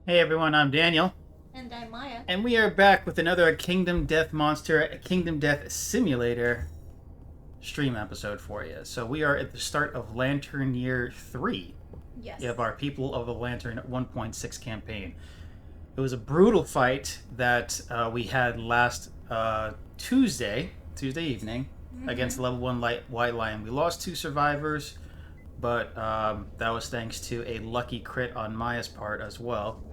Hey everyone, I'm Daniel, And I'm Maya. and we are back with another Kingdom Death Monster, Kingdom Death Simulator stream episode for you. So we are at the start of Lantern Year 3 Yes. of our People of the Lantern 1.6 campaign. It was a brutal fight that we had last Tuesday evening, against Mm-hmm. Level 1 White Lion. We lost 2 survivors, but that was thanks to a lucky crit on Maya's part as well.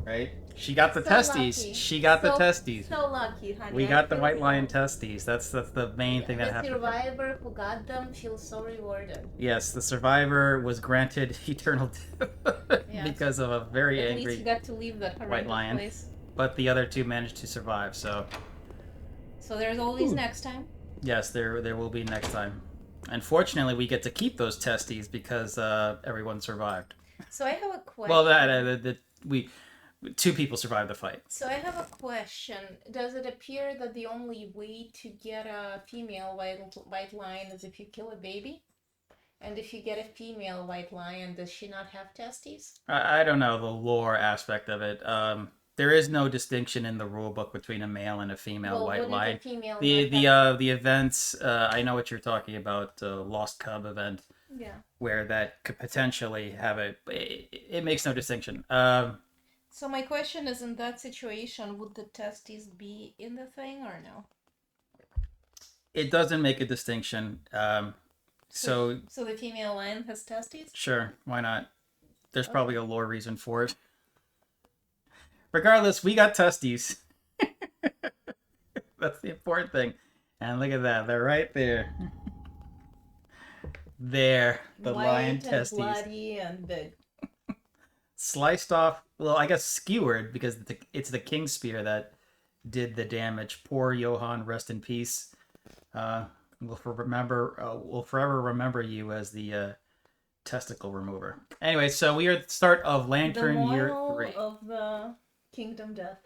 Right? She got the So testes. lucky. She got the So testes. so lucky, honey. We I got the feel, white lion testes. That's the main thing yeah, that the happened for. survivor who got them feels so rewarded. Yes, the survivor was granted eternal death Yes. because of a very At least he angry got to leave that white horrendous lion. place. But the other 2 managed to survive. So So there's always Ooh. next time. Yes, there will be next time. Unfortunately, we get to keep those testes because everyone survived. So I have a Well, that question. we 2 people survived the fight. So I have a question. Does it appear that the only way to get a female white lion is if you kill a baby? And if you get a female white lion, does she not have testes? I don't know the lore aspect of it. There is no distinction in the rule book between a male and a female Well, white wouldn't a lion. female not The have? the events. I know what you're talking about. Lost Cub event Yeah. where that could potentially have a. It makes no distinction. So my question is, in that situation, would the testes be in the thing or no? It doesn't make a distinction. So, So so the female lion has testes? sure, why not? There's Okay. probably a lore reason for it. Regardless, we got testes. That's the important thing. And look at that, they're right there. There, the lion White and testes. bloody and big. Sliced off, well, I guess skewered because it's the king spear that did the damage. Poor Johann, rest in peace. We'll forever remember you as the testicle remover. Anyway, so we are at the start of The Lantern Year moral 3. of the kingdom death.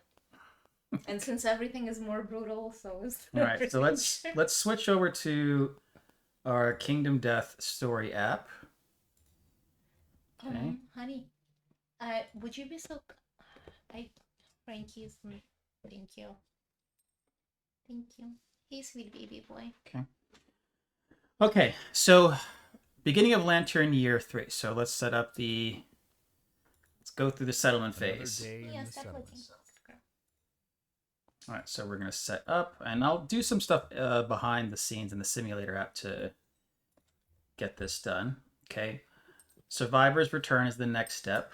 And since everything is more brutal, so is All the right, so let's switch over to our Kingdom Death story app. Okay. Honey, would you be so? I, Frankie's. Thank you. Thank you. Hey, sweet baby boy. Okay. Okay, so beginning of Lantern Year 3. So let's set up the. Let's go through the settlement phase. Yes, that was. All right, so we're going to set up, and I'll do some stuff behind the scenes in the simulator app to get this done. Okay. Survivor's Return is the next step.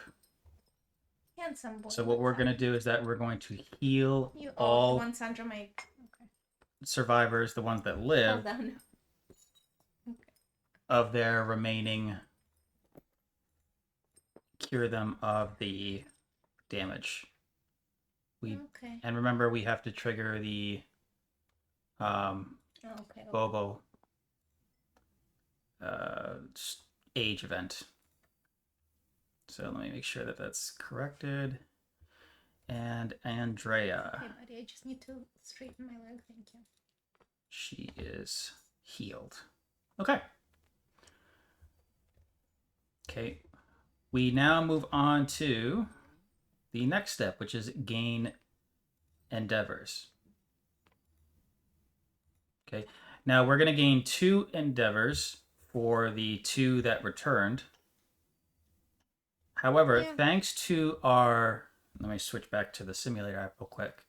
Handsome boy. So what we're going to do is that we're going to heal You all the ones under my. Okay. survivors, the ones that live, Hold on. Okay. of their remaining, cure them of the damage. Okay. And remember, we have to trigger the Okay. Bobo age event. So let me make sure that that's corrected. And Andrea. Okay, buddy, I just need to straighten my leg. Thank you. She is healed. Okay. Okay. We now move on to the next step, which is gain endeavors. Okay. Now we're going to gain 2 endeavors for the 2 that returned. However, thanks to our, let me switch back to the simulator app real quick.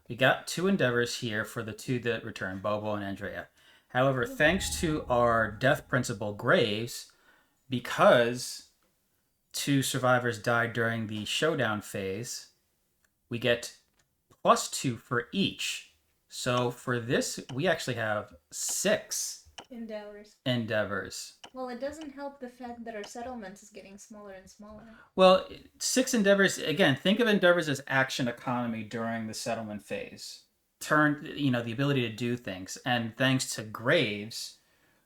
We got 2 endeavors here for the 2 that returned, Bobo and Andrea. However, thanks to our death principle Graves, because 2 survivors died during the showdown phase, we get +2 for each. So for this, we actually have 6 endeavors. Well, it doesn't help the fact that our settlement is getting smaller and smaller. Well, 6 endeavors, again, think of endeavors as action economy during the settlement phase. The ability to do things. And thanks to Graves,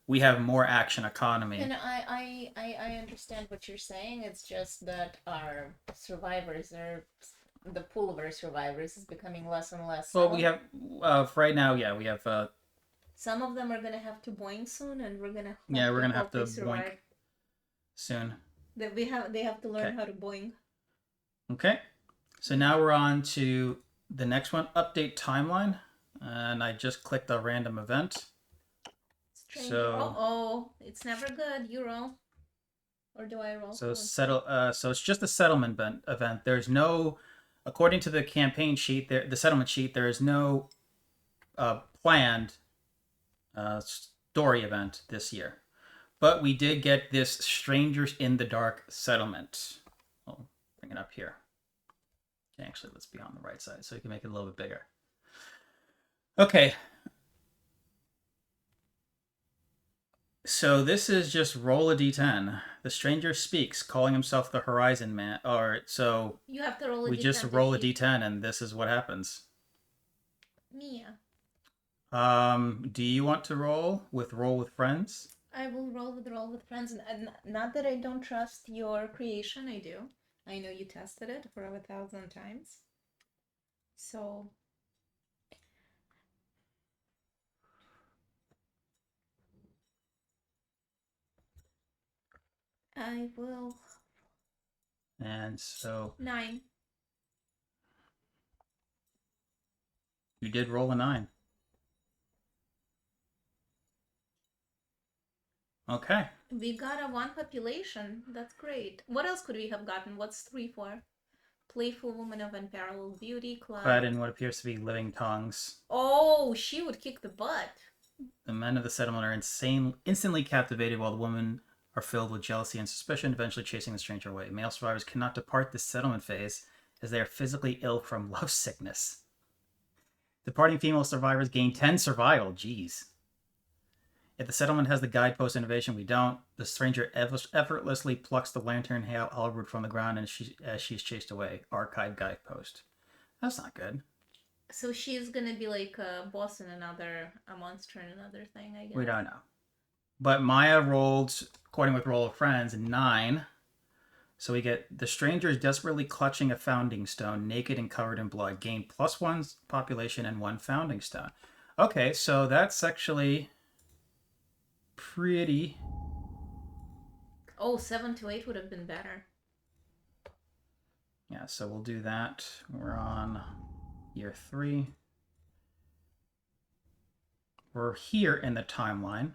we have more action economy. And I understand what you're saying. It's just that our survivors are, the pool of our survivors is becoming less and less. Well, we have, right now, yeah, we have... some of them are going to have to boing soon, and we're going to... Yeah, we're going to have to boink soon. They have to learn how to boing. Okay. So now we're on to the next one, update timeline. And I just clicked a random event. Stranger. So, oh, it's never good. You roll. Or do I roll? so it's just a settlement event. There's no, according to the campaign sheet, the settlement sheet, there is no planned story event this year. But we did get this Strangers in the Dark settlement. I'll bring it up here. Actually, let's be on the right side so we can make it a little bit bigger. Okay. So this is just roll a d10. The stranger speaks, calling himself the Horizon Man. Or so you have to roll a we d10 just roll a d10, and this is what happens. Mia. Do you want to roll with friends? I will roll with friends, and not that I don't trust your creation. I do. I know you tested it for 1,000 times. So I will. And so 9. you did roll a 9. Okay. We got a 1 population. That's great. What else could we have gotten? What's 3 for? Playful woman of unparalleled beauty. Clad in what appears to be living tongues. Oh, she would kick the butt. The men of the settlement are instantly captivated, while the women are filled with jealousy and suspicion, eventually chasing the stranger away. Male survivors cannot depart this settlement phase as they are physically ill from love sickness. Departing female survivors gain 10 survival. Jeez. If the settlement has the guidepost innovation, we don't. The stranger effortlessly plucks the lantern halberd from the ground as she's chased away. Archive guidepost. That's not good. So she's gonna be like a boss in a monster in another thing, I guess. We don't know. But Maya rolled, according with Roll of Friends, 9. So we get the stranger is desperately clutching a founding stone, naked and covered in blood. Gain +1 population and 1 founding stone. Okay, so that's actually pretty. Oh, 7 to 8 would have been better. Yeah, so we'll do that. We're on year 3. We're here in the timeline.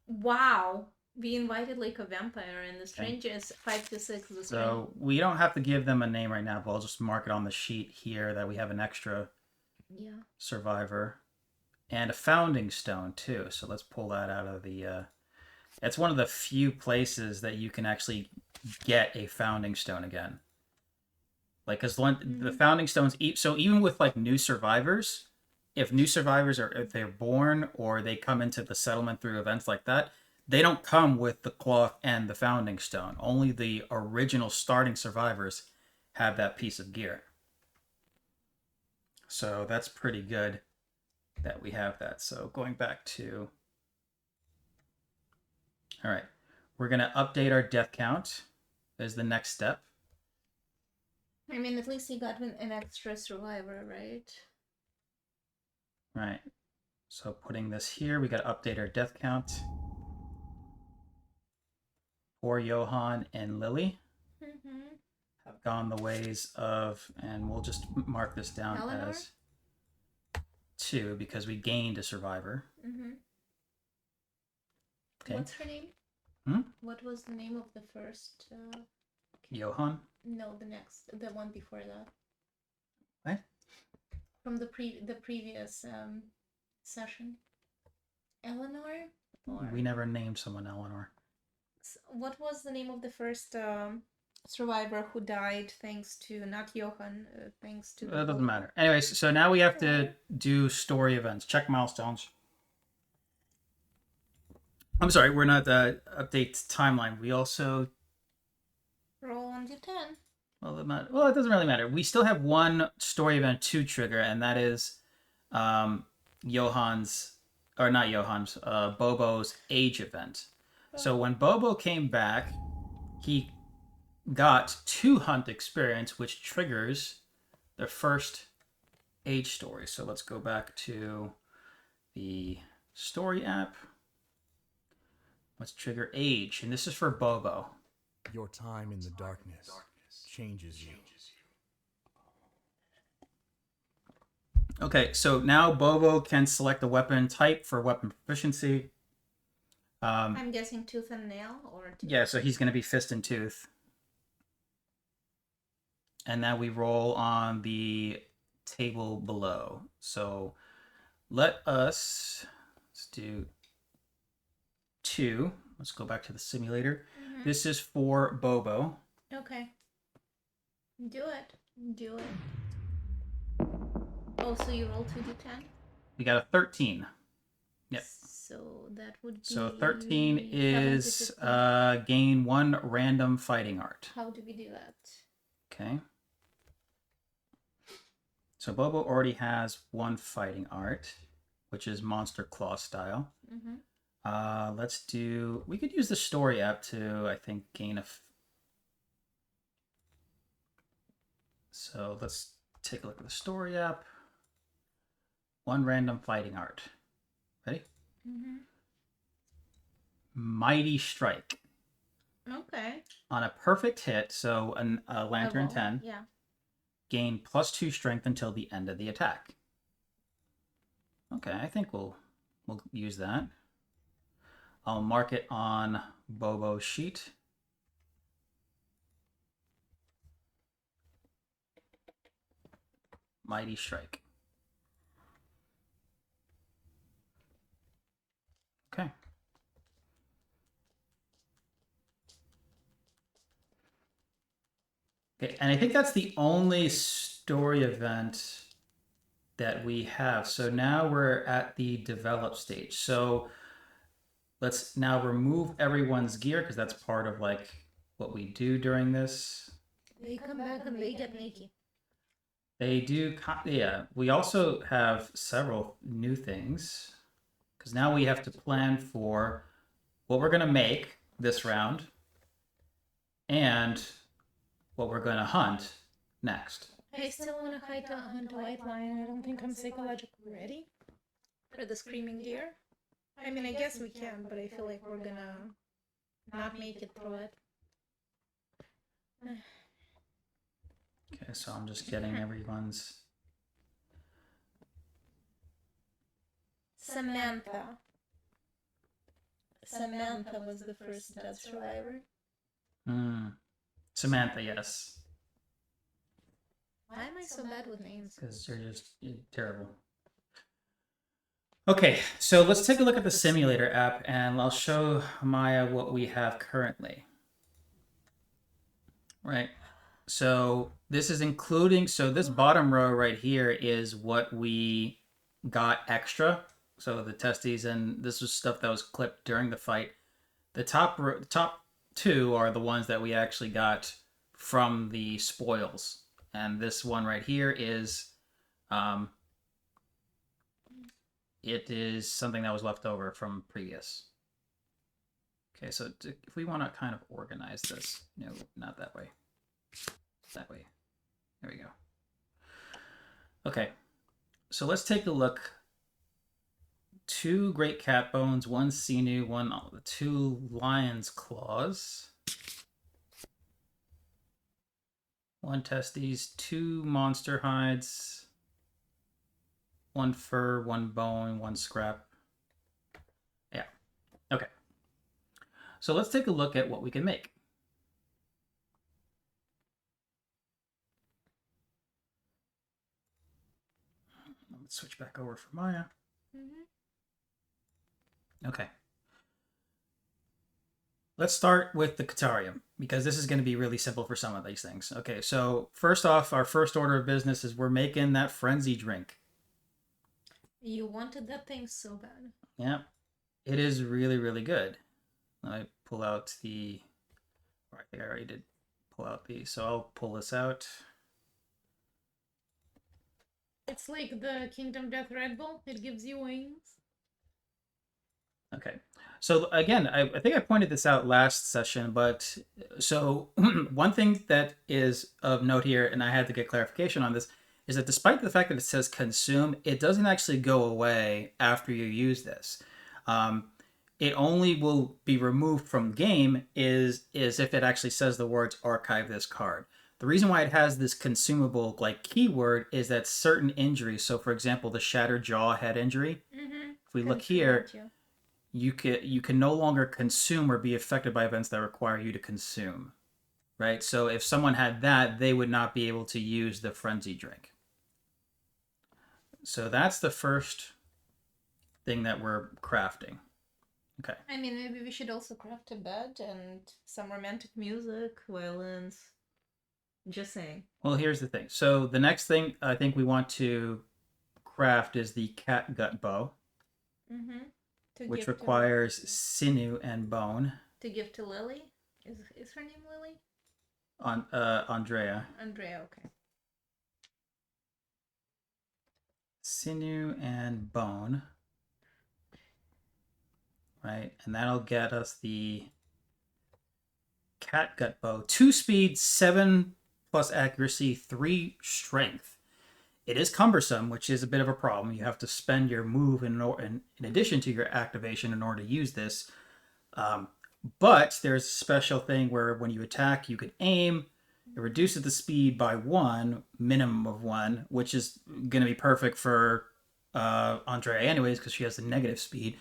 Wow. We invited like a vampire, and the stranger is 5 to 6. So we don't have to give them a name right now, but I'll just mark it on the sheet here that we have an extra survivor. And a founding stone, too. So let's pull that out of the... it's one of the few places that you can actually get a founding stone again. Like, because the founding stones... So even with, like, new survivors, if new survivors if they're born or they come into the settlement through events like that, they don't come with the cloth and the founding stone. Only the original starting survivors have that piece of gear. So that's pretty good that we have that. So going back to... All right. We're going to update our death count as the next step. I mean, at least he got an extra survivor, right? Right. So putting this here, we got to update our death count. Poor Johan and Lily have gone the ways of, and we'll just mark this down Eleanor? as 2 because we gained a survivor. Okay. What's her name? What was the name of the first? Johan? No, the one before that. What? From the previous session. Eleanor? Or... We never named someone Eleanor. What was the name of the first survivor who died thanks to, not Johan, thanks to... That doesn't matter. Anyways, so now we have to do story events. Check milestones. I'm sorry, we're not update timeline. We also... Roll on D10. Well, it doesn't really matter. We still have one story event to trigger, and that is Johan's... Or not Johan's, Bobo's age event. So when Bobo came back, he got 2 hunt experience, which triggers the first age story. So let's go back to the story app. Let's trigger age, and this is for Bobo. Your time in the darkness changes you. Okay, so now Bobo can select a weapon type for weapon proficiency. I'm guessing tooth and nail or tooth. Yeah, so he's going to be fist and tooth. And now we roll on the table below. So let's do 2. Let's go back to the simulator. Mhm. This is for Bobo. Okay. Do it. Do it. Oh, so you roll 2d10? We got a 13. Yep. So that would be. So 13 7 to is 15. gain 1 random fighting art. How do we do that? Okay. So Bobo already has 1 fighting art, which is Monster Claw style. Mm-hmm. Let's do. We could use the story app to, I think, gain a. So let's take a look at the story app. 1 random fighting art. Ready? Mm-hmm. Mighty Strike. Okay. On a perfect hit, so a Lantern 10, Yeah. gain +2 strength until the end of the attack. Okay, I think we'll use that. I'll mark it on Bobo's sheet. Mighty Strike. Okay. Okay, and I think that's the only story event that we have. So now we're at the develop stage. So let's now remove everyone's gear because that's part of like what we do during this. They come back and they get naked. They do, yeah. We also have several new things because now we have to plan for what we're going to make this round and what we're going to hunt next. I still want to hunt a white lion. I don't think I'm psychologically ready for the screaming deer. I mean, I guess we can, but I feel like we're gonna not make it through it. Okay, so I'm just getting everyone's. Samantha. Samantha was the first death survivor. Samantha, yes. Why am I so bad with names? Because you're terrible. Okay, so let's take a look at the simulator app and I'll show Maya what we have currently. Right. So this is including, so this bottom row right here is what we got extra. So the testes, and this was stuff that was clipped during the fight. The top 2 are the ones that we actually got from the spoils. And this one right here is, it is something that was left over from previous. Okay, so if we want to kind of organize this, no, not that way. That way. There we go. Okay, so let's take a look. 2 great cat bones, 1 sinew, 2 lion's claws, 1 testes, 2 monster hides, 1 fur, 1 bone, 1 scrap. Yeah. Okay. So let's take a look at what we can make. Let's switch back over for Maya. Okay. Let's start with the Catarium, because this is going to be really simple for some of these things. Okay, so first off, our first order of business is we're making that frenzy drink. You wanted that thing so bad. Yeah, it is really, really good. I pull out the, I think I already did pull out the, so I'll pull this out. It's like the Kingdom Death Red Bull. It gives you wings. Okay, so again, I think I pointed this out last session, but so one thing that is of note here, and I had to get clarification on this, is that despite the fact that it says consume, it doesn't actually go away after you use this. It only will be removed from game is if it actually says the words archive this card. The reason why it has this consumable like keyword is that certain injuries. So, for example, the shattered jaw head injury. If we look here, you can no longer consume or be affected by events that require you to consume. Right. So, if someone had that, they would not be able to use the frenzy drink. So that's the first thing that we're crafting. Okay. I mean, maybe we should also craft a bed and some romantic music, violins. Just saying. Well, here's the thing. So the next thing I think we want to craft is the catgut bow, which requires sinew and bone. To give to Lily? Is her name Lily? Andrea. Andrea, okay. Sinew and bone. Right, and that'll get us the catgut bow. 2 speed, 7 plus accuracy, 3 strength. It is cumbersome, which is a bit of a problem. You have to spend your move in addition to your activation in order to use this. But there's a special thing where when you attack, you can aim. It reduces the speed by 1, minimum of 1, which is going to be perfect for Andrea anyways, because she has the negative speed.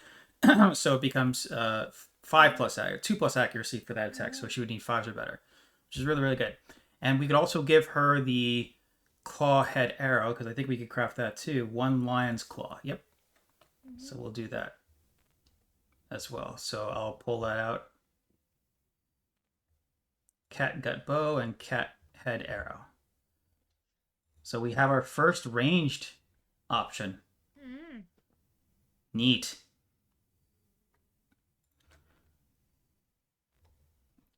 So it becomes 2 plus accuracy for that attack. So she would need 5s or better, which is really, really good. And we could also give her the claw head arrow, because I think we could craft that too. 1 lion's claw. Yep. So we'll do that as well. So I'll pull that out. Catgut bow and cat head arrow. So we have our first ranged option. Neat.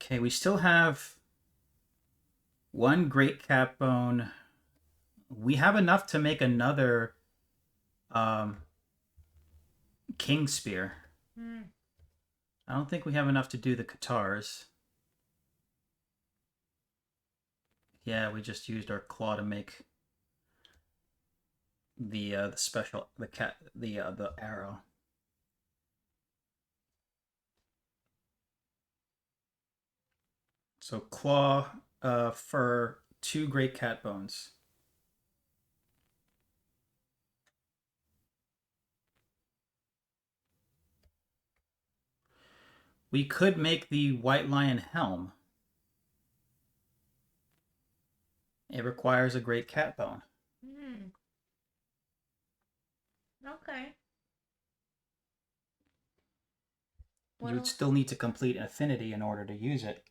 Okay, we still have 1 great cat bone. We have enough to make another king spear. I don't think we have enough to do the katars. Yeah, we just used our claw to make the special the arrow. So claw for 2 great cat bones. We could make the white lion helm. It requires a great cat bone. Okay. You would still need to complete affinity in order to use it.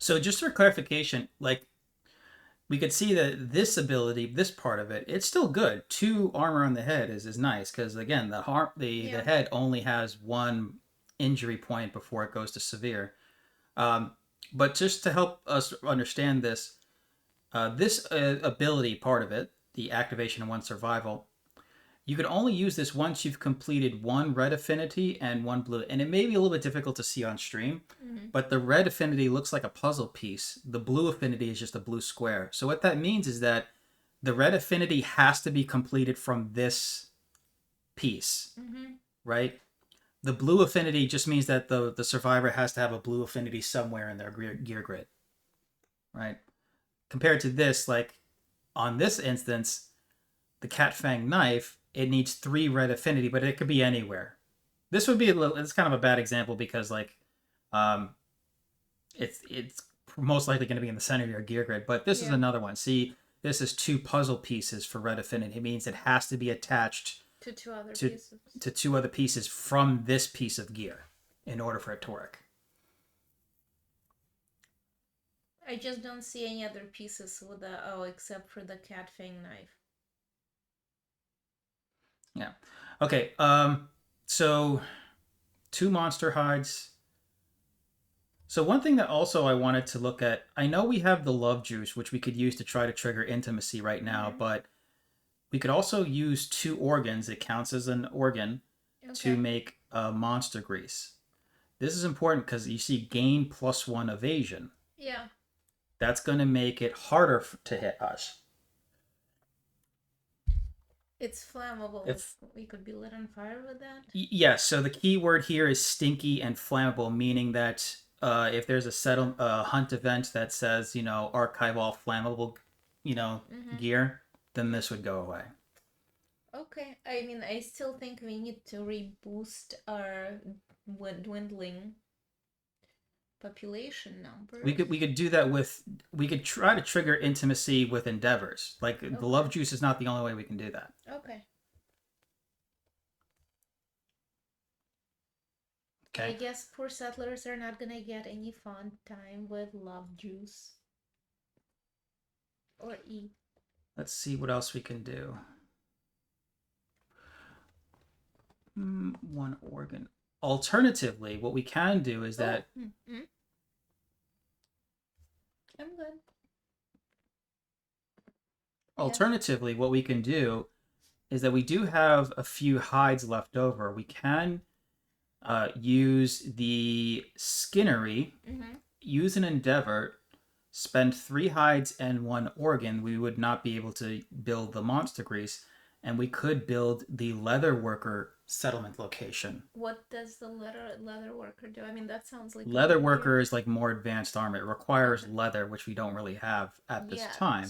So just for clarification, like we could see that this ability, this part of it, it's still good. 2 armor on the head is nice because again, the head only has 1 injury point before it goes to severe. But just to help us understand this, this ability part of it, the activation and 1 survival, you could only use this once you've completed 1 red affinity and 1 blue. And it may be a little bit difficult to see on stream, but the red affinity looks like a puzzle piece. The blue affinity is just a blue square. So what that means is that the red affinity has to be completed from this piece, right? The blue affinity just means that the survivor has to have a blue affinity somewhere in their gear grid, right? Compared to this, like on this instance, the cat fang knife, it needs 3 red affinity, but it could be anywhere. This would be it's kind of a bad example because like it's most likely going to be in the center of your gear grid, but this is another one. See, this is 2 puzzle pieces for red affinity. It means it has to be attached to 2 other pieces. To 2 other pieces from this piece of gear in order for it to work. I just don't see any other pieces with except for the cat fang knife. Yeah. Okay. So 2 monster hides. So one thing that also I wanted to look at, I know we have the love juice, which we could use to try to trigger intimacy right now, but we could also use 2 organs. It counts as an organ to make monster grease. This is important because you see gain +1 evasion. Yeah. That's going to make it harder to hit us. It's flammable. We could be lit on fire with that? Yes, so the key word here is stinky and flammable, meaning that if there's a hunt event that says, archive all flammable, gear, then this would go away. Okay. I mean, I still think we need to reboost our dwindling population number. We could do that with we could try to trigger intimacy with endeavors. Like the love juice is not the only way we can do that. Okay. Okay. I guess poor settlers are not gonna get any fun time with love juice. Or eat. Let's see what else we can do. One organ. Alternatively, what we can do is that I'm good. alternatively, what we can do is that we do have a few hides left over. We can use the skinnery, use an endeavor, spend 3 hides and 1 organ. We would not be able to build the monster grease, and we could build the leather worker settlement location. What does the leather worker do? I mean, that sounds like leather worker is like more advanced armor. It requires leather, which we don't really have at this time.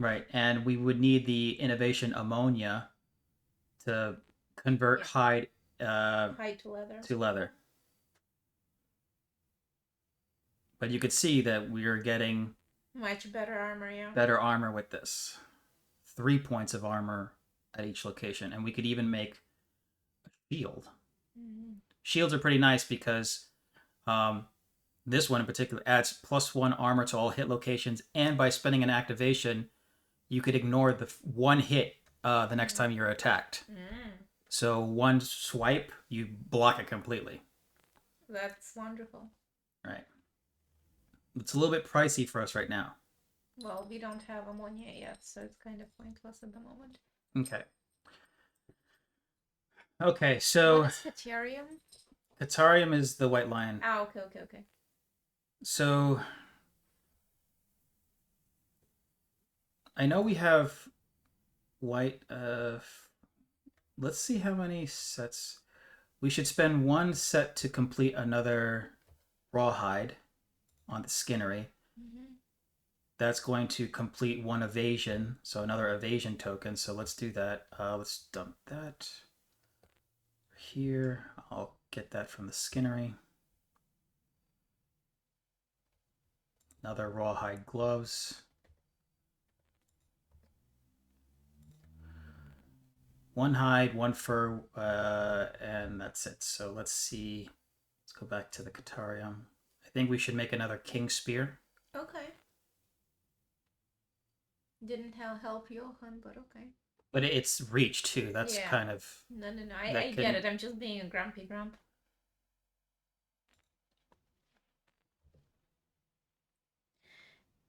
Right, and we would need the innovation ammonia to convert hide to leather. But you could see that we are getting much better armor, better armor with this. 3 points of armor at each location, and we could even make a shield. Shields are pretty nice because this one in particular adds +1 armor to all hit locations, and by spending an activation, you could ignore the 1 hit the next time you're attacked. So 1 swipe, you block it completely. That's wonderful. Right. It's a little bit pricey for us right now. Well, we don't have ammonia yet, so it's kind of pointless at the moment. Okay. Okay, so... What is Catarium? Catarium is the white lion. Ah, okay. So... I know we have white... let's see how many sets... We should spend 1 set to complete another rawhide on the skinnery. That's going to complete 1 evasion, so another evasion token. So let's do that. Let's dump that here. I'll get that from the skinnery. Another rawhide gloves. 1 hide, 1 fur, and that's it. So let's see. Let's go back to the Catarium. I think we should make another king spear. Okay. Didn't help Johan, but okay. But it's reach too. That's kind of... No. I get it. I'm just being a grumpy grump.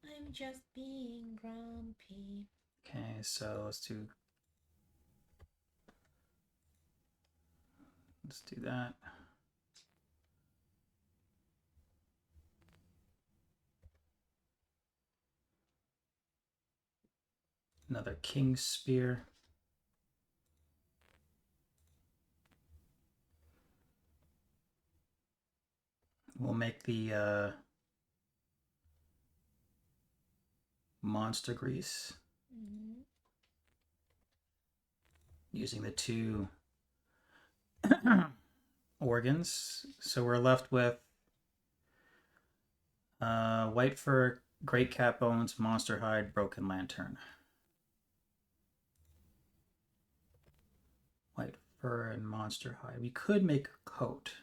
I'm just being grumpy. Okay, so let's do that. Another king's spear. We'll make the monster grease using the 2 organs. So we're left with white fur, great cat bones, monster hide, broken lantern. White fur and monster hide. We could make a coat.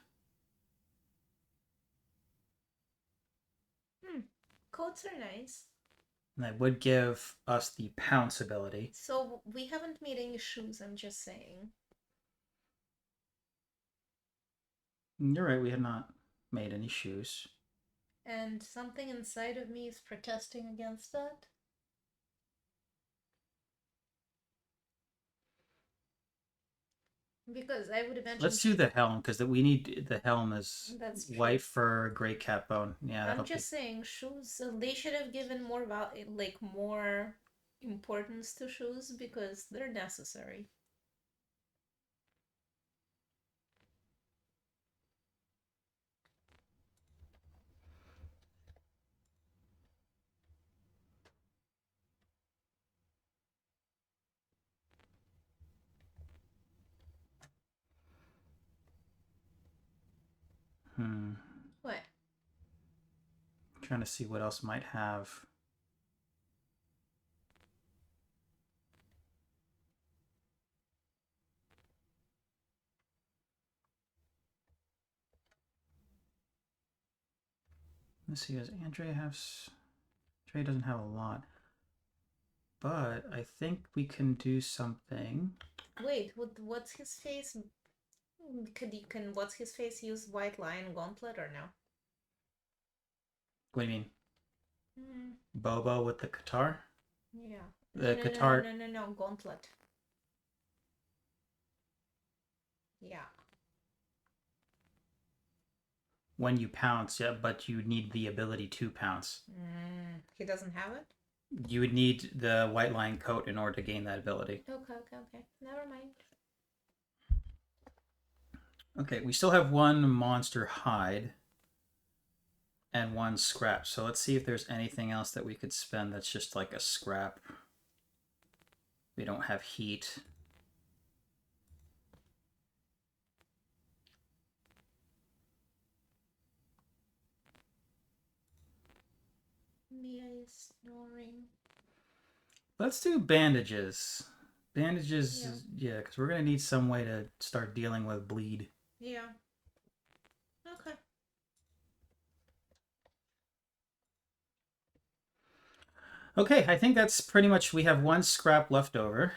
Coats are nice. And that would give us the pounce ability. So we haven't made any shoes, I'm just saying. You're right, we have not made any shoes. And something inside of me is protesting against that. Because I would imagine... Let's do the helm, because we need the helm as white fur, great cat bone. Yeah, I'm just saying, shoes, they should have given more more importance to shoes because they're necessary. What? I'm trying to see what else might have. Let's see, does Andrea have... Andrea doesn't have a lot. But I think we can do something. Wait, what's his face? Can what's his face use White Lion Gauntlet or no? What do you mean? Mm, Bobo with the guitar? yeah. The No, guitar. no, Gauntlet. Yeah. When you pounce, yeah, but you need the ability to pounce. He doesn't have it? You would need the White Lion coat in order to gain that ability. Okay. Never mind. Okay, we still have one monster hide and one scrap. So let's see if there's anything else that we could spend that's just like a scrap. We don't have heat. Mia is snoring. Let's do bandages. Bandages, yeah, because we're going to need some way to start dealing with bleed. Yeah. Okay. Okay, I think that's pretty much, we have one scrap left over.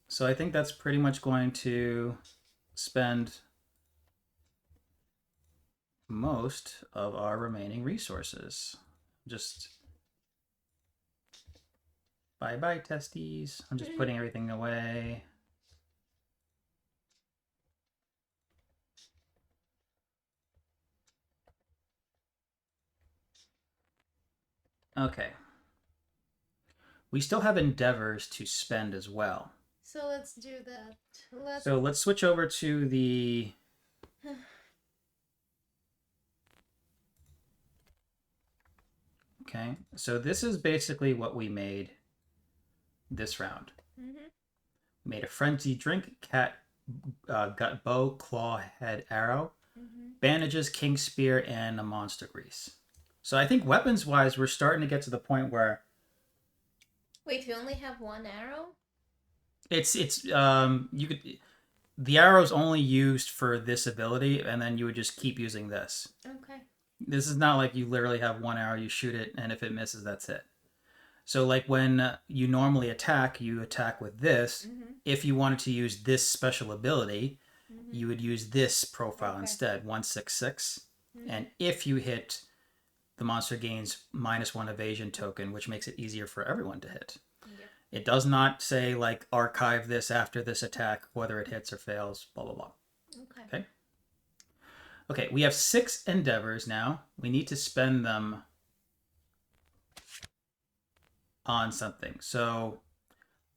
So I think that's pretty much going to spend most of our remaining resources. Just bye-bye, testes. I'm just putting everything away. Okay. We still have endeavors to spend as well. So let's do that. So let's switch over to the... Okay, so this is basically what we made this round. Mm-hmm. We made a frenzy drink, cat gut bow, claw, head, arrow, bandages, king spear, and a monster grease. So I think weapons-wise, we're starting to get to the point where Wait, we only have one arrow? you could, the arrow's only used for this ability, and then you would just keep using this. Okay. This is not like you literally have one arrow, you shoot it, and if it misses, that's it. So like when you normally attack, you attack with this. If you wanted to use this special ability, you would use this profile instead, 166. And if you hit, the monster gains -1 evasion token, which makes it easier for everyone to hit. It does not say like archive this after this attack, whether it hits or fails, blah, blah, blah. Okay. Okay, we have 6 endeavors now. We need to spend them on something. So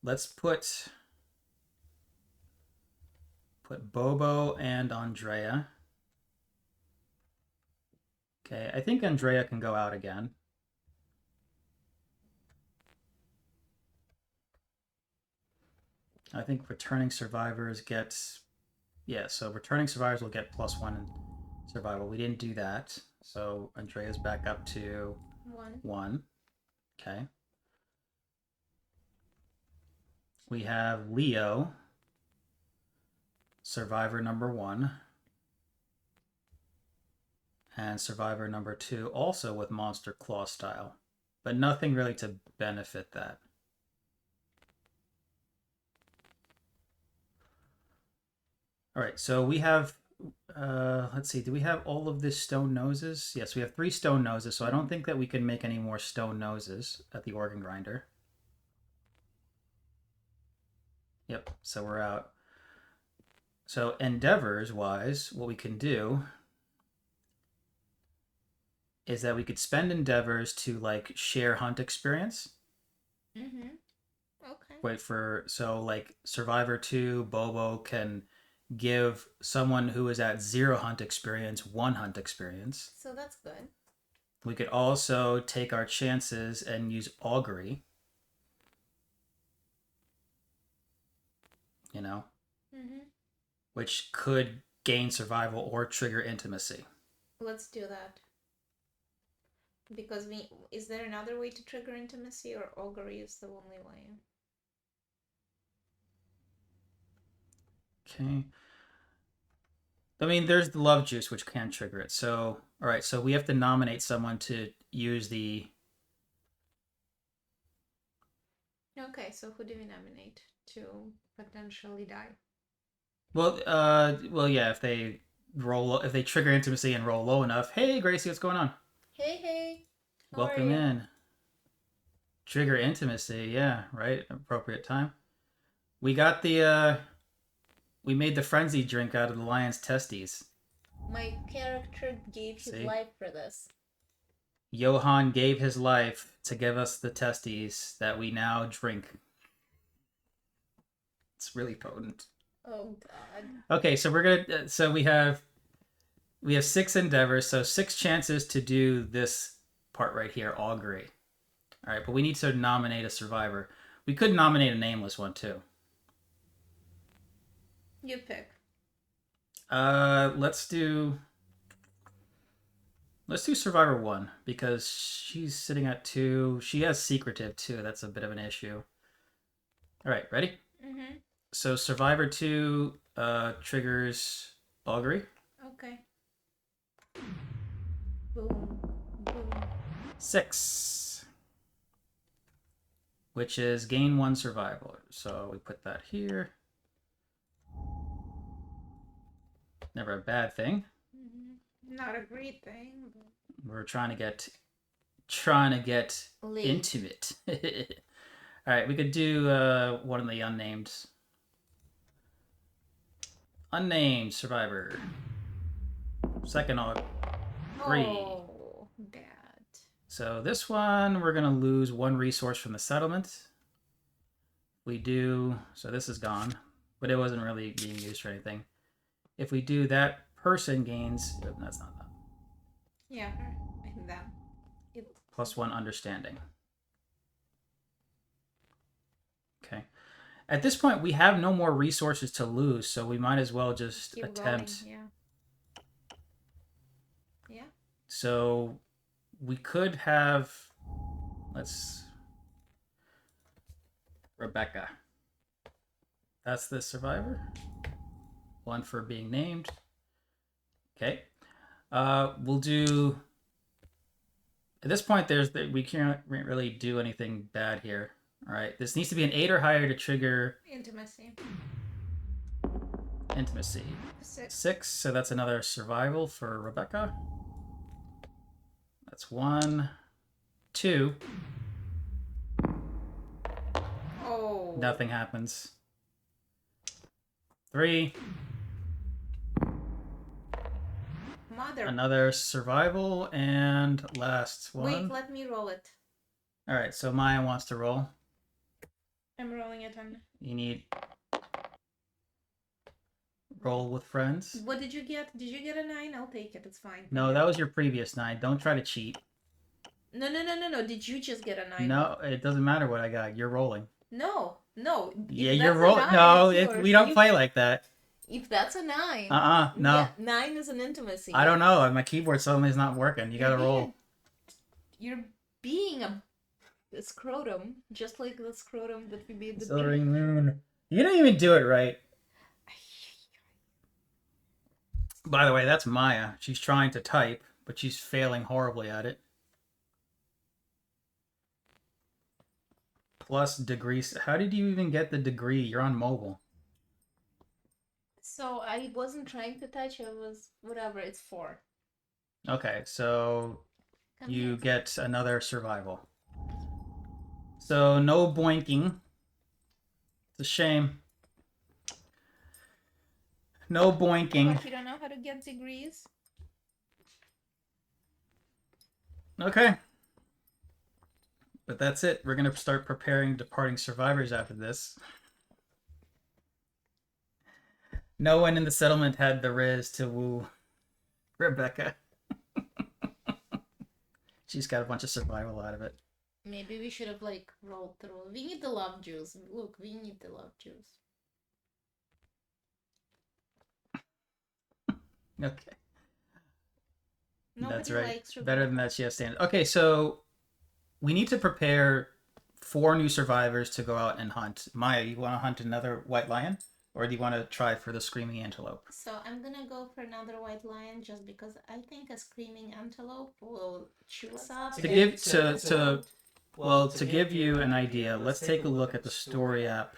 let's put Bobo and Andrea. Okay, I think Andrea can go out again. I think returning survivors get... Yeah, so returning survivors will get +1 in survival. We didn't do that. So Andrea's back up to 1. Okay. We have Leo, survivor number 1. And survivor number 2 also with monster claw style. But nothing really to benefit that. All right, so we have, let's see, do we have all of this stone noses? Yes, we have 3 stone noses, so I don't think that we can make any more stone noses at the organ grinder. Yep, so we're out. So endeavors-wise, what we can do is that we could spend endeavors to like share hunt experience. Okay. Wait for, so like Survivor 2, Bobo can give someone who is at 0 hunt experience 1 hunt experience. So that's good. We could also take our chances and use augury. You know? Which could gain survival or trigger intimacy. Let's do that. Because is there another way to trigger intimacy, or augury is the only way? Okay. I mean, there's the love juice, which can trigger it. So, all right. So we have to nominate someone to use the. Okay, so who do we nominate to potentially die? Well, yeah. If they trigger intimacy and roll low enough. Hey, Gracie, what's going on? Hey. How Welcome are you? in. Trigger intimacy, yeah, right. Appropriate time. We got the. We made the frenzy drink out of the lion's testes. My character gave his See? life for this. Johann gave his life to give us the testes that we now drink. It's really potent. Oh God. Okay, so we're gonna. So we have 6 endeavors, so 6 chances to do this part right here, augury. All right, but we need to nominate a survivor. We could nominate a nameless one too. You pick. Let's do survivor 1 because she's sitting at 2. She has secretive too. That's a bit of an issue. All right, ready? Mm-hmm. So survivor 2 triggers augury. Okay. Boom. 6, which is gain 1 survival. So we put that here. Never a bad thing. Mm-hmm. Not a great thing. But... We're trying to get intimate. All right, we could do one of the unnamed survivor. Second augury. Oh, bad. So this one, we're gonna lose 1 resource from the settlement. We do, so this is gone, but it wasn't really being used for anything. If we do that, person gains, that's not that. Yeah, that. Plus 1 understanding. Okay. At this point, we have no more resources to lose, so we might as well just keep attempt. Going. Yeah. So we could have. Rebecca. That's the survivor. 1 for being named. Okay. We'll do. At this point, we can't really do anything bad here. All right. This needs to be an 8 or higher to trigger intimacy. 6. So that's another survival for Rebecca. That's 1, 2. Oh. Nothing happens. 3. Mother. Another survival, and last one. Wait, let me roll it. All right, so Maya wants to roll. I'm rolling it on. You need roll with friends. What did you get? Did you get a 9? I'll take it. It's fine. No, that was your previous 9. Don't try to cheat. No. Did you just get a 9? No, it doesn't matter what I got. You're rolling. No. Yeah, you're rolling. No, we don't play like that. If that's a 9. No. Yeah, 9 is an intimacy. I don't know. My keyboard suddenly is not working. You gotta roll. You're being a scrotum, just like the scrotum that we made the Silvering Moon. You don't even do it right. By the way, that's Maya. She's trying to type, but she's failing horribly at it. Plus degrees. How did you even get the degree? You're on mobile. So I wasn't trying to touch. I was whatever. It's 4. Okay, so you get another survival. So no boinking. It's a shame. No boinking. But you don't know how to get degrees? Okay. But that's it. We're going to start preparing departing survivors after this. No one in the settlement had the riz to woo Rebecca. She's got a bunch of survival out of it. Maybe we should have rolled through. We need the love juice. Look, we need the love juice. Okay. That's Nobody right. likes Better than Rebecca. that, she has standard. Okay, so we need to prepare 4 new survivors to go out and hunt. Maya, you want to hunt another white lion? Or do you want to try for the screaming antelope? So I'm gonna go for another white lion just because I think a screaming antelope will chew us up. To give to give you an idea, let's take a look at the story app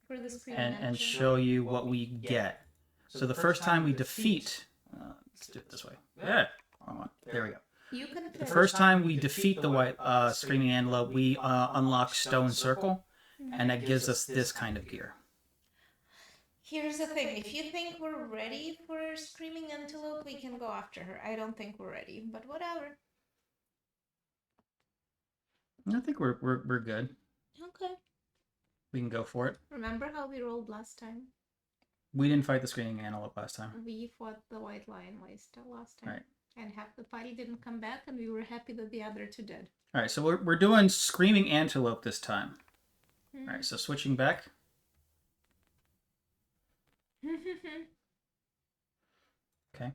For the screaming and antelope. show you what we get. So the first time we defeat, let's do it this way. Yeah, wrong one. There we go. You can The first time we defeat the white screaming antelope, we unlock Stone Circle, and that gives us this kind of gear. Here's the thing, if you think we're ready for screaming antelope, we can go after her. I don't think we're ready, but whatever. I think we're good. Okay. We can go for it. Remember how we rolled last time? We didn't fight the screaming antelope last time. We fought the white lion last time. Right. And half the party didn't come back, and we were happy that the other two did. All right, so we're doing screaming antelope this time. All right, so switching back. Okay.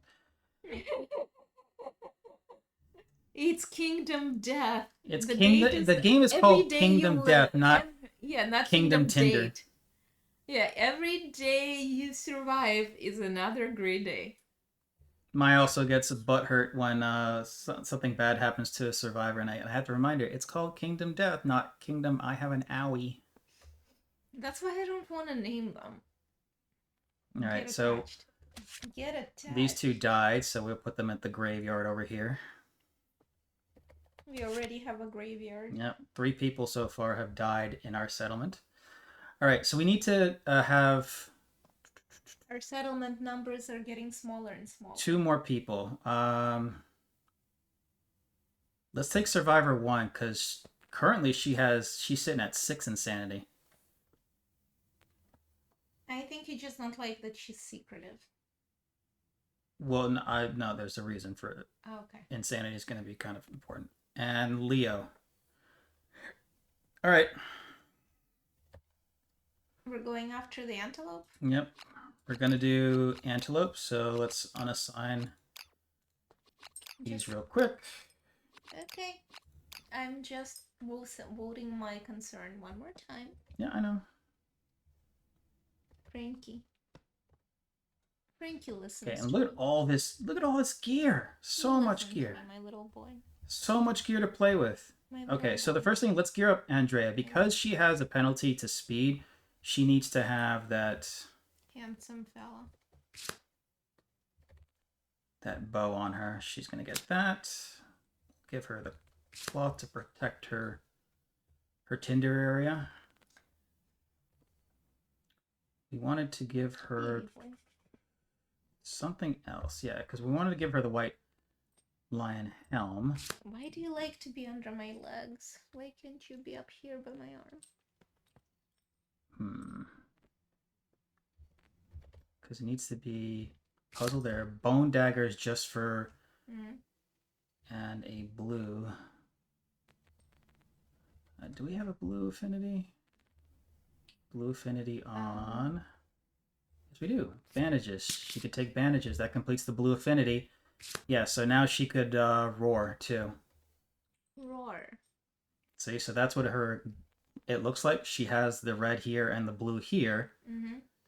It's Kingdom Death. It's the game is called Kingdom Death, not not Kingdom Tinder. Date. Yeah, every day you survive is another great day. Maya also gets butthurt when something bad happens to a survivor, and I have to remind her it's called Kingdom Death, not Kingdom I have an owie. That's why I don't want to name them. All right, so get attached. These two died, so we'll put them at the graveyard over here. We already have a graveyard. Yep, 3 people so far have died in our settlement. All right, so we need to have... Our settlement numbers are getting smaller and smaller. 2 more people. Let's take Survivor 1, because currently she's sitting at 6 insanity. I think you just don't like that she's secretive. Well, no, there's a reason for it. Oh, okay. Insanity is going to be kind of important. And Leo. All right. We're going after the antelope? Yep. We're going to do antelope, so let's unassign these real quick. Okay. I'm just voting my concern one more time. Yeah, I know. Frankie, listen. Okay, and look at all this gear. So much gear. My little boy. So much gear to play with. Okay, so the first thing, let's gear up Andrea. Because she has a penalty to speed, she needs to have that handsome fella. That bow on her. She's gonna get that. Give her the cloth to protect her Tinder area. We wanted to give her something else. Yeah, because we wanted to give her the white lion helm. Why do you like to be under my legs? Why can't you be up here by my arm? Because it needs to be puzzle there. Bone daggers just for... And a blue. Do we have a blue affinity? Blue affinity on... Yes, we do. Bandages. She could take bandages. That completes the blue affinity. Yeah, so now she could roar, too. Roar. See, so that's what it looks like. She has the red here and the blue here.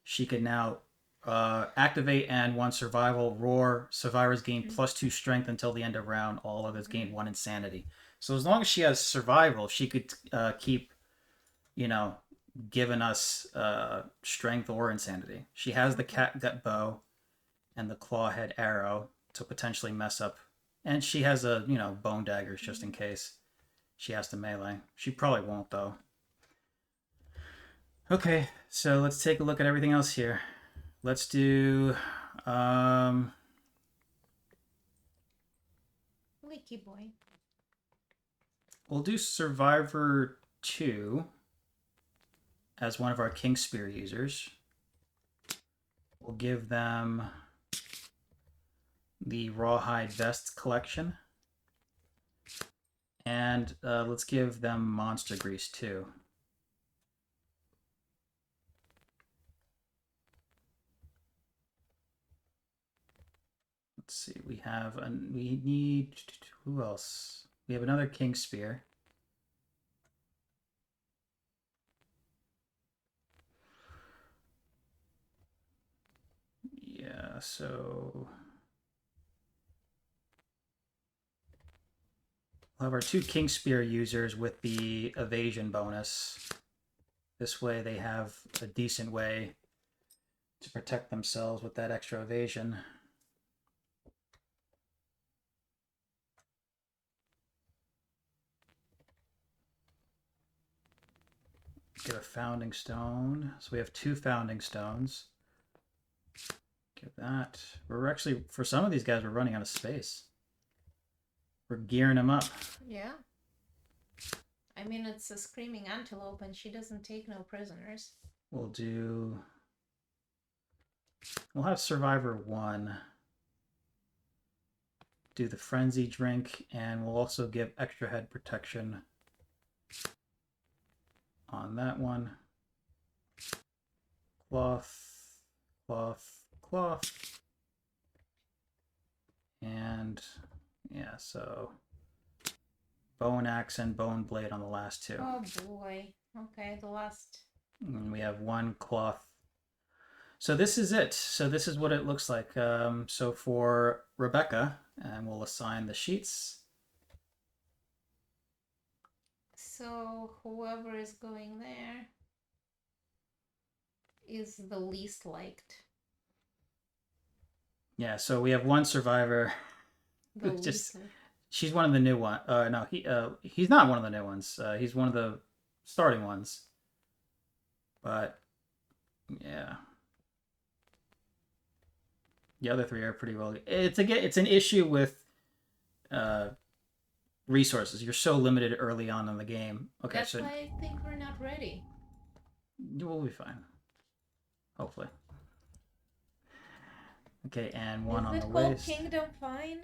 She could now activate and 1 survival, roar. Survivors gain +2 strength until the end of round. All others gain 1 insanity. So as long as she has survival, she could keep, giving us strength or insanity. She has the catgut bow and the clawhead arrow to potentially mess up. And she has a, bone daggers just in case she has to melee. She probably won't, though. Okay, so let's take a look at everything else here. Let's do... Leaky boy. We'll do Survivor 2 as one of our King Spear users. We'll give them the Rawhide Vest collection. And let's give them Monster Grease too. Let's see. We need, who else? We have another king spear. Yeah, so we'll have our 2 king spear users with the evasion bonus. This way they have a decent way to protect themselves with that extra evasion. Get a founding stone. So we have 2 founding stones. Get that. We're actually, for some of these guys, we're running out of space. We're gearing them up. Yeah. I mean, it's a screaming antelope, and she doesn't take no prisoners. We'll have Survivor 1 do the frenzy drink, and we'll also give extra head protection on that one. Cloth, cloth, cloth. And yeah, so bone axe and bone blade on the last 2. Oh boy. Okay, the last. And we have 1 cloth. So this is it. So this is what it looks like. So for Rebecca, and we'll assign the sheets. So whoever is going there is the least liked. Yeah, so we have 1 survivor. The Just least. she's one of the new one. No, he's not one of the new ones. He's one of the starting ones. But yeah, the other 3 are pretty well. It's an issue with resources. You're so limited early on in the game. Okay, That's so why I think we're not ready. we'll be fine. Hopefully. Okay, and 1 on the Is it called waist. Kingdom Fine?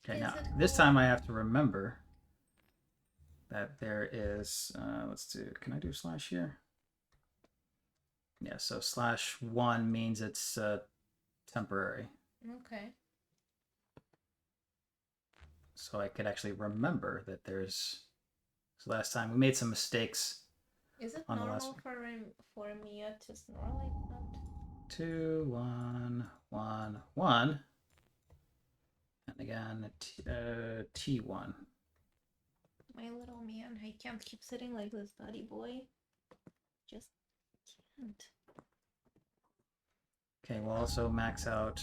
Okay, Is now it this called- time I have to remember that there is. Let's do. Can I do slash here? Yeah, so /1 means it's temporary. Okay. So I could actually remember that there's. So last time we made some mistakes. Is it On the normal last for Mia to snore like that? 2, 1, 1, 1. And again, T1. My little man, I can't keep sitting like this, buddy boy. Just can't. Okay, we'll also max out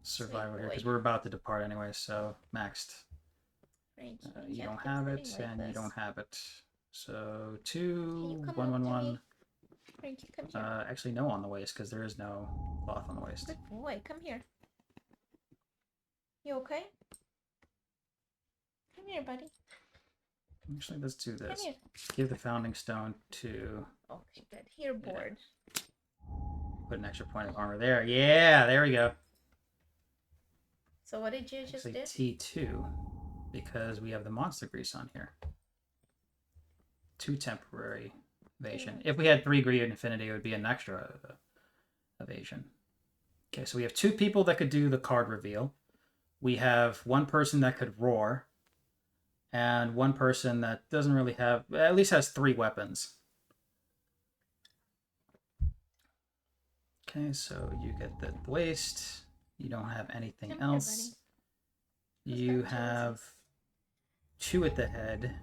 Survivor here because boy. we're about to depart anyway, so maxed. Frankie, You can't don't keep have it, sitting like and you this. don't have it. So Can you 2, come 1, up 1, to 1. me? Frankie, come here. Actually, no on the waist because there is no cloth on the waist. Good boy, come here. You okay? Come here, buddy. Actually, let's do Come this. here. Give the founding stone to Okay, good. Here, board. put an extra point of armor there. Yeah, there we go. So what did you just Actually, do? T2 because we have the monster grease on here. 2 temporary evasion. If we had 3 greed infinity, it would be an extra evasion. Okay, so we have 2 people that could do the card reveal. We have 1 person that could roar, and 1 person that doesn't really have, at least has 3 weapons. Okay, so you get the waist. You don't have anything Come here, else. buddy. Who's You got have choices? 2 at the head,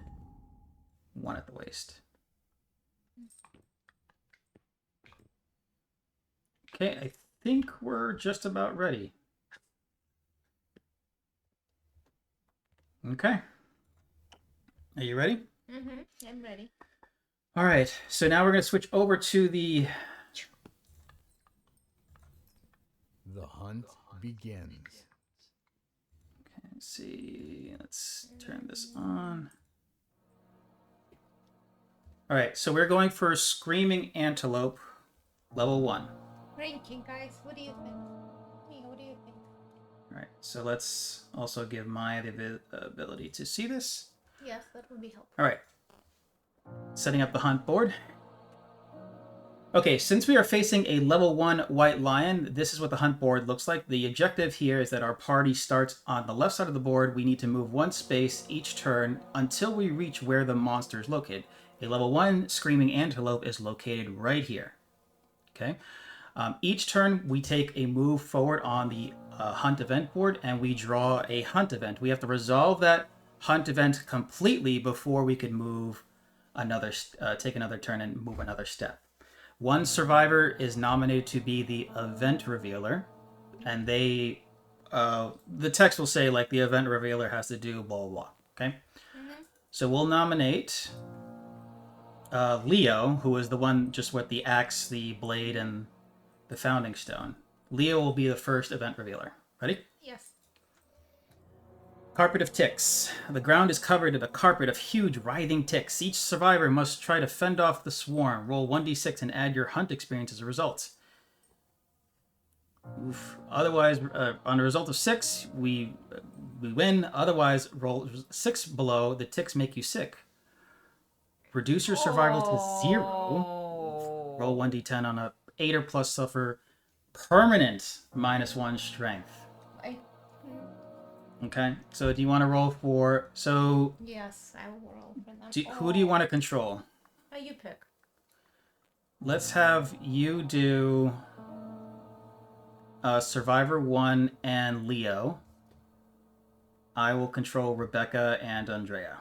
1 at the waist. Okay, I think we're just about ready. Okay. Are you ready? Mm-hmm. I'm ready. All right. So now we're going to switch over to the... The hunt begins. Okay, let's see. Let's turn this on. All right. So we're going for Screaming Antelope, level 1. Frankie, guys, what do you think? Mia, what do you think? All right. So let's also give Maya the ability to see this. Yes, that would be helpful. All right. Setting up the hunt board. Okay, since we are facing a level 1 white lion, this is what the hunt board looks like. The objective here is that our party starts on the left side of the board. We need to move 1 space each turn until we reach where the monster is located. A level 1 screaming antelope is located right here. Okay. Each turn we take a move forward on the hunt event board and we draw a hunt event. We have to resolve that hunt event completely before we can move take another turn and move another step. One survivor is nominated to be the event revealer, and the text will say like the event revealer has to do blah blah blah. Okay, so we'll nominate Leo, who is the one just with the axe, the blade, and the founding stone. Leo will be the first event revealer. Ready? Yes. Carpet of ticks. The ground is covered in a carpet of huge, writhing ticks. Each survivor must try to fend off the swarm. Roll 1d6 and add your hunt experience as a result. Oof. Otherwise, on a result of 6, we win. Otherwise, roll 6 below. The ticks make you sick. Reduce your survival to 0. Roll 1d10 on a 8 or plus, suffer permanent -1 strength. Okay, so do you want to roll for... So... Yes, I will roll for that. Who do you want to control? You pick. Let's have you do Survivor 1 and Leo. I will control Rebecca and Andrea.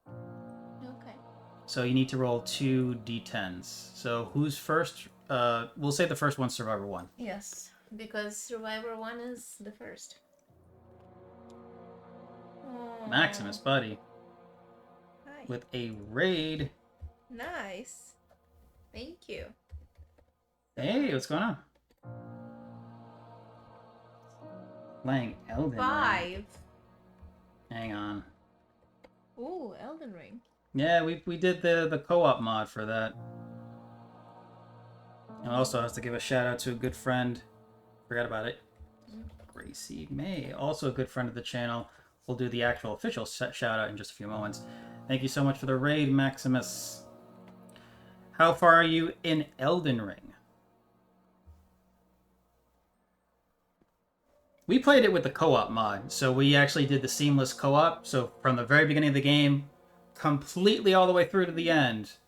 Okay. So you need to roll 2 d10s. So who's first? We'll say the first one's Survivor 1. Yes, because Survivor 1 is the first. Maximus, buddy. Hi. With a raid. Nice. Thank you. Hey, what's going on? Playing Elden Ring. 5. Hang on. Ooh, Elden Ring. Yeah, we did the co-op mod for that. And also has to give a shout out to a good friend. Forgot about it. Gracie May, also a good friend of the channel. We'll do the actual official shout out in just a few moments. Thank you so much for the raid, Maximus. How far are you in Elden Ring? We played it with the co-op mod, so we actually did the seamless co-op. So from the very beginning of the game, completely all the way through to the end,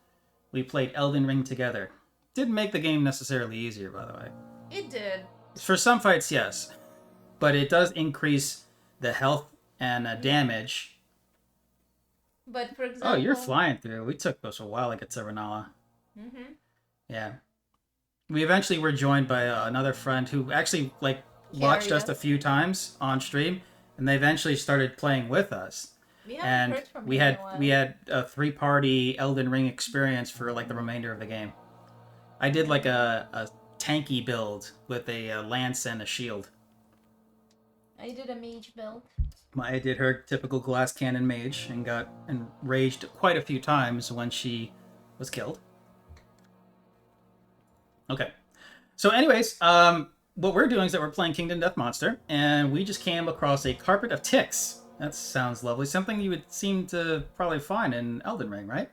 we played Elden Ring together. Didn't make the game necessarily easier, by the way. It did. For some fights, yes. But it does increase the health and damage. But for example... Oh, you're flying through. We took us a while to get to Renala. Mm-hmm. Yeah. We eventually were joined by another friend who actually watched us a few times on stream, and they eventually started playing with us. And we had a 3-party Elden Ring experience for the remainder of the game. I did a tanky build with a lance and a shield. I did a mage build. Maya did her typical glass cannon mage and got enraged quite a few times when she was killed. Okay. So anyways, what we're doing is that we're playing Kingdom Death Monster, and we just came across a carpet of ticks. That sounds lovely. Something you would seem to probably find in Elden Ring, right?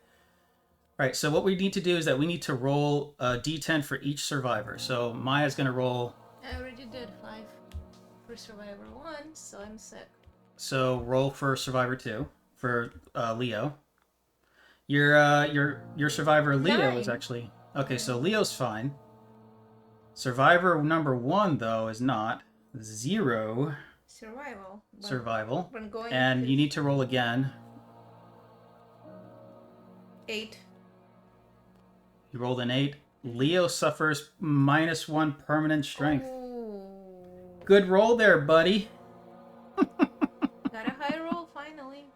Right, so what we need to do is that we need to roll a d10 for each survivor. So Maya's going to roll... I already did 5 for Survivor 1, so I'm sick. So roll for Survivor 2 for Leo. Your Survivor Leo 9. is actually... Okay, so Leo's fine. Survivor number 1, though, is not. 0. Survival. Survival. When going And you need to roll again. 8. You rolled an 8. Leo suffers -1 permanent strength. Ooh. Good roll there, buddy. Got a high roll, finally.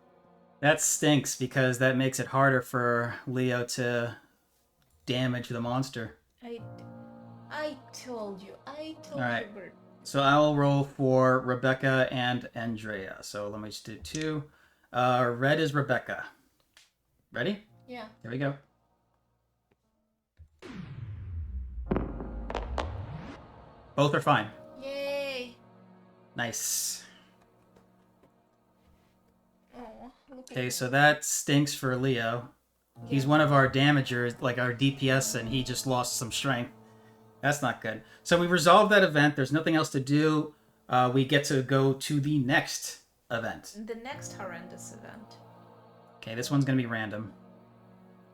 That stinks because that makes it harder for Leo to damage the monster. I told you. All right. you, Bert. So I will roll for Rebecca and Andrea. So let me just do 2. Red is Rebecca. Ready? Yeah. Here we go. Both are fine. Yay. Nice. Oh, look at Okay, so that stinks for Leo. He's one of our damagers, like our DPS, and he just lost some strength. That's not good. So we resolved that event. There's nothing else to do. We get to go to the next event. The next horrendous event. Okay, this one's going to be random.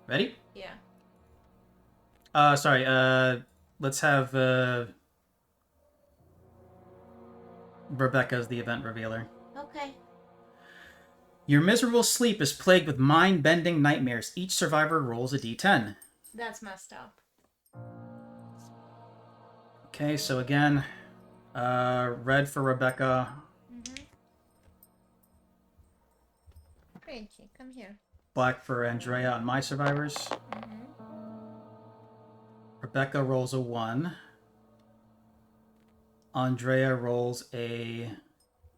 Ready? Yeah. Sorry. Let's have Rebecca as the event revealer. Okay. Your miserable sleep is plagued with mind-bending nightmares. Each survivor rolls a d10. That's messed up. Okay, so again, red for Rebecca, Frankie, come here. black for Andrea on my survivors. Rebecca rolls a 1. Andrea rolls a...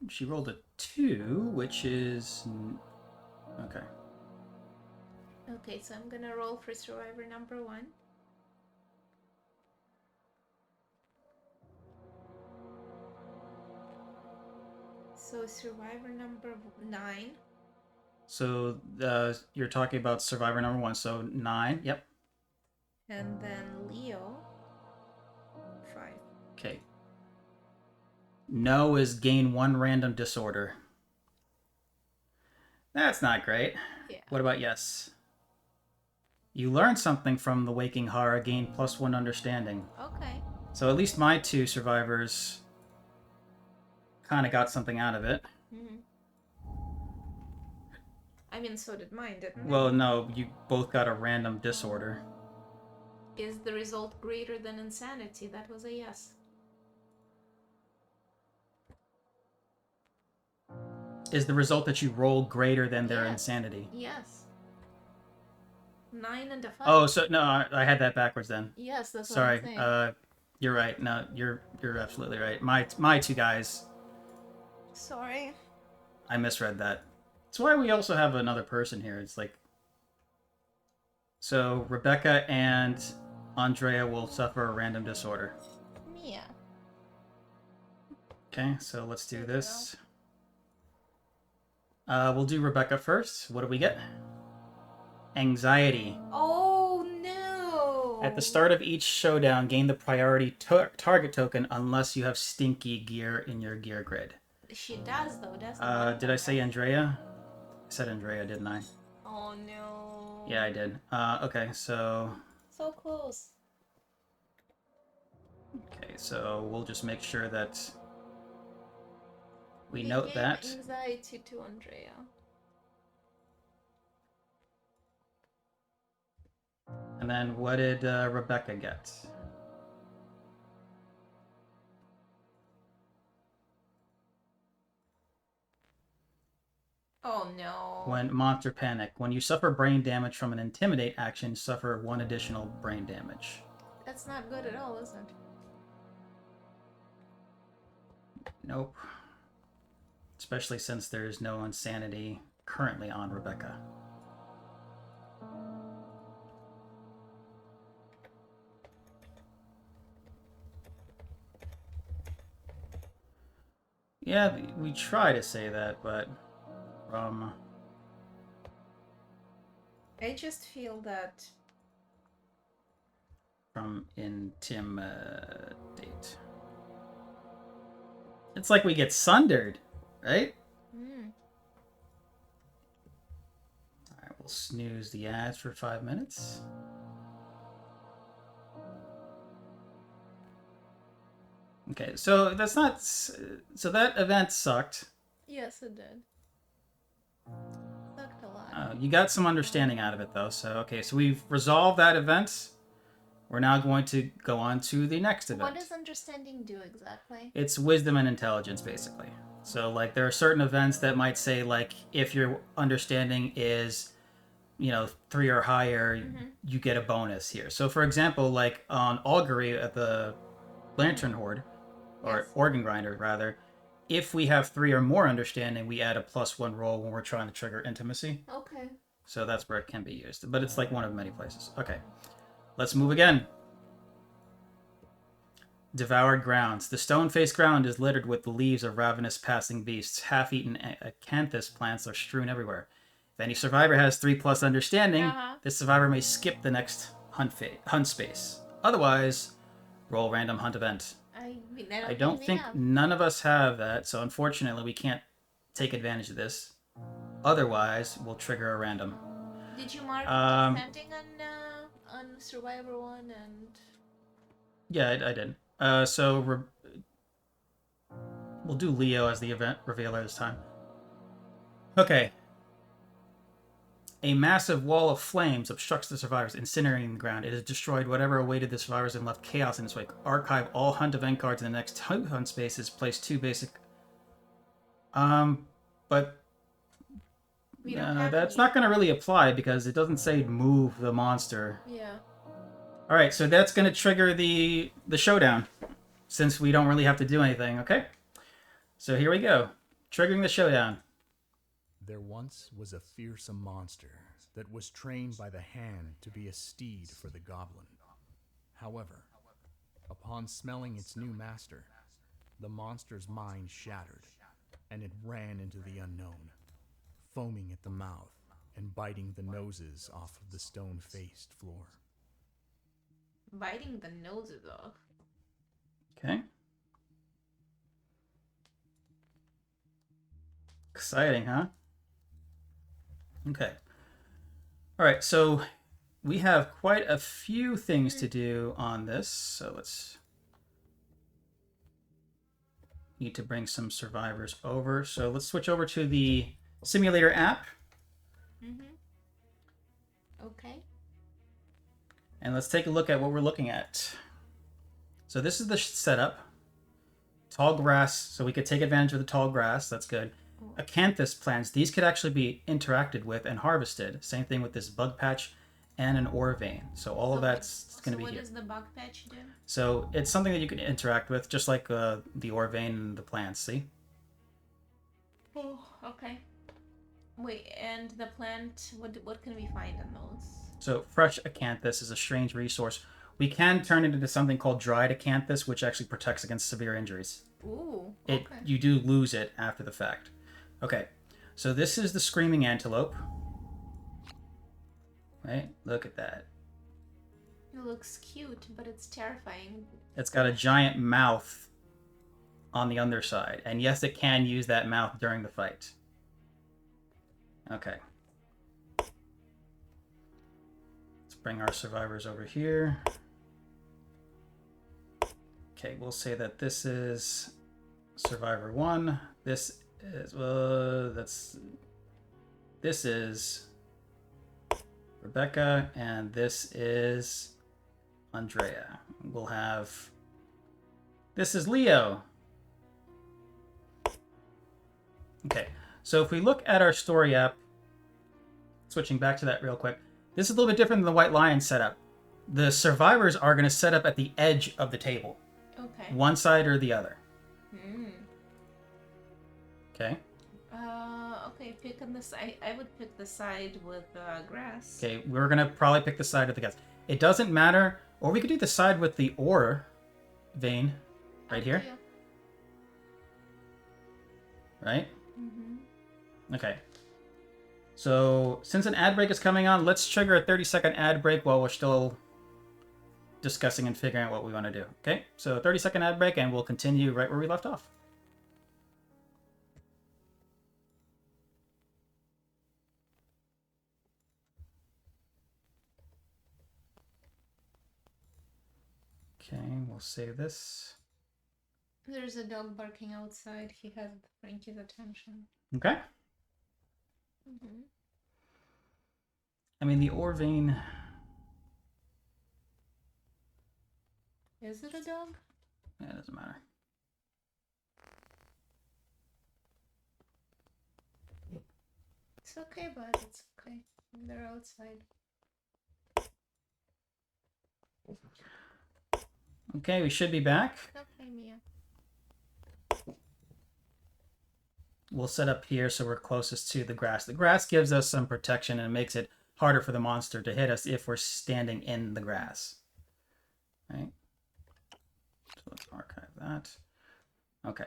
She rolled a 2, which is... Okay. Okay, so I'm gonna roll for survivor number 1. So survivor number 9. So you're talking about survivor number 1, so 9, yep. And then Leo, 5. Okay. No is gain 1 random disorder. That's not great. Yeah. What about yes? You learn something from the waking horror, gain +1 understanding. Okay. So at least my 2 survivors kind of got something out of it. I mean, so did mine, didn't it? Well, no, you both got a random disorder. Is the result greater than insanity? That was a yes. Is the result that you roll greater than their Yes. insanity? Yes. 9 and a 5. Oh, so no, I had that backwards then. Yes, that's Sorry. what I'm saying. You're right. No, you're absolutely right. My 2 guys, Sorry. I misread that. That's why we also have another person here. It's like, so Rebecca and Andrea will suffer a random disorder. Mia. Okay, so let's do this. We'll do Rebecca first. What do we get? Anxiety. Oh no! At the start of each showdown, gain the priority target token unless you have stinky gear in your gear grid. She does though, doesn't she? Did I say Andrea? I said Andrea, didn't I? Oh no. Yeah, I did. Okay, so... So close. Okay, so we'll just make sure that we He note gave that. anxiety to Andrea. And then what did Rebecca get? Oh no. When monster panic. When you suffer brain damage from an intimidate action, suffer 1 additional brain damage. That's not good at all, is it? Nope. Especially since there's no insanity currently on Rebecca. Yeah, we try to say that, but I just feel that from intimidate. It's like we get sundered, right? Alright, we'll snooze the ads for 5 minutes. Okay, so that's not... So that event sucked. yes, it did. Sucked a lot. You got some understanding out of it, though. So, okay, so we've resolved that event. We're now going to go on to the next event. What does understanding do exactly? It's wisdom and intelligence, basically. So, like, there are certain events that might say, like, if your understanding is, 3 or higher, you get a bonus here. So, for example, like, on Augury at the Lantern Horde, or Yes. Organ Grinder, rather, if we have 3 or more understanding, we add a +1 roll when we're trying to trigger intimacy. Okay. So that's where it can be used. But it's like one of many places. Okay. Let's move again. Devoured grounds. The stone-faced ground is littered with the leaves of ravenous passing beasts. Half-eaten acanthus plants are strewn everywhere. If any survivor has 3+ understanding, Uh-huh. this survivor may skip the next hunt space. Otherwise, roll random hunt event. I don't think none of us have that, so unfortunately we can't take advantage of this. Otherwise, we'll trigger a random. Did you mark descending on Survivor 1 and... Yeah, I did. We'll do Leo as the event revealer this time. Okay. A massive wall of flames obstructs the survivors, incinerating the ground. It has destroyed whatever awaited the survivors and left chaos in its wake. Archive all hunt event cards in the next hunt spaces. Place 2 basic. But that's not going to really apply because it doesn't say move the monster. Yeah. All right, so that's going to trigger the showdown, since we don't really have to do anything. Okay. So here we go, triggering the showdown. There once was a fearsome monster that was trained by the hand to be a steed for the goblin. However, upon smelling its new master, the monster's mind shattered, and it ran into the unknown, foaming at the mouth and biting the noses off of the stone-faced floor. Biting the noses off. Okay. Exciting, huh? Okay. All right, so we have quite a few things to do on this. So let's need to bring some survivors over. So let's switch over to the simulator app. Okay. And let's take a look at what we're looking at. So this is the setup. Tall grass, so we could take advantage of the tall grass. That's good. Acanthus plants. These could actually be interacted with and harvested. Same thing with this bug patch and an ore vein. So all of that's going to be here. So what does the bug patch do? So it's something that you can interact with, just like the ore vein and the plants. See? Oh, okay. Wait, and the plant, what can we find in those? So fresh acanthus is a strange resource. We can turn it into something called dried acanthus, which actually protects against severe injuries. Ooh, okay. You do lose it after the fact. Okay, so this is the screaming antelope. Right? Look at that. It looks cute, but it's terrifying. It's got a giant mouth on the underside. And yes, it can use that mouth during the fight. Okay. Let's bring our survivors over here. Okay, we'll say that this is Survivor 1. This is, this is Rebecca, and this is Andrea. We'll have, this is Leo. Okay, so if we look at our story app, switching back to that real quick, this is a little bit different than the White Lion setup. The survivors are going to set up at the edge of the table. Okay. One side or the other. Okay. Okay, pick on the side. I would pick the side with grass. Okay, we're gonna probably pick the side with the grass. It doesn't matter, or we could do the side with the ore vein, right here. Right? Okay. So since an ad break is coming on, let's trigger a 30-second ad break while we're still discussing and figuring out what we want to do. Okay, so 30-second ad break, and we'll continue right where we left off. Okay, we'll save this. There's a dog barking outside. He has Frankie's attention. Okay. I mean, the ore vein... Is it a dog? Yeah, it doesn't matter. It's okay, bud. It's okay. They're outside. Okay, we should be back. Okay, Mia. We'll set up here so we're closest to the grass. The grass gives us some protection and makes it harder for the monster to hit us if we're standing in the grass. Right? So let's archive that. Okay.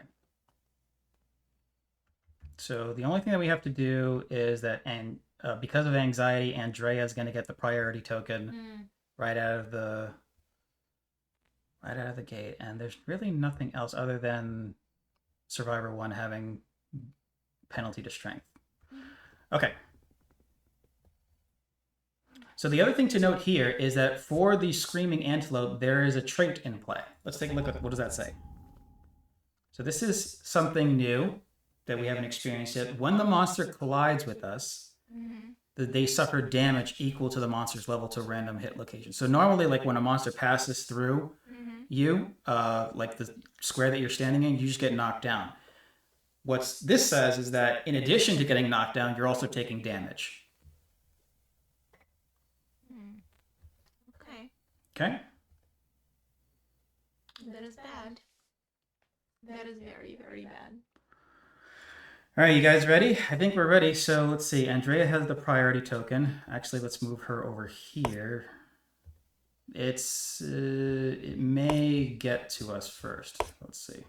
So the only thing that we have to do is that because of anxiety, Andrea is going to get the priority token Mm. right out of the gate, and there's really nothing else other than Survivor 1 having penalty to strength. Okay. So the other thing to note here is that for the Screaming Antelope, there is a trait in play. Let's take a look at what does that say. So this is something new that we haven't experienced yet. When the monster collides with us, they suffer damage equal to the monster's level to random hit location. So normally, like when a monster passes through you, like the square that you're standing in, you just get knocked down. What this says is that in addition to getting knocked down, you're also taking damage. Okay. Okay? That is bad. That is very, very bad. All right, you guys ready? I think we're ready. So let's see. Andrea has the priority token. Actually, let's move her over here. It may get to us first. Let's see.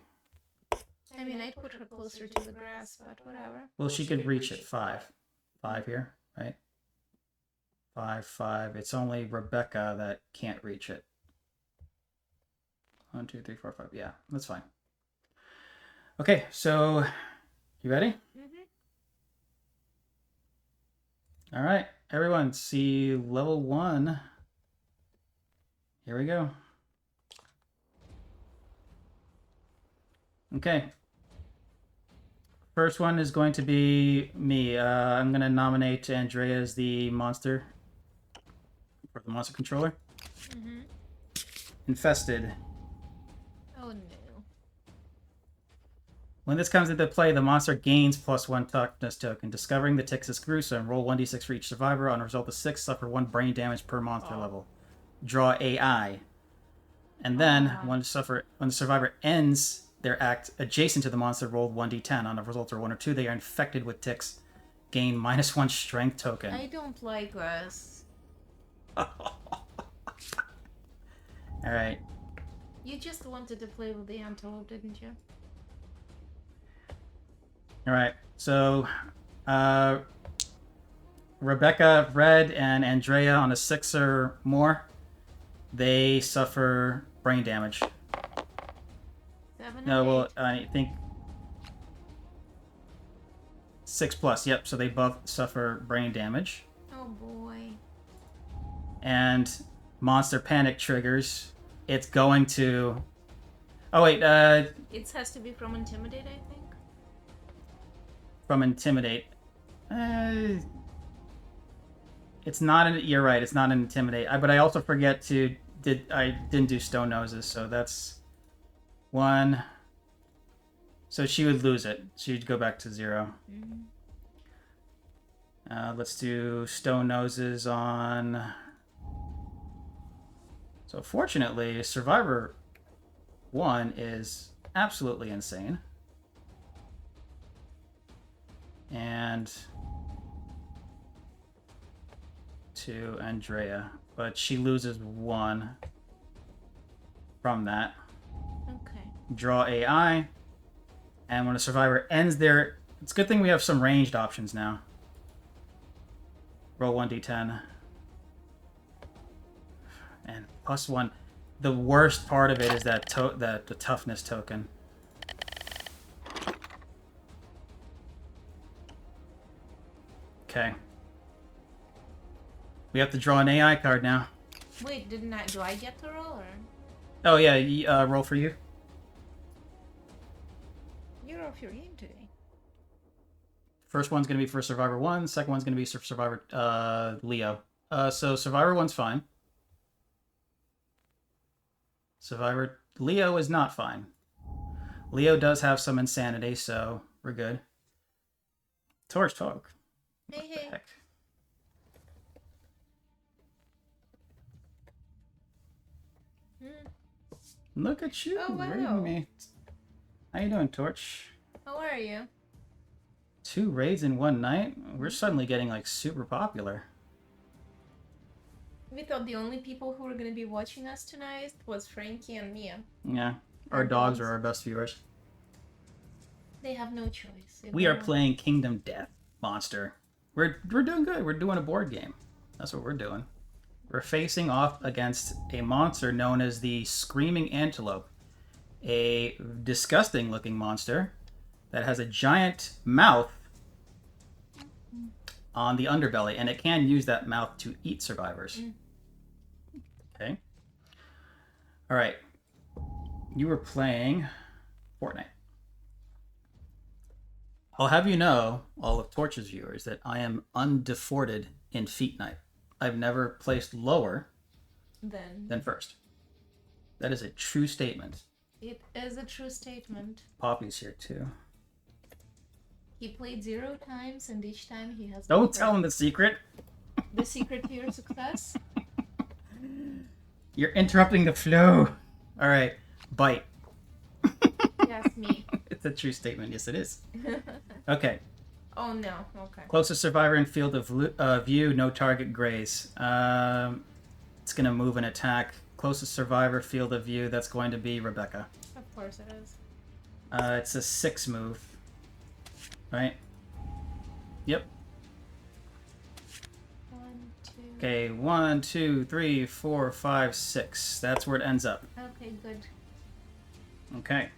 I mean, I'd put her closer to the grass, but whatever. Well, she could reach it 5. 5 here, right? 5, 5. It's only Rebecca that can't reach it. 1, 2, 3, 4, 5. Yeah, that's fine. Okay, so you ready? All right, everyone, see level 1. Here we go. Okay. First one is going to be me. I'm going to nominate Andrea as the monster for the monster controller. Infested. Oh no. When this comes into play, the monster gains +1 toughness token. Discovering the ticks is gruesome. Roll 1d6 for each survivor. On a result of 6, suffer 1 brain damage per monster level. Draw AI. And then, when the survivor ends their act adjacent to the monster, rolled 1d10. On a result of 1 or 2, they are infected with ticks. Gain -1 strength token. I don't like this. Alright. You just wanted to play with the Antelope, didn't you? Alright. So, Rebecca, Red, and Andrea on a 6 or more, they suffer brain damage. 7 No, and well, 8. I think 6+. Yep, so they both suffer brain damage. Oh boy. And monster panic triggers. It's going to... Oh, wait, It has to be from Intimidate, I think. from Intimidate. It's not an... You're right, it's not an Intimidate. But I also forget to... I didn't do Stone Noses, so that's 1. So she would lose it. She'd go back to 0. Let's do Stone Noses on... So fortunately, Survivor 1 is absolutely insane. And to Andrea. But she loses 1 from that. Okay. Draw AI. And when a survivor ends their... It's a good thing we have some ranged options now. Roll 1d10. And +1. The worst part of it is that the toughness token. Okay. We have to draw an AI card now. Wait, didn't I? Do I get to roll or? Oh yeah, roll for you. You're off your game today. First one's gonna be for Survivor 1. Second one's gonna be for Survivor Leo. So Survivor 1's fine. Survivor Leo is not fine. Leo does have some insanity, so we're good. Torch talk. Hey, What the hey. heck? Look at you, Oh, wow. raiding me. How you doing, Torch? How are you? 2 raids in 1 night? We're suddenly getting, like, super popular. We thought the only people who were going to be watching us tonight was Frankie and Mia. Yeah. Our dogs are our best viewers. They have no choice. We are playing Kingdom Death Monster. We're doing good. We're doing a board game. That's what we're doing. We're facing off against a monster known as the Screaming Antelope, a disgusting looking monster that has a giant mouth on the underbelly, and it can use that mouth to eat survivors. Okay. All right. You were playing Fortnite. I'll have you know, all of Torch's viewers, that I am undeforded in Feat Night. I've never placed lower than first. That is a true statement. It is a true statement. Poppy's here too. He played 0 times, and each time he has. Don't tell him the secret. The secret to your success. You're interrupting the flow. All right, bite. Yes, me. It's a true statement. Yes, it is. Okay. Oh no. Okay. Closest survivor in field of view, no target graze. It's gonna move and attack. Closest survivor field of view. That's going to be Rebecca. Of course it is. It's a 6 move. Right? Yep. 1, 2. Okay, 1, 2, 3, 4, 5, 6. That's where it ends up. Okay, good. Okay.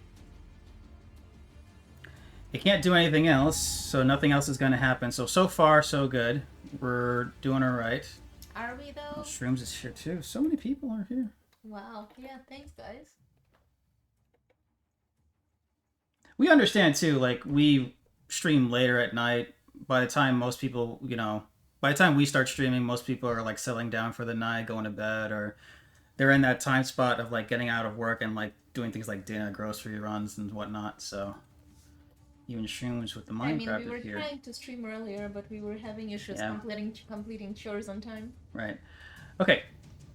It can't do anything else, so nothing else is going to happen. So far, so good. We're doing all right. Are we though? Oh, Shrooms is here too. So many people are here. Wow. Yeah. Thanks, guys. We understand too, like, we stream later at night. By the time most people, by the time we start streaming, most people are like settling down for the night, going to bed, or they're in that time spot of like getting out of work and like doing things like dinner, grocery runs, and whatnot. So even Shrooms with the Minecraft we were here. trying to stream earlier, but we were having issues completing chores on time. Right. Okay.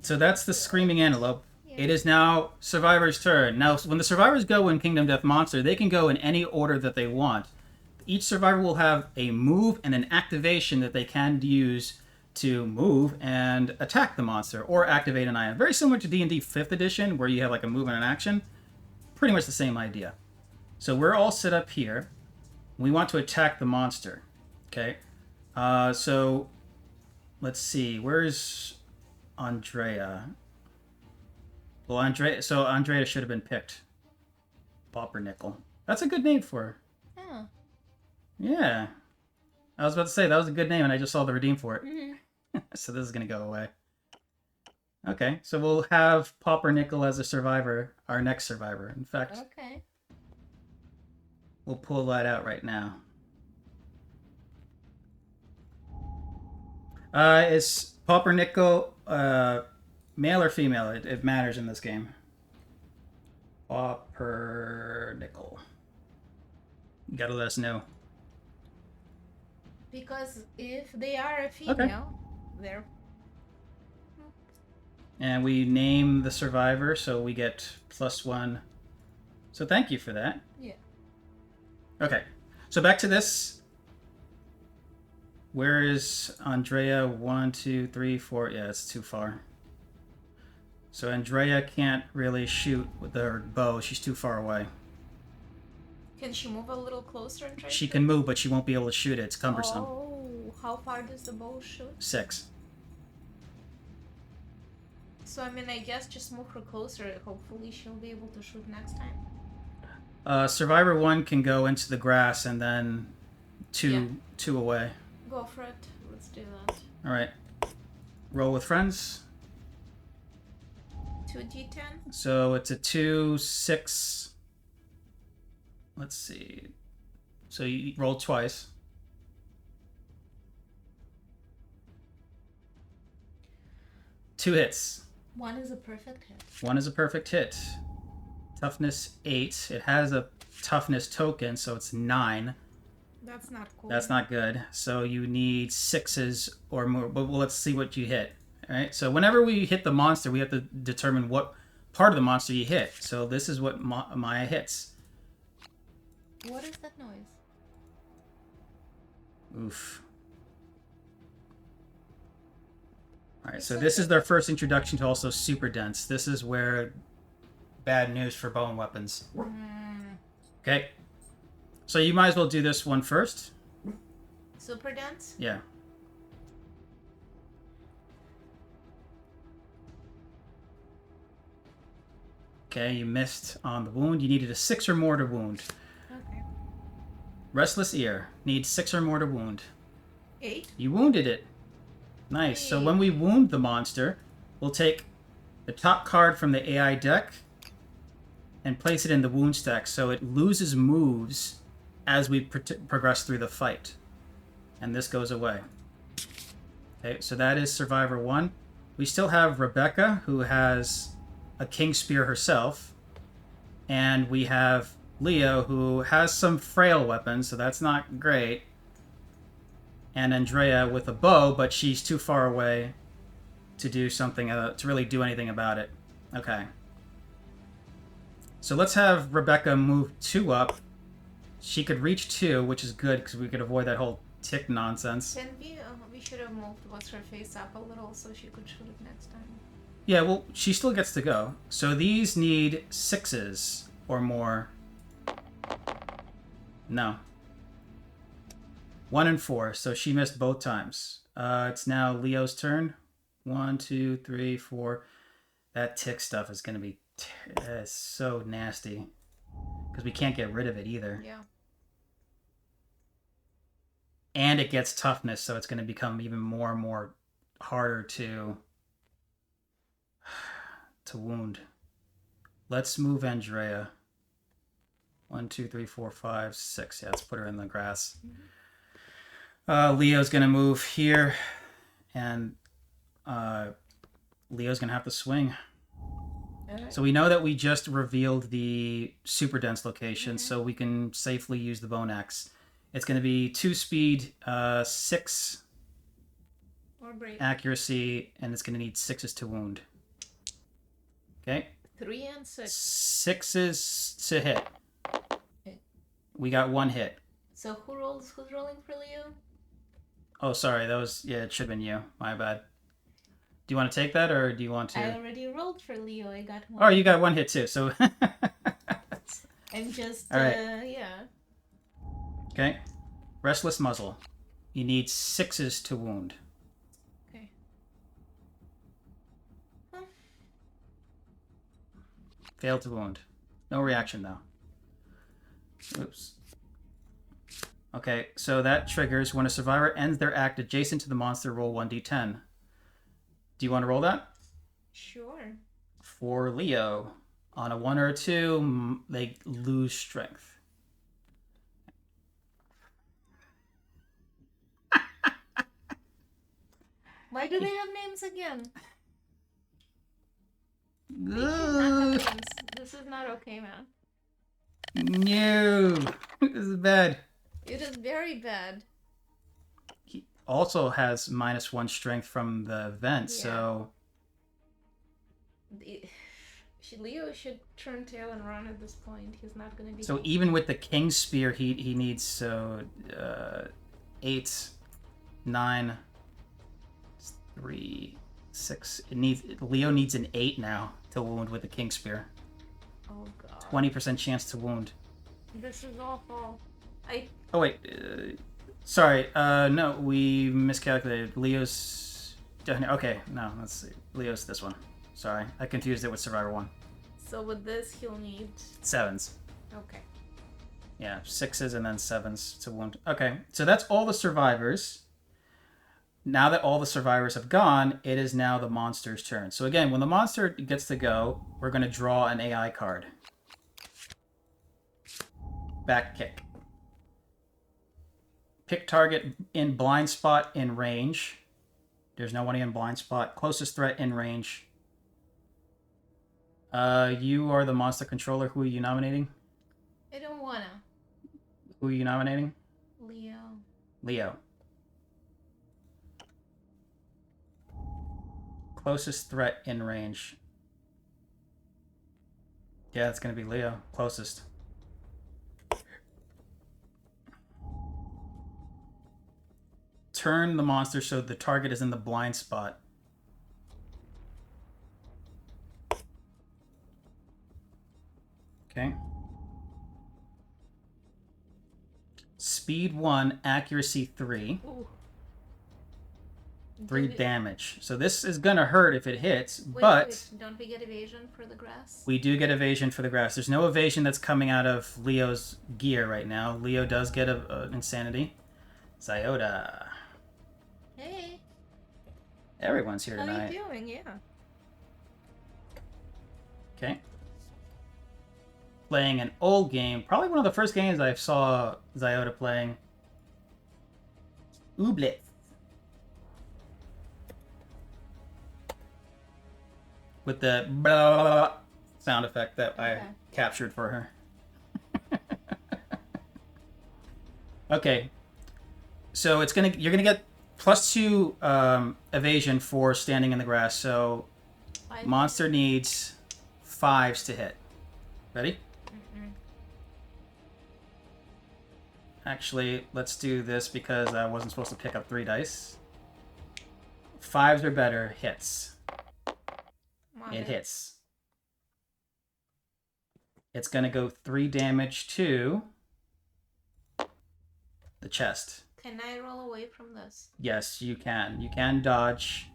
So that's the Screaming Antelope. Yeah. It is now Survivor's turn. Now, when the Survivors go in Kingdom Death Monster, they can go in any order that they want. Each Survivor will have a move and an activation that they can use to move and attack the monster or activate an item. Very similar to D&D 5th edition, where you have like a move and an action. Pretty much the same idea. So we're all set up here. We want to attack the monster. Okay. So let's see. Where's Andrea? Well, Andrea should have been picked. Paupernickel. That's a good name for her. Oh. Yeah. I was about to say, that was a good name, and I just saw the redeem for it. Mm-hmm. So this is going to go away. Okay, so we'll have Paupernickel as a survivor, our next survivor. In fact, Okay. we'll pull that out right now. Is Paupernickel male or female? It matters in this game. Paupernickel. You gotta let us know. Because if they are a female, they're. And we name the survivor, so we get +1. So thank you for that. Yeah. Okay, so back to this. Where is Andrea? 1, 2, 3, 4. Yeah, it's too far. So Andrea can't really shoot with her bow. She's too far away. Can she move a little closer and try? She can move, but she won't be able to shoot it. It's cumbersome. Oh, how far does the bow shoot? 6. So I guess just move her closer. Hopefully she'll be able to shoot next time. Survivor 1 can go into the grass and then two away. Go for it. Let's do that. All right. Roll with friends. 2d10. So it's a 2, 6. Let's see. So you roll twice. 2 hits. 1 is a perfect hit. 1 is a perfect hit. Toughness 8. It has a toughness token, so it's 9. That's not cool. That's not good. So you need 6s or more. But let's see what you hit. All right. So whenever we hit the monster, we have to determine what part of the monster you hit. So this is what Maya hits. What is that noise? Oof. All right. So this is their first introduction to also super dense. This is where bad news for bone weapons. Okay. So you might as well do this one first. Super dense? Yeah. Okay, you missed on the wound. You needed a 6 or more to wound. Okay. Restless Ear needs 6 or more to wound. 8? You wounded it. Nice. So when we wound the monster, we'll take the top card from the AI deck and place it in the wound stack so it loses moves as we progress through the fight. And this goes away. Okay, so that is Survivor 1. We still have Rebecca, who has a King Spear herself. And we have Leo, who has some frail weapons, so that's not great. And Andrea with a bow, but she's too far away to do something, to really do anything about it. Okay. So let's have Rebecca move 2 up. She could reach 2, which is good because we could avoid that whole tick nonsense. Then we should have moved what's her face up a little so she could shoot it next time. Yeah, well, she still gets to go. So these need 6s or more. No. 1 and 4, so she missed both times. It's now Leo's turn. 1, 2, 3, 4. That tick stuff is going to be so nasty. Because we can't get rid of it either. Yeah. And it gets toughness, so it's going to become even more and more harder to wound. Let's move Andrea. 1, 2, 3, 4, 5, 6. Yeah, let's put her in the grass. Leo's going to move here. And Leo's going to have to swing. Right. So we know that we just revealed the super dense location, so we can safely use the bone axe. It's going to be 2 speed, 6 Or brave. accuracy, and it's going to need 6s to wound. Okay. 3 and 6. 6s to hit. Okay. We got 1 hit. So who's rolling for Leo? Oh, sorry. That was, yeah, it should have been you. My bad. Do you want to take that, or do you want to? I already rolled for Leo. I got 1. Oh, you got 1 hit too. So. I'm just, All right. yeah. Okay. Restless Muzzle. You need 6s to wound. Okay. Huh. Failed to wound. No reaction though. Oops. Okay, so that triggers when a survivor ends their act adjacent to the monster, roll 1d10. Do you want to roll that? Sure. For Leo, on a 1 or a 2, they lose strength. Why do they have names again? They should not No, have names. This is not okay, man. this is bad. It is very bad. He also has -1 strength from the event, Yeah. so Leo should turn tail and run at this point. He's not gonna be. so even with the King's Spear, he needs 8, 9, 3, 6. Leo needs an 8 now to wound with the King's Spear. Oh god. 20% chance to wound. This is awful. Oh wait, sorry. No, we miscalculated. Leo's. Okay, no, let's see. Leo's this one. Sorry, I confused it with Survivor 1. So with this, he'll need. 7s. Okay. Yeah, 6s and then 7s to wound. Okay, so that's all the survivors. Now that all the survivors have gone, it is now the monster's turn. So again, when the monster gets to go, we're going to draw an AI card. Back kick. Pick target in blind spot in range. There's no one in blind spot. Closest threat in range. You are the monster controller. Who are you nominating? I don't wanna. Who are you nominating? Leo. Leo. Closest threat in range. Yeah, it's going to be Leo. Closest. Turn the monster so the target is in the blind spot. Okay. Speed 1, accuracy 3. Ooh. 3 Do we- damage. So this is gonna hurt if it hits, Wait, but wait, don't we get evasion for the grass? we do get evasion for the grass. There's no evasion that's coming out of Leo's gear right now. Leo does get an insanity. Zyota. Hey, Everyone's here how tonight. you doing? Yeah. Okay. Playing an old game. Probably one of the first games I saw Zyota playing. Ooblet. With the blah, blah, blah sound effect that I Okay. captured for her. Okay. So you're gonna get +2 evasion for standing in the grass. So monster needs 5s to hit. Ready? Actually, let's do this because I wasn't supposed to pick up 3 dice. 5s or better hits. It hits. It's gonna go 3 damage to the chest. Can I roll away from this? Yes, you can. You can dodge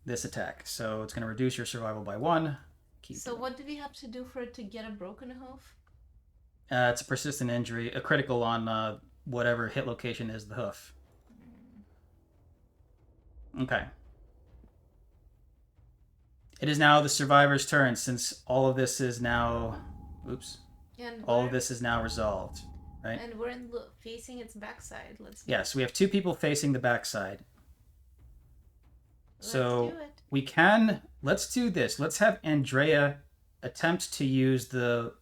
this attack. So it's gonna reduce your survival by 1. So what do we have to do for it to get a broken hoof? It's a persistent injury, a critical on whatever hit location is the hoof. Okay. It is now the survivor's turn since all of this is now... Oops. And All of we're- this is now resolved, right? And we're facing its backside. Let's Yes, we have 2 people facing the backside. So do it. we can... Let's do this. Let's have Andrea attempt to use the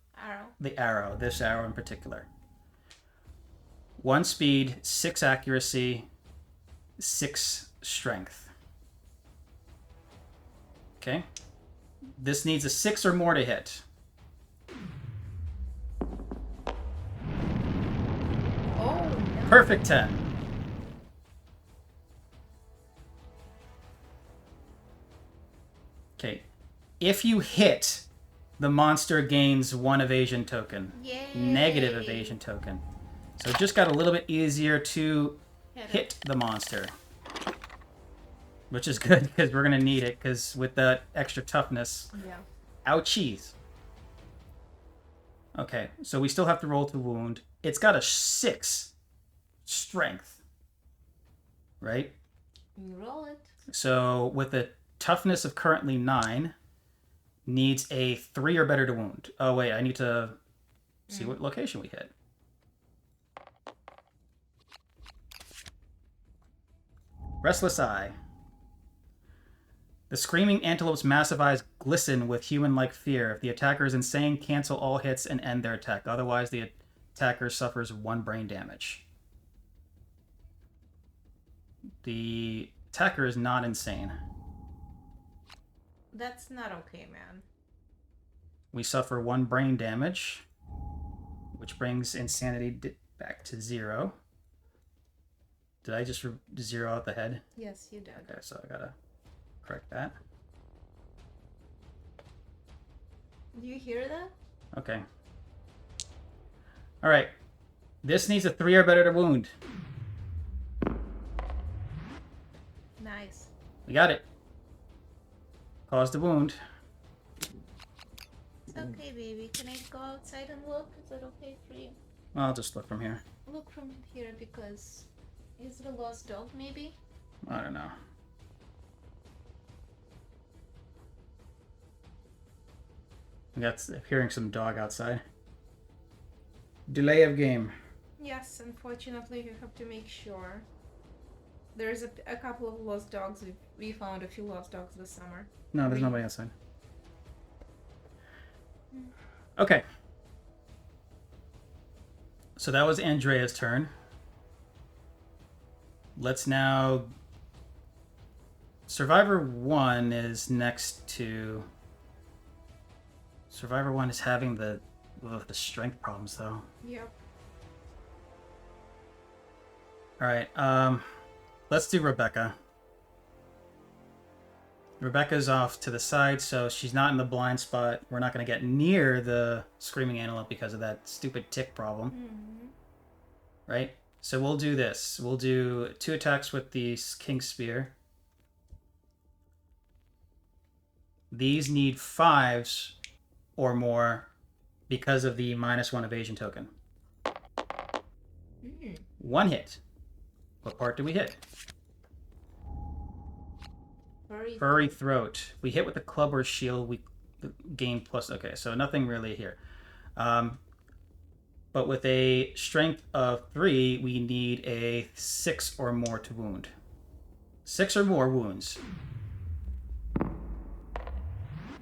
Arrow. this arrow in particular. 1 speed, 6 accuracy, 6 strength. Okay. This needs a 6 or more to hit. Oh no. Perfect 10. Okay. If you hit, the monster gains 1 evasion token. Yay. Negative evasion token. So it just got a little bit easier to hit the monster. Which is good because we're going to need it because with that extra toughness. Yeah. Ouchies. Okay, so we still have to roll to wound. It's got a 6 strength. Right? You roll it. So with a toughness of currently 9, needs a 3 or better to wound. Oh wait, I need to see what location we hit. Restless Eye. The screaming antelope's massive eyes glisten with human-like fear. If the attacker is insane, cancel all hits and end their attack. Otherwise, the attacker suffers 1 brain damage. The attacker is not insane. That's not okay, man. We suffer 1 brain damage, which brings insanity back to 0. Did I just zero out the head? Yes, you did. Okay, so I gotta correct that. Do you hear that? Okay. All right. This needs a 3 or better to wound. Nice. We got it. Caused a wound. It's okay, baby. Can I go outside and look? Is that okay for you? I'll just look from here. Look from here because... Is it a lost dog, maybe? I don't know. I got hearing some dog outside. Delay of game. Yes, unfortunately, you have to make sure. There's a couple of lost dogs. We found a few lost dogs this summer. No, there's nobody outside. Okay. So that was Andrea's turn. Let's now... Survivor 1 is next to... Survivor 1 is having the strength problems, though. Yep. Alright, let's do Rebecca. Rebecca's off to the side, so she's not in the blind spot. We're not going to get near the screaming antelope because of that stupid tick problem. Mm-hmm. right? So we'll do this. We'll do 2 attacks with the King Spear. These need 5s or more because of the -1 evasion token. 1 hit. What part do we hit? Furry throat. We hit with a club or shield. We gain plus. Okay, so nothing really here. But with a strength of 3, we need a 6 or more to wound. 6 or more wounds.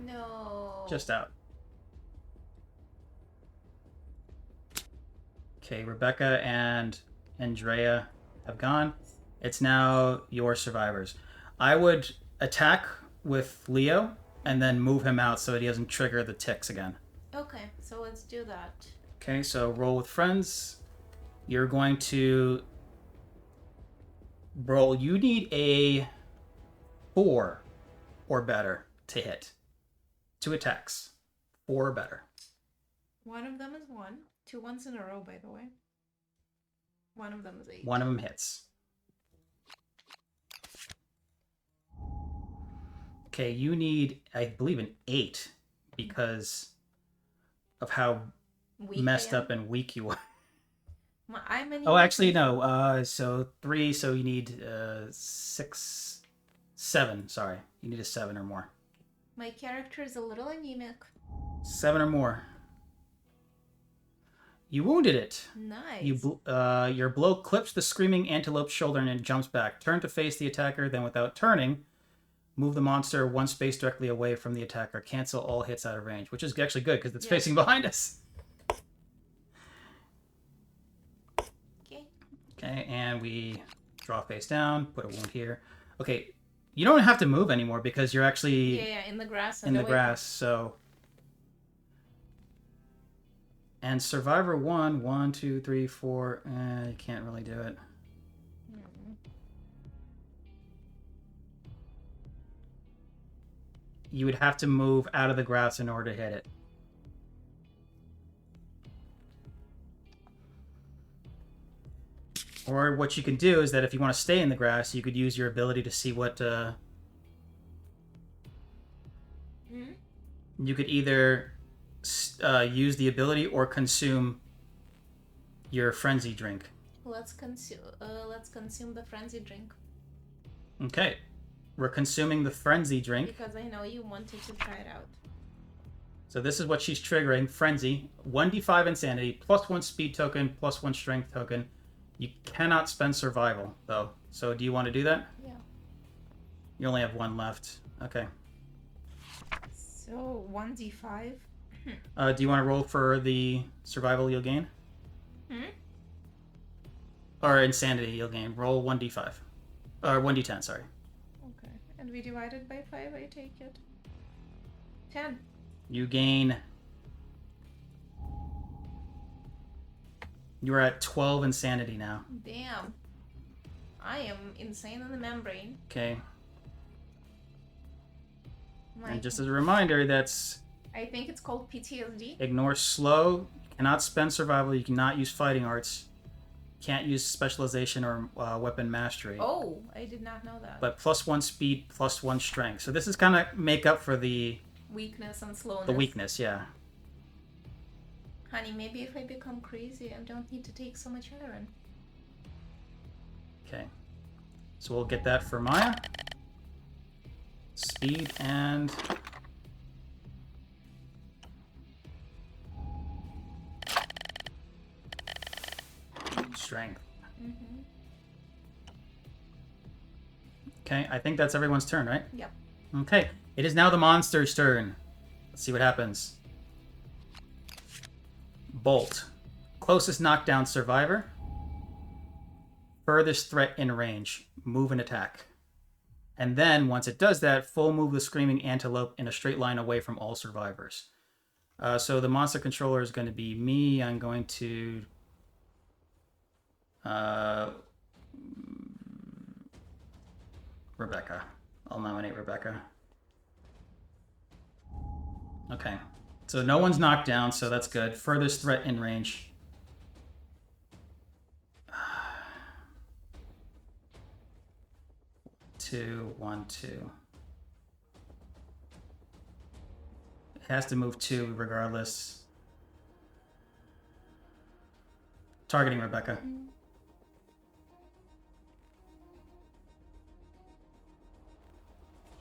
No. Just out. Okay, Rebecca and Andrea have gone. It's now your survivors. I would attack with Leo and then move him out so that he doesn't trigger the ticks again. Okay, so let's do that. Okay, so roll with friends. You're going to roll. You need a 4 or better to hit. 2 attacks. 4 or better. One of them is 1. 2 ones in a row, by the way. One of them is 8. One of them hits. Okay, you need, I believe, an 8 because of how Weak messed I am. up and weak you are. I'm an Oh, actually, no. So 3, so you need 6, 7. Sorry, you need a 7 or more. My character is a little anemic. 7 or more. You wounded it. Nice. Your blow clips the screaming antelope's shoulder and it jumps back. Turn to face the attacker, then without turning, move the monster 1 space directly away from the attacker. Cancel all hits out of range, which is actually good because it's facing behind us. Okay. Okay, and we draw face down, put a wound here. Okay, you don't have to move anymore because you're actually Yeah, in the grass. in the grass, so... And Survivor 1, 1, 2, 3, 4, you can't really do it. You would have to move out of the grass in order to hit it. Or what you can do is that if you want to stay in the grass, you could use your ability to see what... You could either use the ability or consume your frenzy drink. Let's consume the frenzy drink. Okay. We're consuming the frenzy drink. Because I know you wanted to try it out. So this is what she's triggering. Frenzy. 1d5 insanity, +1 speed token, +1 strength token. You cannot spend survival, though. So do you want to do that? Yeah. You only have 1 left. Okay. So 1d5. Do you want to roll for the survival you'll gain? Or insanity you'll gain. Roll 1d5. Or 1d10, sorry. Okay. And we divide it by 5, I take it. 10. You gain... You're at 12 insanity now. Damn. I am insane in the membrane. Okay. My- And just as a reminder, that's... I think it's called PTSD. Ignore slow. You cannot spend survival. You cannot use fighting arts. Can't use specialization or weapon mastery. Oh, I did not know that. But +1 speed, +1 strength. So this is kind of make up for the Weakness and slowness. the weakness, yeah. Honey, maybe if I become crazy, I don't need to take so much iron. Okay. So we'll get that for Maya. Speed and... strength. Okay, I think that's everyone's turn, right? Yep. Okay, it is now the monster's turn. Let's see what happens. Bolt. Closest knockdown survivor. Furthest threat in range. Move and attack. And then, once it does that, full move the screaming antelope in a straight line away from all survivors. So the monster controller is going to be me. I'm going to... Rebecca. I'll nominate Rebecca. Okay. So no one's knocked down, so that's good. Furthest threat in range. 2, 1, 2. It has to move 2 regardless. Targeting Rebecca.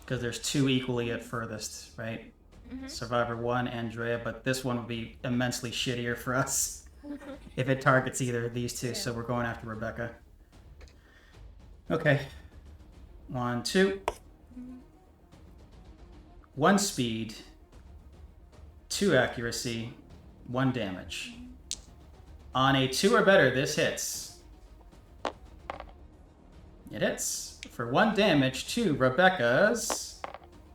Because there's 2 equally at furthest, right? Survivor 1, Andrea, but this one would be immensely shittier for us if it targets either of these two, so we're going after Rebecca. Okay. 1, 2. 1 speed, 2 accuracy, 1 damage. On a 2 or better, this hits. It hits. For 1 damage to Rebecca's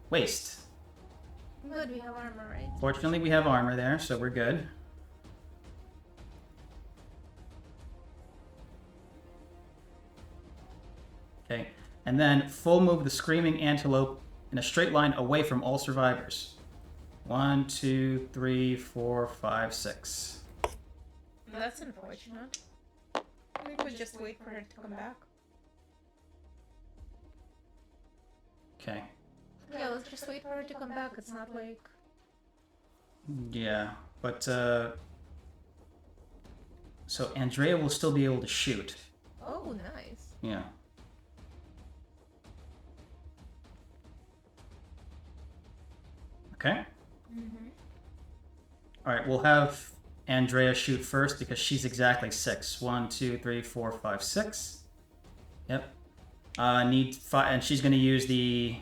waist. Good, we have armor, right? Fortunately, we have armor there, so we're good. Okay, and then full move the Screaming Antelope in a straight line away from all survivors. 1, 2, 3, 4, 5, 6. That's unfortunate. We could just wait for her to come back. Okay. Yeah, let's just wait for her to come back. It's not like... Yeah, but so Andrea will still be able to shoot. Oh, nice. Yeah. Okay. All right, we'll have Andrea shoot first because she's exactly 6. 1, 2, 3, 4, 5, 6. Yep. Need 5, and she's going to use the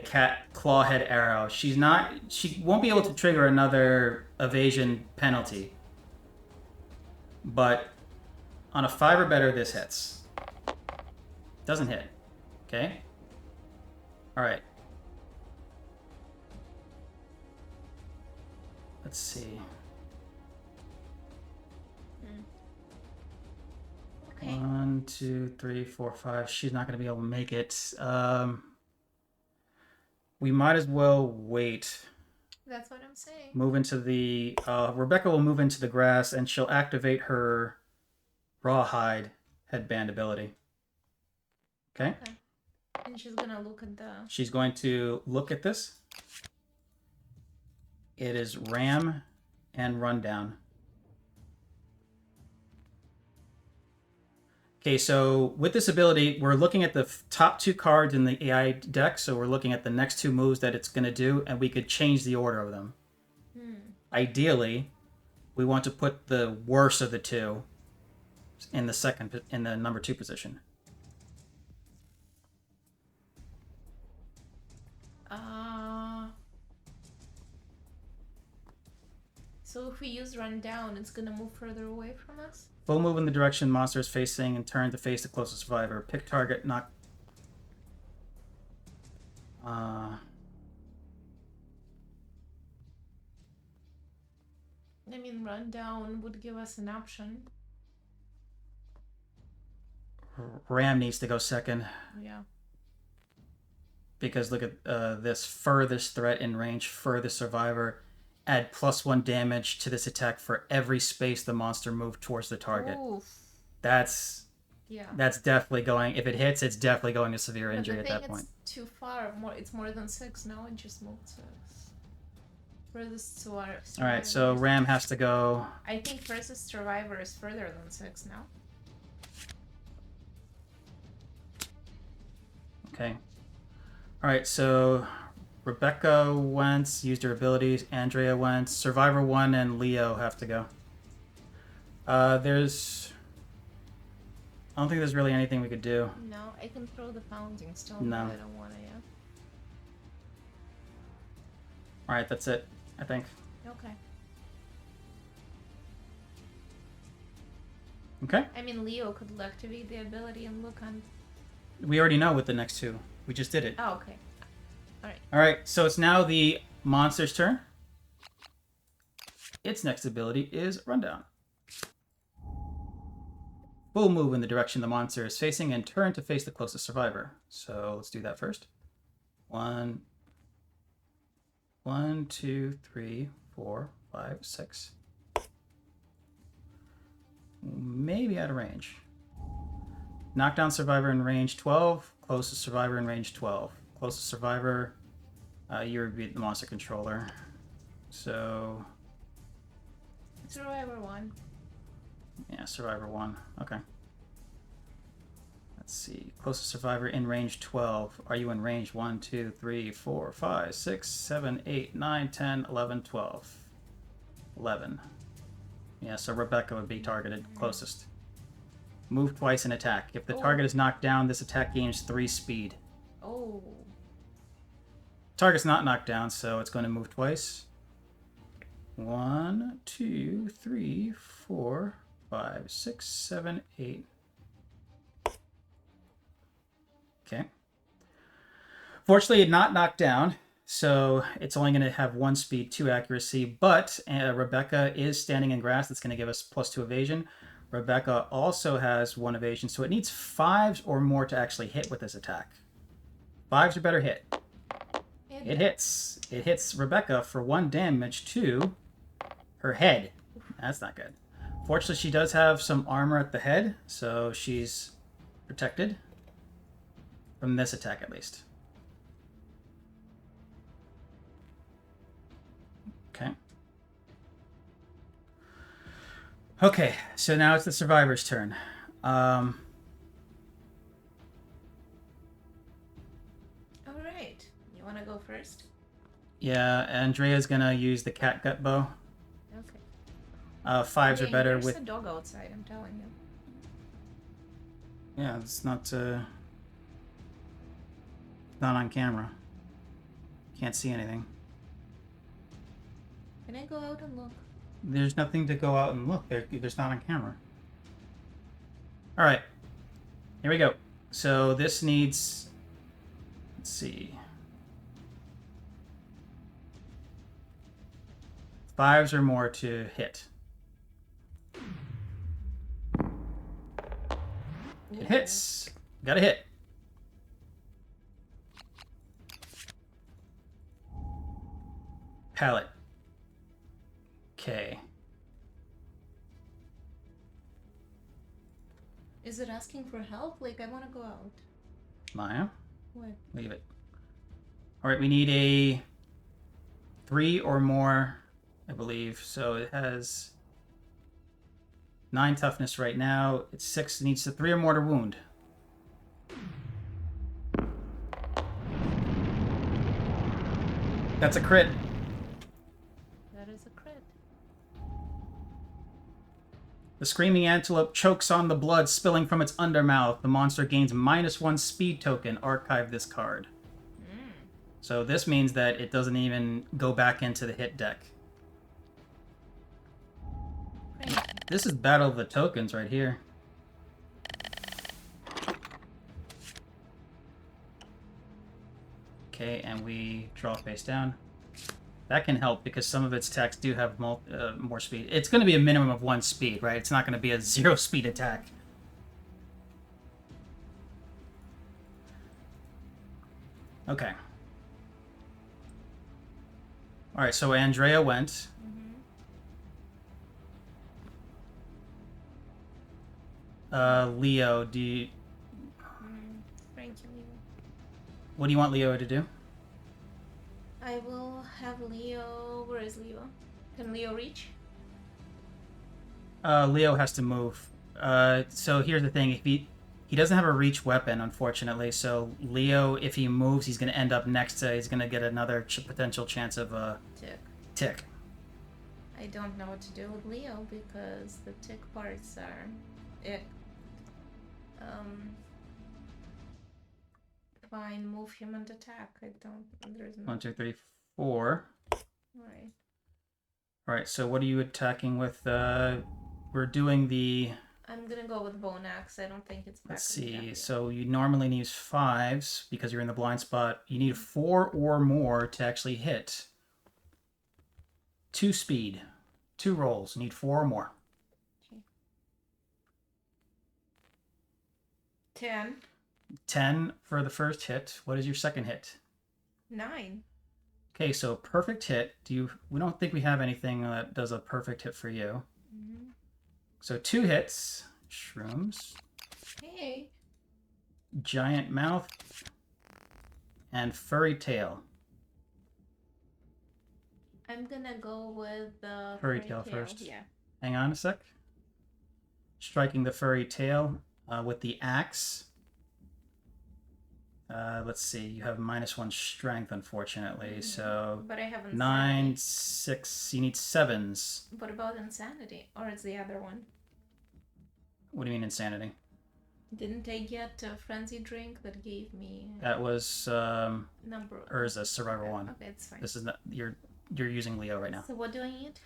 cat claw head arrow. She won't be able to trigger another evasion penalty. But on a 5 or better, this hits. Doesn't hit. Okay. All right. Let's see. Okay. 1, 2, 3, 4, 5. She's not going to be able to make it. We might as well wait. That's what I'm saying. Move into the... Rebecca will move into the grass, and she'll activate her Rawhide headband ability. Okay? Okay. And she's gonna look at the... She's going to look at this. It is Ram and Rundown. Okay, so with this ability, we're looking at the top 2 cards in the AI deck, so we're looking at the next 2 moves that it's going to do, and we could change the order of them. Ideally, we want to put the worst of the 2 in the number 2 position. So if we use Rundown, it's gonna move further away from us? Full move in the direction monster is facing and turn to face the closest survivor. Pick target, not... I mean, Rundown would give us an option. Ram needs to go second. Yeah. Because look at this furthest threat in range, furthest survivor. Add +1 damage to this attack for every space the monster moved towards the target. Oof. That's definitely going. If it hits, it's definitely going to severe injury at that point. It's too far. It's more than 6 now. It just moved 6. Furthest survivor. All right, so Ram has to go. I think furthest survivor is further than 6 now. Okay. All right, so Rebecca went, used her abilities. Andrea went. Survivor 1 and Leo have to go. I don't think there's really anything we could do. No, I can throw the founding stone, No. but I don't want to, yeah. All right, that's it, I think. Okay. Okay. I mean, Leo could activate the ability and look on... We already know with the next 2. We just did it. Oh, okay. Alright. Alright, so it's now the monster's turn. Its next ability is Rundown. Full move in the direction the monster is facing and turn to face the closest survivor. So let's do that first. 1, 2, 3, 4, 5, 6. Maybe out of range. Knockdown survivor in range 12. Closest survivor in range 12. Closest survivor, you would be the monster controller. So, Survivor 1. yeah, survivor 1. Okay. Let's see. Closest survivor in range 12. Are you in range 1, 2, 3, 4, 5, 6, 7, 8, 9, 10, 11, 12? 11. Yeah, so Rebecca would be targeted closest. Move twice and attack. If the target is knocked down, this attack gains 3 speed. Oh. Target's not knocked down, so it's going to move twice. 1, 2, 3, 4, 5, 6, 7, 8. Okay. Fortunately, not knocked down, so it's only going to have 1 speed, 2 accuracy, but Rebecca is standing in grass. That's going to give us +2 evasion. Rebecca also has 1 evasion, so it needs 5s or more to actually hit with this attack. 5s or better hit. It hits. It hits Rebecca for 1 damage to her head. That's not good. Fortunately, she does have some armor at the head, so she's protected from this attack at least. Okay. Okay, so now it's the survivor's turn. Alright. You want to go first? Yeah, Andrea's gonna use the cat gut bow. Okay. 5s are better there's with. a dog outside, I'm telling you. Yeah, it's not not on camera. Can't see anything. Can I go out and look? There's nothing to go out and look. There's not on camera. All right, here we go. So this needs. Let's see. 5s or more to hit. It hits. Got a hit. Pallet. Okay. Is it asking for help? Like, I want to go out. Maya, What? leave it. All right, we need a 3 or more, I believe. So it has 9 toughness right now. It's 6. It needs a 3 or more to wound. That's a crit. That is a crit. The screaming antelope chokes on the blood spilling from its undermouth. The monster gains -1 speed token. Archive this card. So this means that it doesn't even go back into the hit deck. Great. This is Battle of the Tokens right here. Okay, and we draw face down. That can help because some of its attacks do have more speed. It's going to be a minimum of 1 speed, right? It's not going to be a 0 speed attack. Okay. All right, so Andrea went. Leo, Thank you, Leo. what do you want Leo to do? I will have Leo. Where is Leo? Can Leo reach? Leo has to move. So here's the thing: if he doesn't have a reach weapon, unfortunately. So Leo, if he moves, he's going to end up next to. He's going to get another potential chance of tick. I don't know what to do with Leo because the tick parts are ick. Fine, move him and attack. I don't. There's no. 1, 2, 3, 4. Right. All right. So what are you attacking with? We're doing the. I'm gonna go with bone axe. I don't think it's back. Let's see. So you normally need 5s because you're in the blind spot. You need 4 or more to actually hit. 2 speed, 2 rolls. You need 4 or more. Okay. 10. 10 for the first hit. What is your second hit? 9. Okay, so perfect hit. We don't think we have anything that does a perfect hit for you. Mm-hmm. So 2 hits. Shrooms. Hey, giant mouth, and furry tail. I'm gonna go with the Furry tail first. Yeah. Hang on a sec. Striking the furry tail with the axe. Let's see. You have -1 strength, unfortunately. So But I have insanity. 9, 6. You need 7s. What about insanity? Or it's the other one? What do you mean insanity? Didn't I get a frenzy drink that gave me That was number? Urza, Survivor 1. Okay, it's fine. This is not you're using Leo right now. So what do I need?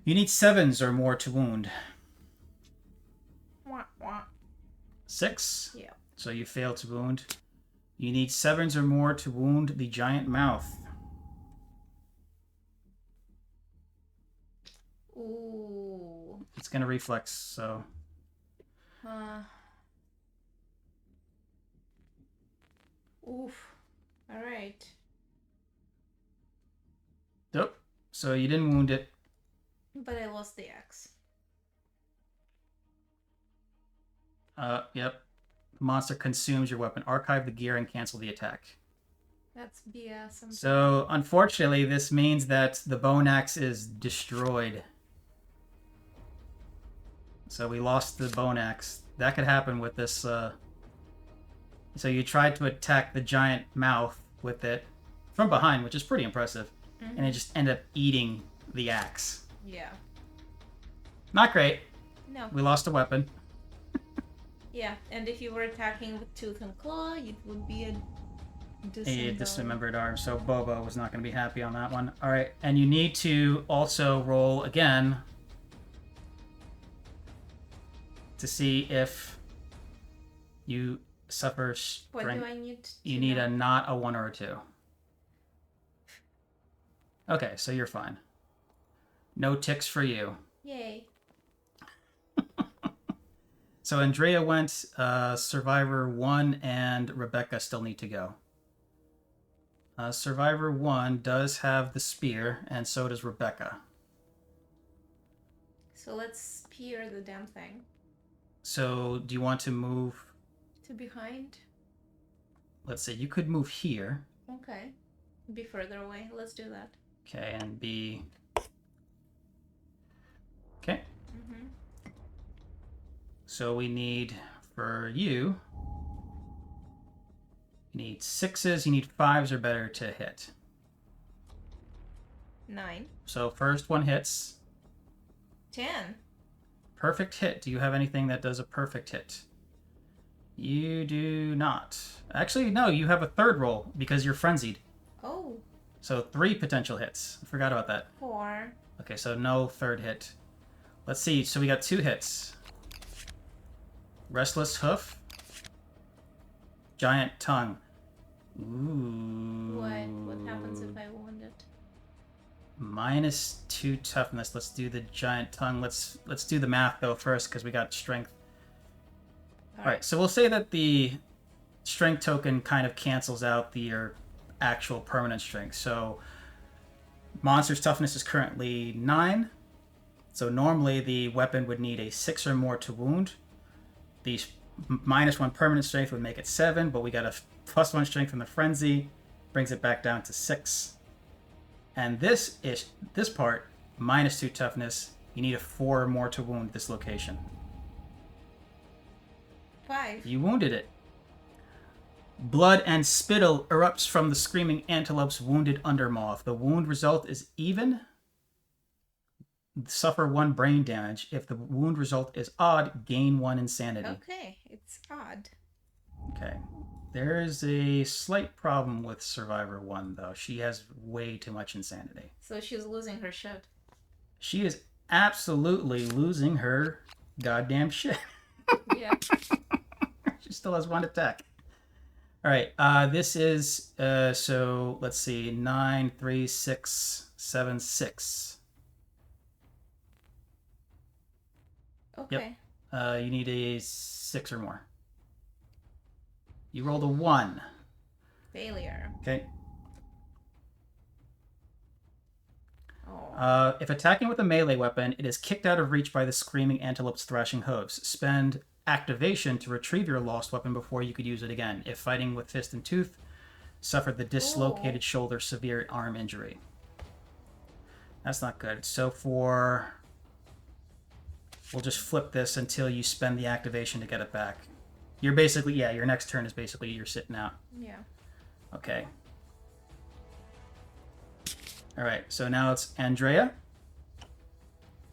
You need 7s or more to wound. Wah, wah. 6? Yeah. So you fail to wound. You need 7s or more to wound the giant mouth. Ooh. It's gonna reflex, so Oof. All right. nope. So you didn't wound it. But I lost the axe. Yep. The monster consumes your weapon. Archive the gear and cancel the attack. That's BS. So unfortunately, this means that the bone axe is destroyed. So we lost the bone axe. That could happen with this. So you tried to attack the giant mouth with it from behind, which is pretty impressive, and it just ended up eating the axe. Yeah. Not great. No. We lost a weapon. Yeah, and if you were attacking with tooth and claw, it would be a dismembered arm. So Bobo was not going to be happy on that one. All right, and you need to also roll again to see if you suffer What strength. do I need? You need a not a 1 or a 2. Okay, so you're fine. No ticks for you. Yay. So Andrea went, Survivor 1 and Rebecca still need to go. Survivor 1 does have the spear, and so does Rebecca. So let's spear the damn thing. So do you want to move? To behind? Let's say you could move here. Okay. Be further away. Let's do that. Okay, and be... Okay. Mm-hmm. So we need, for you need 6s, you need 5s or better to hit. 9. So first one hits. 10. Perfect hit. Do you have anything that does a perfect hit? You do not. Actually, no, you have a third roll because you're frenzied. Oh. So 3 potential hits. I forgot about that. 4. Okay, so no third hit. Let's see. So we got 2 hits. Restless Hoof. Giant Tongue. Ooh. What happens if I wound it? -2 toughness. Let's do the giant tongue. Let's do the math though first because we got strength. All right, so we'll say that the strength token kind of cancels out your actual permanent strength. So monster's toughness is currently 9. So normally the weapon would need a 6 or more to wound. The -1 permanent strength would make it 7, but we got a +1 strength from the frenzy, brings it back down to 6. And this part, -2 toughness, you need a 4 or more to wound this location. 5. You wounded it. Blood and spittle erupts from the screaming antelope's wounded undermoth. The wound result is even. Suffer 1 brain damage. If the wound result is odd, gain 1 insanity. Okay, it's odd. Okay. There is a slight problem with Survivor 1, though. She has way too much insanity. So she's losing her shit. She is absolutely losing her goddamn shit. Yeah. She still has 1 attack. All right. This is, so let's see, 9, 3, 6, 7, 6. Okay. You need a 6 or more. You rolled a 1. Failure. Okay. Oh. If attacking with a melee weapon, it is kicked out of reach by the screaming antelope's thrashing hooves. Spend activation to retrieve your lost weapon before you could use it again. If fighting with fist and tooth, suffered the dislocated shoulder, severe arm injury. That's not good. So we'll just flip this until you spend the activation to get it back. You're basically, yeah, your next turn is basically you're sitting out. Yeah. Okay. All right, so now it's Andrea.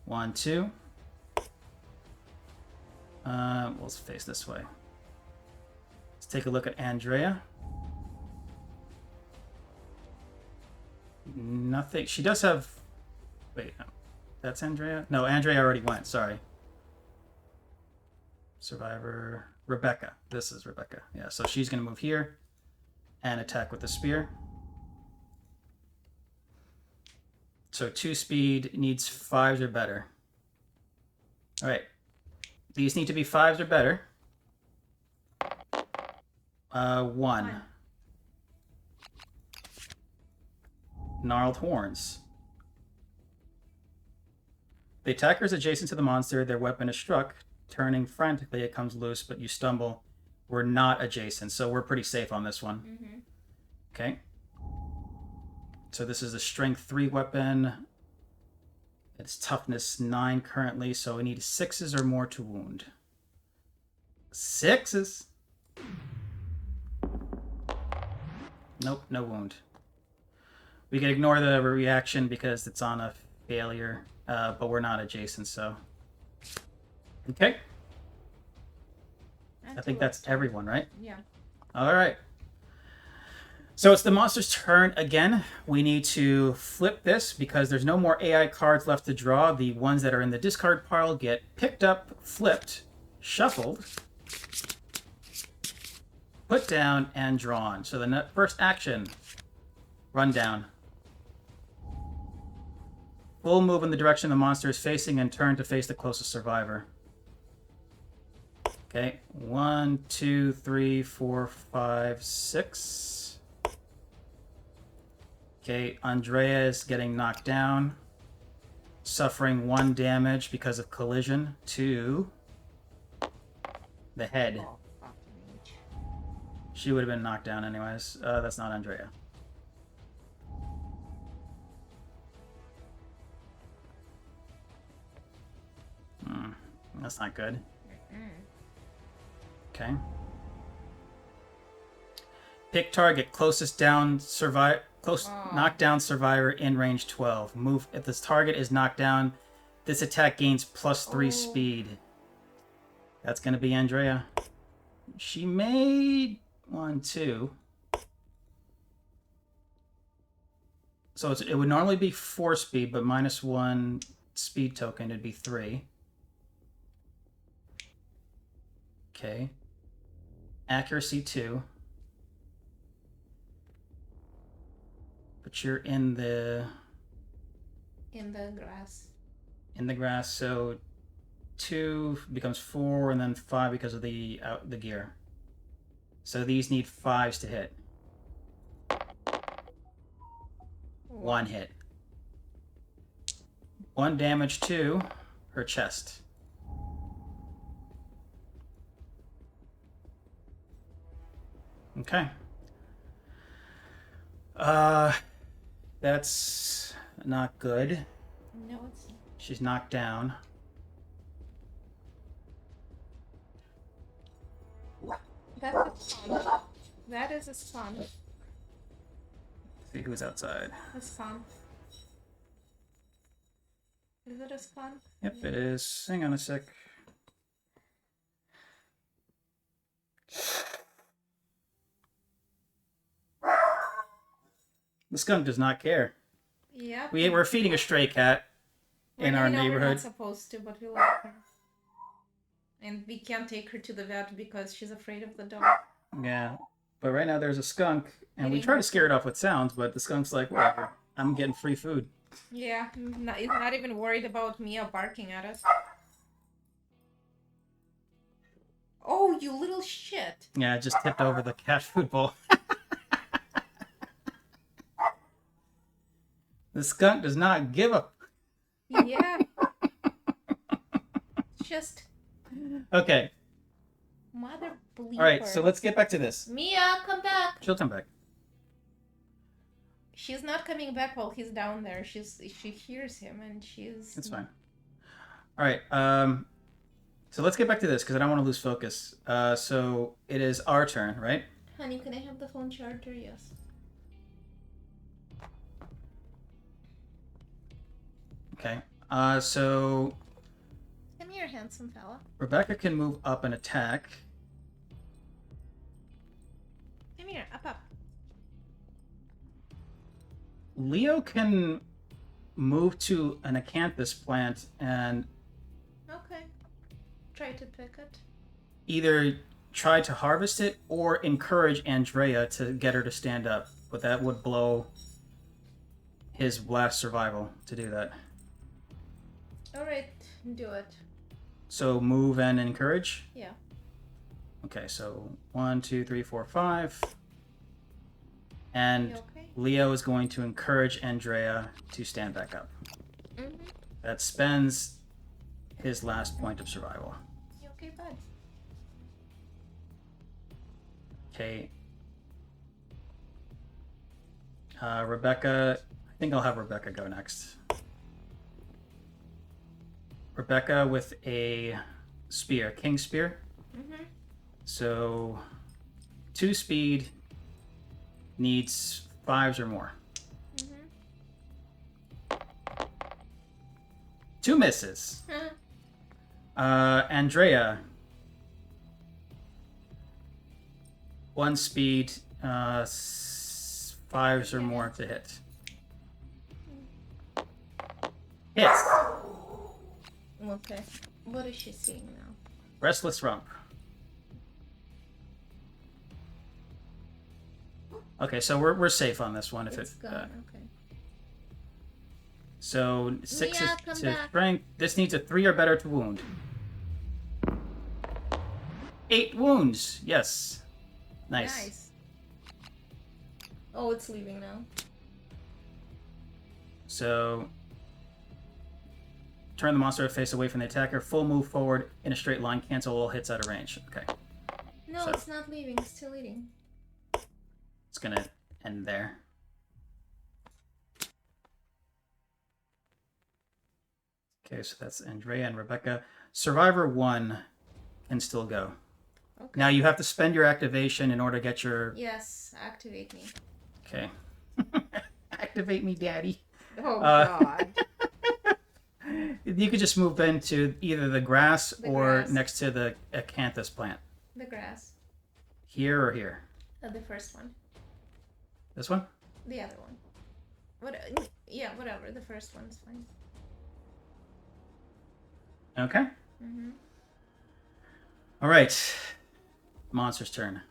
1, 2. We'll face this way. Let's take a look at Andrea. Nothing. She does have... Wait, no. That's Andrea? No, Andrea already went. Sorry. Survivor. Rebecca. This is Rebecca. Yeah, so she's going to move here and attack with the spear. So 2 speed needs 5s or better. All right. These need to be 5s or better. 1. Gnarled horns. The attacker is adjacent to the monster. Their weapon is struck. Turning frantically, it comes loose, but you stumble. We're not adjacent, so we're pretty safe on this one. Mm-hmm. Okay. So this is a strength 3 weapon. It's toughness 9 currently, so we need 6s or more to wound. 6s. Nope, no wound. We can ignore the reaction because it's on a failure, but we're not adjacent, so... Okay. I think that's everyone, right? Yeah. All right. So it's the monster's turn again. We need to flip this because there's no more AI cards left to draw. The ones that are in the discard pile get picked up, flipped, shuffled, put down, and drawn. So the first action, run down. Full move in the direction the monster is facing and turn to face the closest survivor. Okay, 1, 2, 3, 4, 5, 6. Okay, Andrea is getting knocked down, suffering 1 damage because of collision to the head. She would have been knocked down anyways. That's not Andrea. That's not good. Okay. Pick target closest down knockdown survivor in range 12. Move if this target is knocked down. This attack gains +3 speed. That's gonna be Andrea. She made 1, 2. So it would normally be 4 speed, but -1 speed token, it'd be 3. Okay. Accuracy 2. But you're in the grass. In the grass, so 2 becomes 4, and then 5 because of the gear. So these need 5s to hit. 1 hit. 1 damage to her chest. Okay. That's not good. No, it's not. She's knocked down. That's a spawn. That is a spawn. See who's outside. A spawn. Is it a spawn? Yep, it is. Hang on a sec. The skunk does not care. Yeah. We're feeding a stray cat in our We're neighborhood. not supposed to, but we love her. And we can't take her to the vet because she's afraid of the dog. Yeah. But right now there's a skunk, and we Hitting try her. to scare it off with sounds, but the skunk's like, whatever. I'm getting free food. Yeah, it's not even worried about Mia barking at us. Oh, you little shit. Yeah, it just tipped over the cat food bowl. The skunk does not give a... Yeah. Just... Okay. Mother bleeper. All right, so let's get back to this. Mia, come back. She'll come back. She's not coming back while he's down there. She hears him and she's. It's fine. All right. So let's get back to this because I don't want to lose focus. So it is our turn, right? Honey, can I have the phone charger? Yes. Okay. So Come here, handsome fella. Rebecca can move up and attack. Come here, up. Leo can move to an acanthus plant and Okay. Try to pick it. either try to harvest it or encourage Andrea to get her to stand up. But that would blow his last survival to do that. Alright, do it. So move and encourage? Yeah. Okay, so 1, 2, 3, 4, 5. And You okay? Leo is going to encourage Andrea to stand back up. Mm-hmm. That spends his last point of survival. You okay, bud? Okay. Rebecca, I think I'll have Rebecca go next. Rebecca with a spear, king spear. Mm-hmm. So 2 speed, needs 5s or more. Mm-hmm. 2 misses. Andrea, 1 speed, 5s or more to hit. Hits. Okay. What is she seeing now? Restless Rump. Okay, so we're safe on this one. If It's gone. Okay. So 6 Mia, is come to back. strength. This needs a 3 or better to wound. 8 wounds. Yes. Nice. Oh, it's leaving now. So turn the monster face away from the attacker. Full move forward in a straight line. Cancel all hits out of range. Okay. No, So- it's not leaving. It's still eating. It's gonna end there. Okay, so that's Andrea and Rebecca. Survivor 1 can still go. Okay. Now you have to spend your activation in order to get your... Yes, activate me. Okay. Activate me, daddy. Oh God. You could just move into either the grass The or grass. next to the acanthus plant. The grass. Here or here? The first one. This one? The other one. What? Yeah, whatever. The first one's fine. Okay. Mm-hmm. All right. Monster's turn.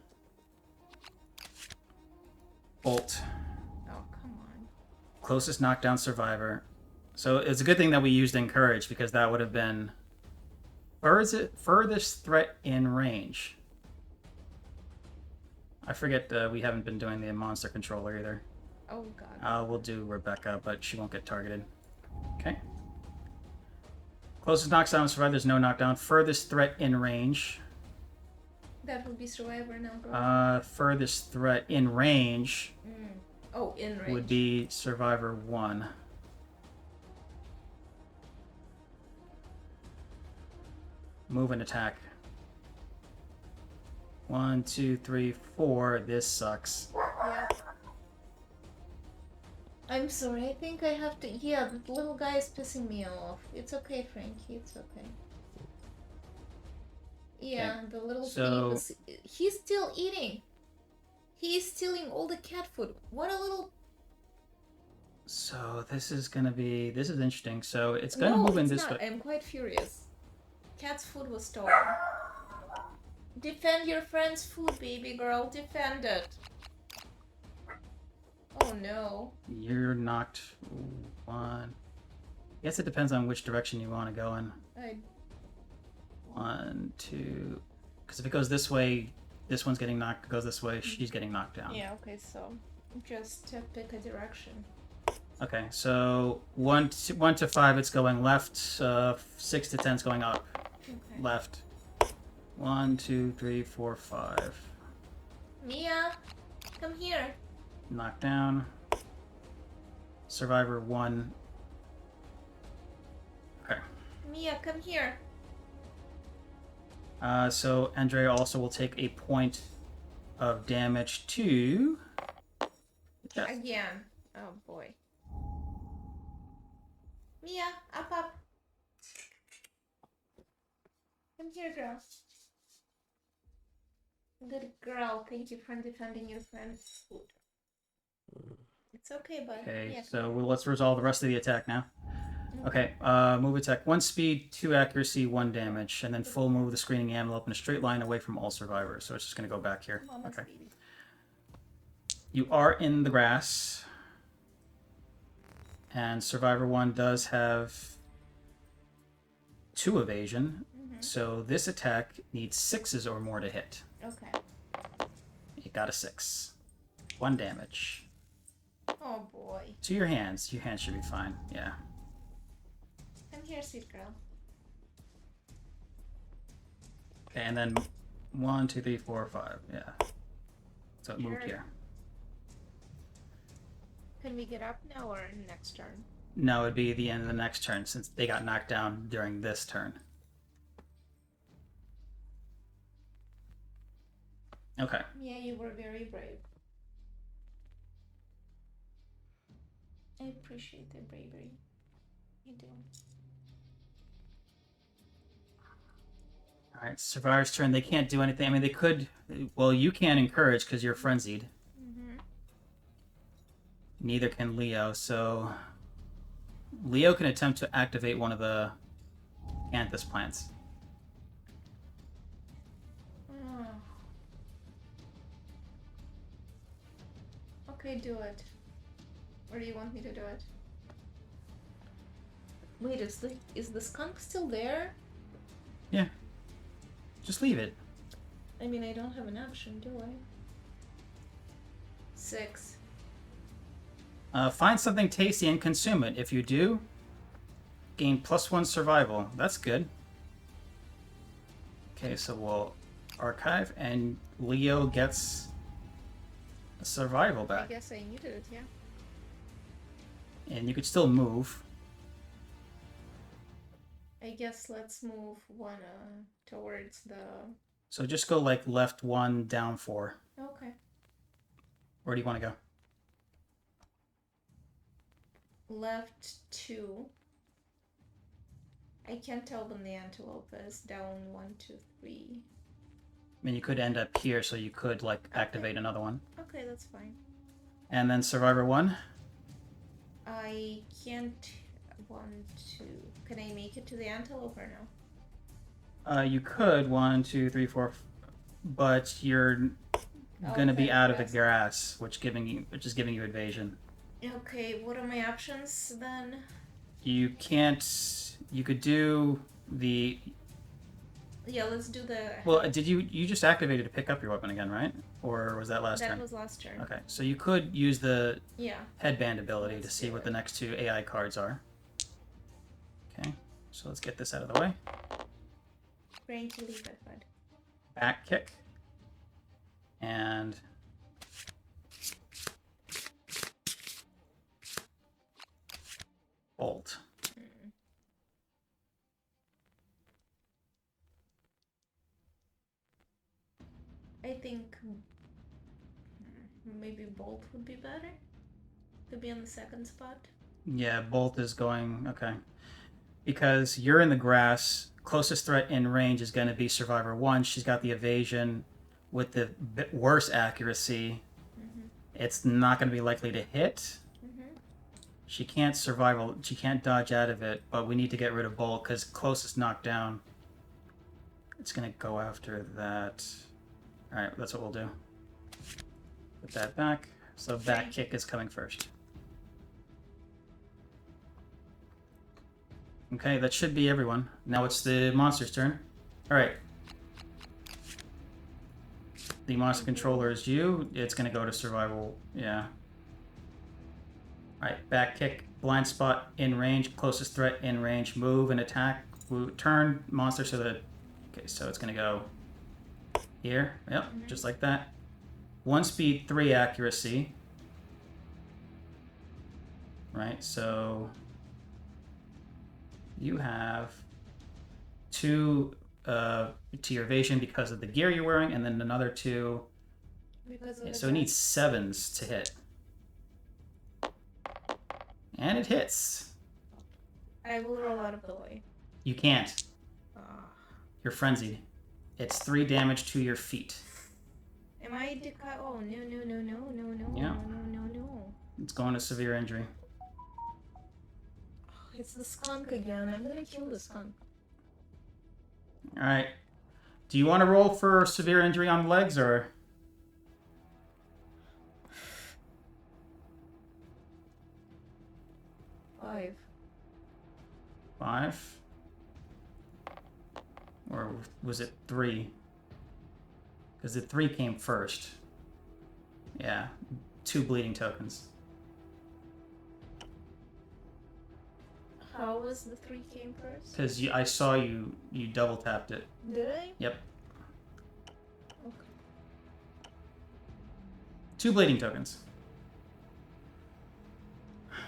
Bolt. Oh, come on. Closest knockdown survivor. So it's a good thing that we used encourage because that would have been furthest threat in range. I forget we haven't been doing the monster controller either. Oh, God. We'll do Rebecca, but she won't get targeted. Okay. Closest knockdown survivor, there's no knockdown. Furthest threat in range. That would be survivor now, girl. Furthest threat in range Oh, in range. would be survivor 1. Move and attack. 1, 2, 3, 4. This sucks. Yeah. I'm sorry. I think I have to. Yeah, the little guy is pissing me off. It's okay, Frankie. It's okay. Yeah, the little So- thief is. He's still eating. He's stealing all the cat food. What a little. So this is interesting. So it's gonna No, move in it's this not. way. I'm quite furious. Cat's food was stolen. Defend your friend's food, baby girl. Defend it. Oh no. You're knocked 1. Guess it depends on which direction you want to go in. 1, 2. Because if it goes this way, this one's getting knocked. Goes this way, she's getting knocked down. Yeah, okay, so just pick a direction. Okay, so 1 to 5, it's going left. 6 to 10 is going up. Okay. Left. 1, 2, 3, 4, 5. Mia, come here. Knocked down. Survivor 1. Okay. Mia, come here. So Andrea also will take a point of damage to... Jeff. Again. Oh boy. Mia, up. Come here, girl. Good girl. Thank you for defending your friend's food. It's okay, bud. Okay, Yeah, so let's resolve the rest of the attack now. Okay, move attack. 1 speed, 2 accuracy, 1 damage, and then full move the screening antelope in a straight line away from all survivors. So it's just going to go back here. Mama's Okay. baby. You are in the grass. And Survivor 1 does have 2 evasion. So this attack needs 6s or more to hit. Okay. It got a 6. 1 damage. Oh boy. To your hands. Your hands should be fine. Yeah. Come here, sweet girl. Okay, and then 1, 2, 3, 4, 5. Yeah. So it moved Sure. here. Can we get up now or next turn? No, it'd be the end of the next turn since they got knocked down during this turn. Okay. Yeah, you were very brave. I appreciate the bravery. You do. Alright, Survivor's turn. They can't do anything. I mean, they could... Well, you can't encourage because you're frenzied. Neither can Leo, so... Leo can attempt to activate one of the Anthus plants. Oh. Okay, do it. Or do you want me to do it? Wait, is the skunk still there? Yeah. Just leave it. I mean, I don't have an option, do I? 6. Find something tasty and consume it. If you do, gain +1 survival. That's good. Okay, so we'll archive, and Leo gets a survival I back. guess I needed it, yeah. And you could still move. I guess let's move one towards the... So just go like left 1, down 4. Okay. Where do you want to go? Left 2. I can't open the Antelope is down 1, 2, 3. I mean, you could end up here, so you could like activate another one. Okay, that's fine. And then Survivor 1. I can't... 1, 2... Can I make it to the Antelope or no? You could 1, 2, 3, 4, but you're gonna be Okay, out of the yes. grass, which is giving you evasion. Okay, what are my options then? You can't. You could do the. Yeah, let's do the... Well, did you just activated to pick up your weapon again, right? Or was that last that turn? was last turn. Okay, so you could use the Yeah. headband ability to Let's see do what it. the next 2 AI cards are. Okay, so let's get this out of the way. Going to leave it, bud. Back kick. And bolt. I think maybe Bolt would be better to be on the second spot. Yeah, bolt is going okay. Because you're in the grass, closest threat in range is going to be Survivor 1. She's got the evasion with the bit worse accuracy. It's not going to be likely to hit. She can't survival. She can't dodge out of it, but we need to get rid of bolt because closest knockdown. It's going to go after that. All right, that's what we'll do. Put that back. So back kick is coming first. Okay, that should be everyone. Now it's the monster's turn. Alright. The monster controller is you. It's gonna go to survival. Yeah. Alright, back kick, blind spot, in range, closest threat, in range, move and attack. Turn monster so that... Okay, so it's gonna go Here, yep, just like that. 1 speed, 3 accuracy. Right, so you have 2 to your evasion because of the gear you're wearing, and then another 2. Because of Yeah, the so it needs 7s to hit. And it hits. I will roll out of the way. You can't. Ah. You're frenzied. It's 3 damage to your feet. Am I oh no. Yeah. No. It's going to severe injury. It's the skunk again. I'm gonna kill the skunk. Alright. Do you want to roll for severe injury on the legs, or? 5. 5? Or was it 3? Because the 3 came first. Yeah. 2 bleeding tokens. How was the 3 came first? Because I saw you double tapped it. Did I? Yep. Okay. 2 bleeding tokens.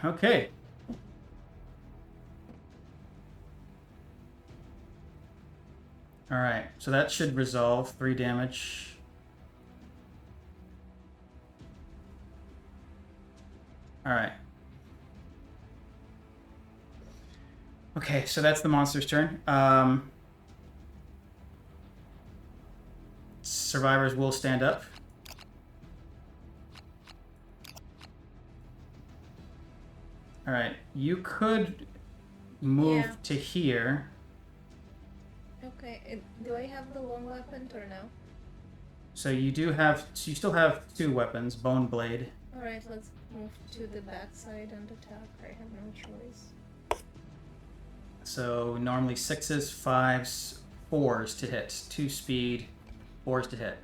Okay. Alright, so that should resolve 3 damage. Alright. Okay, so that's the monster's turn. Survivors will stand up. Alright, you could move Yeah. to here. Okay. Do I have the long weapon or no? So you still have 2 weapons, Bone Blade. Alright, let's move to the backside and attack. I have no choice. So normally 6s, 5s, 4s to hit. 2 speed, 4s to hit.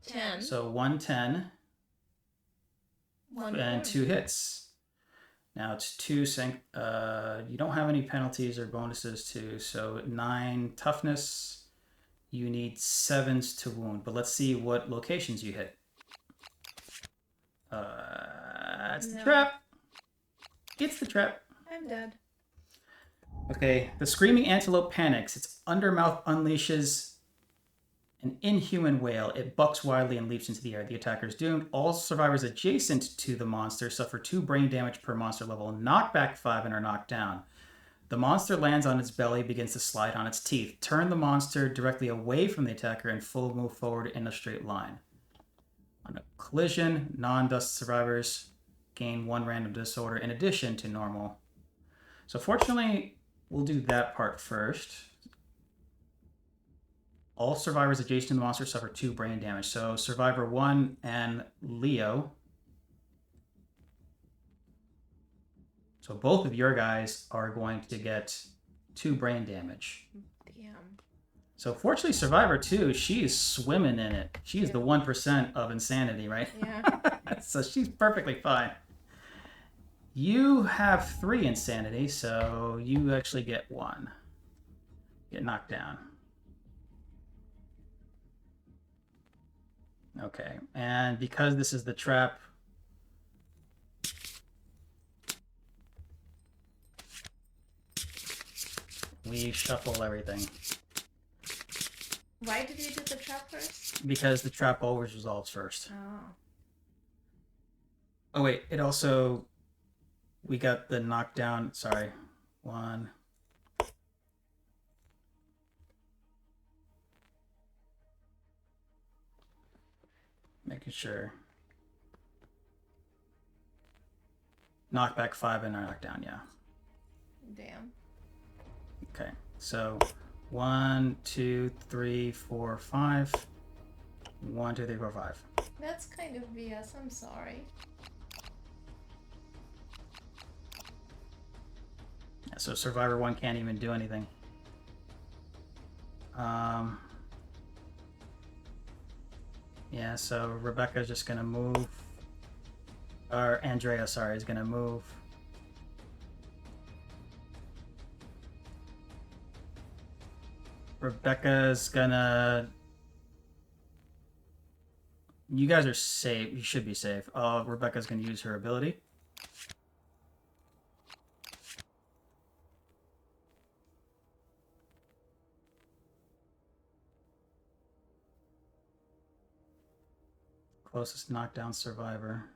10. So 110 1 and 2 hits. Now it's 2 you don't have any penalties or bonuses to, so 9 toughness. You need 7s to wound, but let's see what locations you hit. It's the No. trap. It's the trap. I'm dead. Okay, the screaming antelope panics. Its undermouth unleashes an inhuman wail. It bucks wildly and leaps into the air. The attacker is doomed. All survivors adjacent to the monster suffer 2 brain damage per monster level, knockback 5, and are knocked down. The monster lands on its belly, begins to slide on its teeth. Turn the monster directly away from the attacker and full move forward in a straight line. On a collision, non-dust survivors gain 1 random disorder in addition to normal. So fortunately, we'll do that part first. All survivors adjacent to the monster suffer 2 brain damage. So Survivor 1 and Leo. So both of your guys are going to get 2 brain damage. Damn. So fortunately, Survivor 2, she is swimming in it. She is the 1% of insanity, right? Yeah. So she's perfectly fine. You have 3 insanity, so you actually get 1. Get knocked down. Okay, and because this is the trap, we shuffle everything. Why did you do the trap first? Because the trap always resolves first. Oh. Oh wait, it also, we got the knockdown, sorry, 1. Making sure. Knockback 5 and knockdown, yeah. Damn. Okay, so 1, 2, 3, 4, 5. 1, 2, 3, 4, 5. That's kind of BS. I'm sorry. Yeah, so Survivor 1 can't even do anything. Yeah, so Rebecca's just gonna move. Or Andrea, sorry, is gonna move. Rebecca's gonna... You guys are safe. You should be safe. Rebecca's gonna use her ability. Closest knockdown survivor.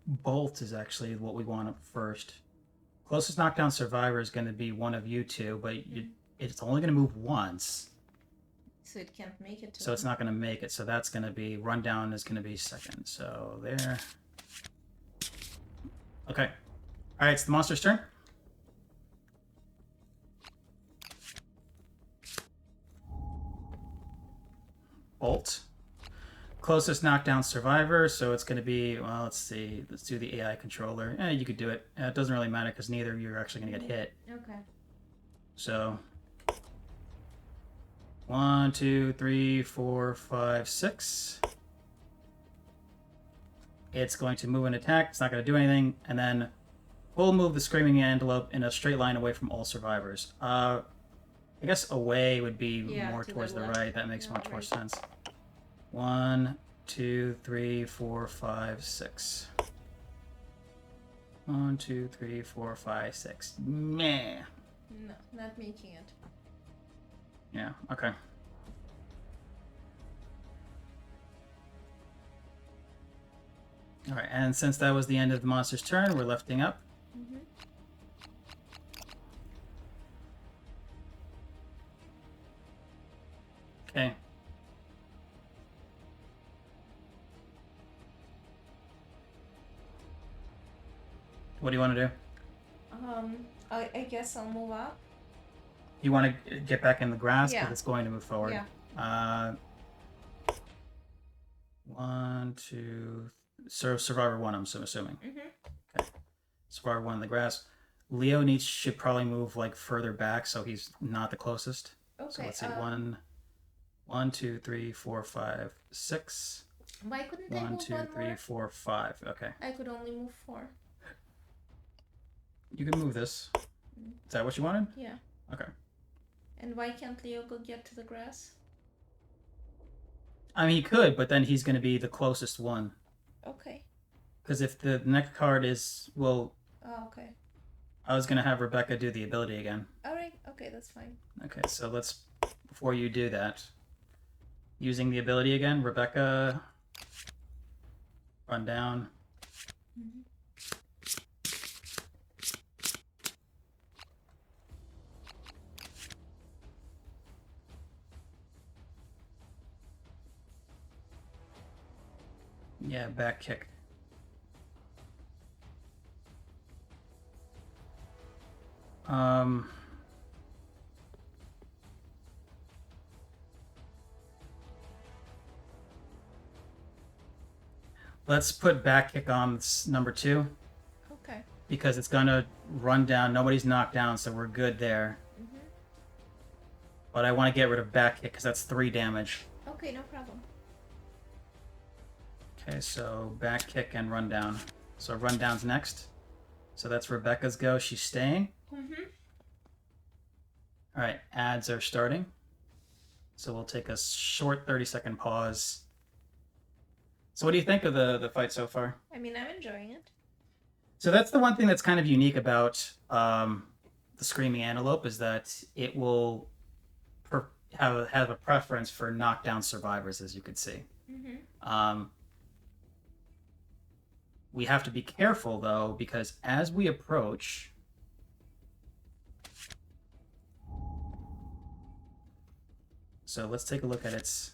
Bolt is actually what we want up first. Closest knockdown survivor is going to be one of you two, but it's only going to move once. So it can't make it. So it's not going to make it. So that's going to be... Rundown is going to be second. So there. Okay. Alright, it's the monster's turn. Bolt. Closest knockdown survivor, so it's going to be, well, let's see. Let's do the AI controller. You could do it. It doesn't really matter because neither of you are actually going to get hit. Okay. So 1, 2, 3, 4, 5, 6. It's going to move and attack. It's not going to do anything. And then we'll move the Screaming Antelope in a straight line away from all survivors. I guess away would be more towards the right. That makes much more sense. 1, 2, 3, 4, 5, 6. 1, 2, 3, 4, 5, 6. Meh. No, not making it. Yeah, okay. Alright, and since that was the end of the monster's turn, we're lifting up. Mm-hmm. Okay. What do you want to do? I guess I'll move up. You want to get back in the grass because Yeah. it's going to move forward. Yeah. 1, 2. Survivor 1, I'm assuming. Mm-hmm. Okay. Survivor 1 in the grass. Leo should probably move like further back, so he's not the closest. Okay. So let's see. 1, 2, 3, 4, 5, 6. Why couldn't I 1, move 2, one 3, more? 4, 5. Okay. I could only move 4. You can move this. Is that what you wanted? Yeah. Okay. And why can't Leo go get to the grass? I mean, he could, but then he's going to be the closest one. Okay. Because if the next card is, well, Oh, okay. I was going to have Rebecca do the ability again. All right. Okay, that's fine. Okay, so let's, before you do that, using the ability again, Rebecca, run down. Mm-hmm. Yeah, back kick. Let's put back kick on number 2 Okay. because it's gonna run down. Nobody's knocked down, so we're good there. Mm-hmm. But I want to get rid of back kick because that's 3 damage. Okay, no problem. Okay, so back kick and run down. So run down's next. So that's Rebecca's go. She's staying. Mm-hmm. All right, ads are starting. So we'll take a short 30-second pause. So what do you think of the fight so far? I mean, I'm enjoying it. So that's the one thing that's kind of unique about the Screaming Antelope is that it will have a preference for knockdown survivors, as you could see. Mm-hmm. We have to be careful, though, because as we approach... So let's take a look at its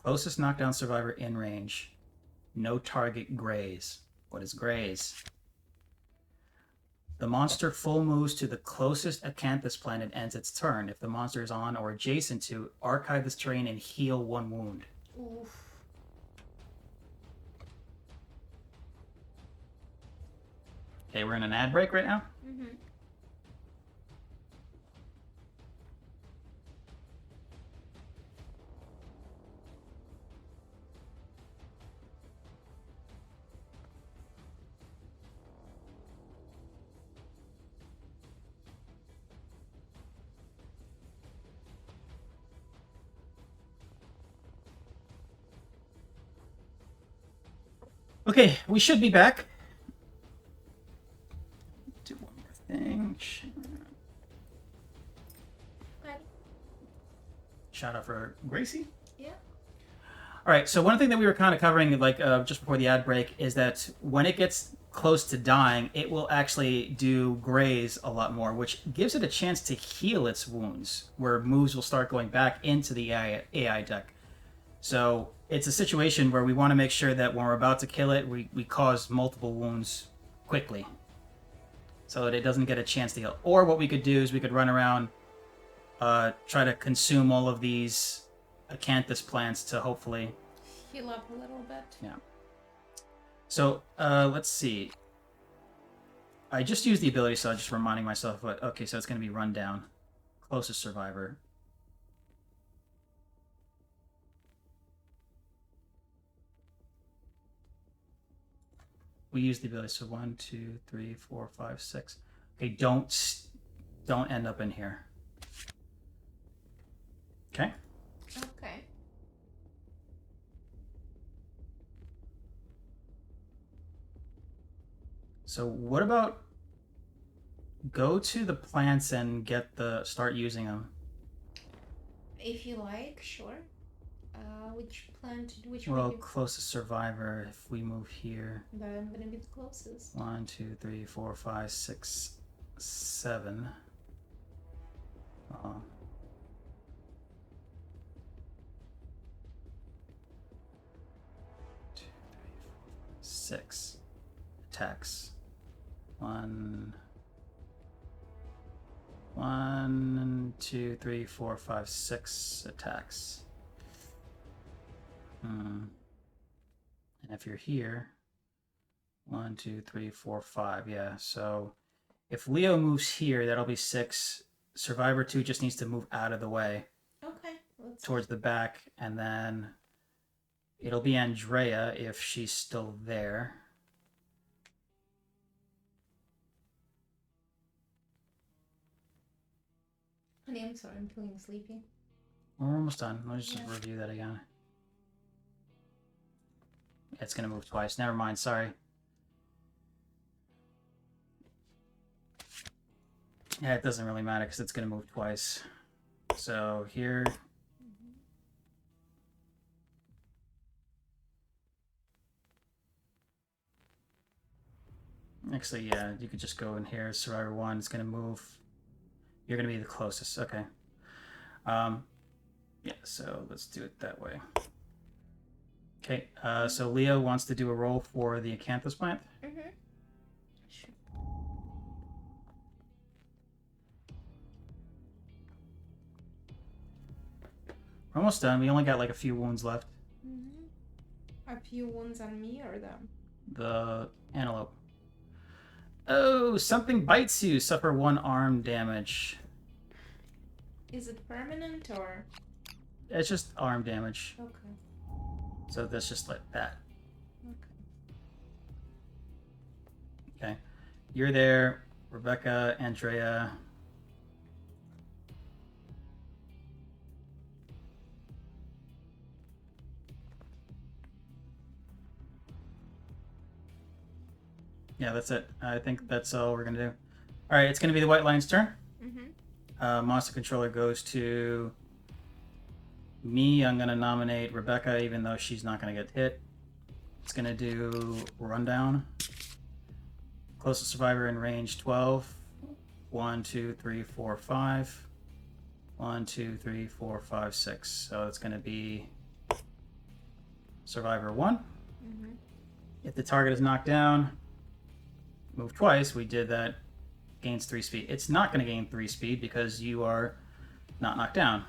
closest knockdown survivor in range. No target graze. What is graze? The monster full moves to the closest acanthus planet ends its turn. If the monster is on or adjacent to, archive this terrain and heal 1 wound. Oof. Okay, we're in an ad break right now. Mm-hmm. Okay, we should be back. Do one more thing. But, Shout out for Gracie. yeah. All right, so one thing that we were kind of covering, like just before the ad break, is that when it gets close to dying, it will actually do graze a lot more, which gives it a chance to heal its wounds, where moves will start going back into the AI deck. So it's a situation where we want to make sure that when we're about to kill it, we cause multiple wounds quickly, so that it doesn't get a chance to heal. Or what we could do is we could run around, try to consume all of these acanthus plants to hopefully Heal up a little bit. Yeah. So, let's see. I just used the ability, so I'm just reminding myself what... Okay, so it's going to be rundown. Closest survivor. We used the ability, so 1, 2, 3, 4, 5, 6. Okay, don't end up in here. Okay? Okay. So what about go to the plants and start using them? If you like, sure. Which plant? Which Well, one? closest survivor, if we move here. But I'm gonna be the closest. 1, 2, 3, 4, 5, 6, 7. 6 attacks. 1, 2, 3, 4, 5, 6 attacks. And if you're here, 1, 2, 3, 4, 5. Yeah, so if Leo moves here, that'll be 6. Survivor 2 just needs to move out of the way Okay. towards the back, and then it'll be Andrea if she's still there. Honey, I'm sorry, I'm feeling sleepy. We're almost done. Let's just review that again. It's gonna move twice. Never mind, sorry. Yeah, it doesn't really matter because it's gonna move twice. So here. Actually, yeah, you could just go in here. Survivor 1 is gonna move. You're gonna be the closest. Okay. Yeah, so let's do it that way. Okay, so Leo wants to do a roll for the acanthus plant. Mm-hmm. Sure. We're almost done. We only got like a few wounds left. Mm-hmm. A few wounds on me or them? The antelope. Oh, something bites you. Suffer 1 arm damage. Is it permanent or? It's just arm damage. Okay. So that's just like that. Okay. Okay. You're there. Rebecca, Andrea. Yeah, that's it. I think that's all we're going to do. All right, it's going to be the White Lion's turn. Mm-hmm. Monster Controller goes to me. I'm going to nominate Rebecca, even though she's not going to get hit. It's going to do Rundown. Closest survivor in range 12. 1, 2, 3, 4, 5. 1, 2, 3, 4, 5, 6. So it's going to be Survivor 1. Mm-hmm. If the target is knocked down, move twice. We did that. Gains 3 speed. It's not going to gain 3 speed because you are not knocked down.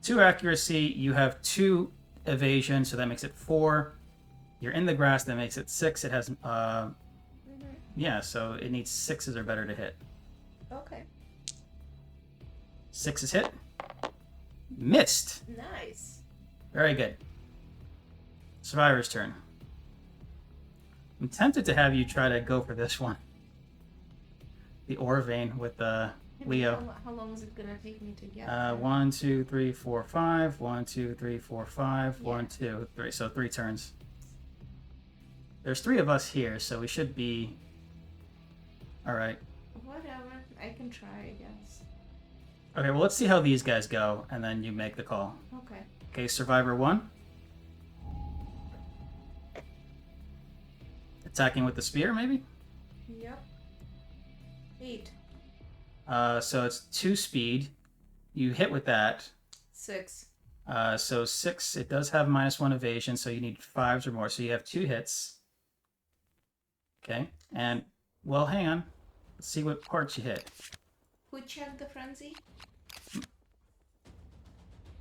2 accuracy. You have 2 evasion, so that makes it 4. You're in the grass, that makes it 6. It has yeah, so it needs 6s or better to hit. Okay. 6 is hit. Missed. Nice. Very good. Survivor's turn. I'm tempted to have you try to go for this one. The Orvane with Leo. How long is it gonna take me to get? 1, 2, 3, 4, 5. 1, 2, 3, 4, 5. 1, 2, 3. So 3 turns. There's 3 of us here, so we should be all right. Whatever. I can try, I guess. Okay, well, let's see how these guys go, and then you make the call. Okay. Okay, Survivor 1. Attacking with the spear, maybe? Yep. 8. So it's 2 speed. You hit with that. 6. So 6, it does have -1 evasion, so you need 5s or more. So you have 2 hits. Okay, and, well, hang on. Let's see what parts you hit. Who checked the frenzy?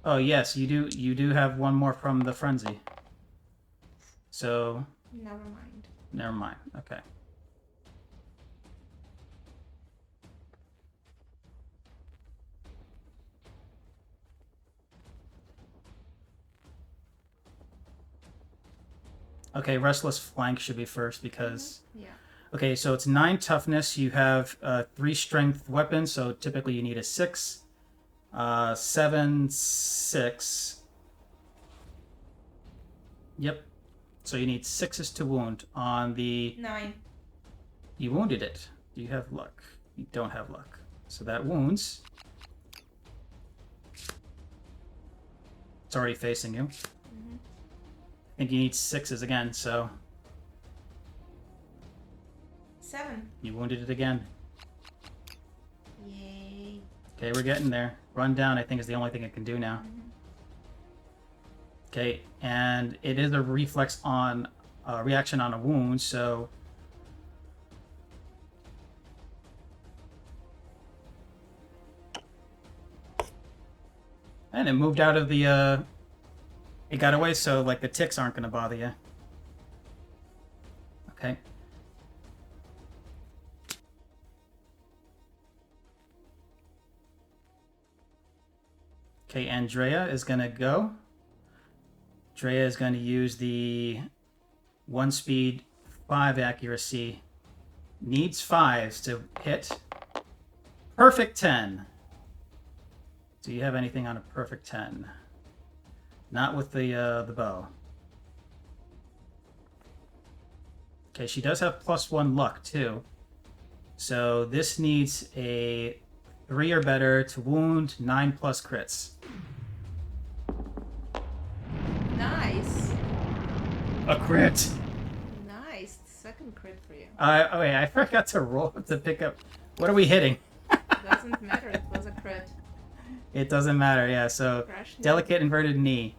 Oh, yes, you do have 1 more from the frenzy. So, Never mind. never mind. Okay. Okay, Restless Flank should be first because... Yeah. Okay, so it's 9 toughness. You have 3 strength weapons, so typically you need a 6. 7, 6. Yep. So you need 6s to wound. On the... 9. You wounded it. You have luck. You don't have luck. So that wounds. It's already facing you. I think you need 6s again, so... 7. You wounded it again. Yay. Okay, we're getting there. Run down, I think, is the only thing it can do now. Okay, and it is a reflex on reaction on a wound, so and it moved out of the it got away, so like the ticks aren't going to bother you. Okay. Okay, Andrea is going to go. Andrea is going to use the 1 speed, 5 accuracy. Needs 5s to hit. Perfect 10. Do you have anything on a perfect 10? Not with the bow. Okay, she does have +1 luck too. So this needs a 3 or better to wound, 9 plus crits. Nice. A crit. Nice. Second crit for you. Oh wait, I forgot to roll to pick up. What are we hitting? Doesn't matter. It was a crit. It doesn't matter. Yeah. So Crash knee. delicate inverted knee.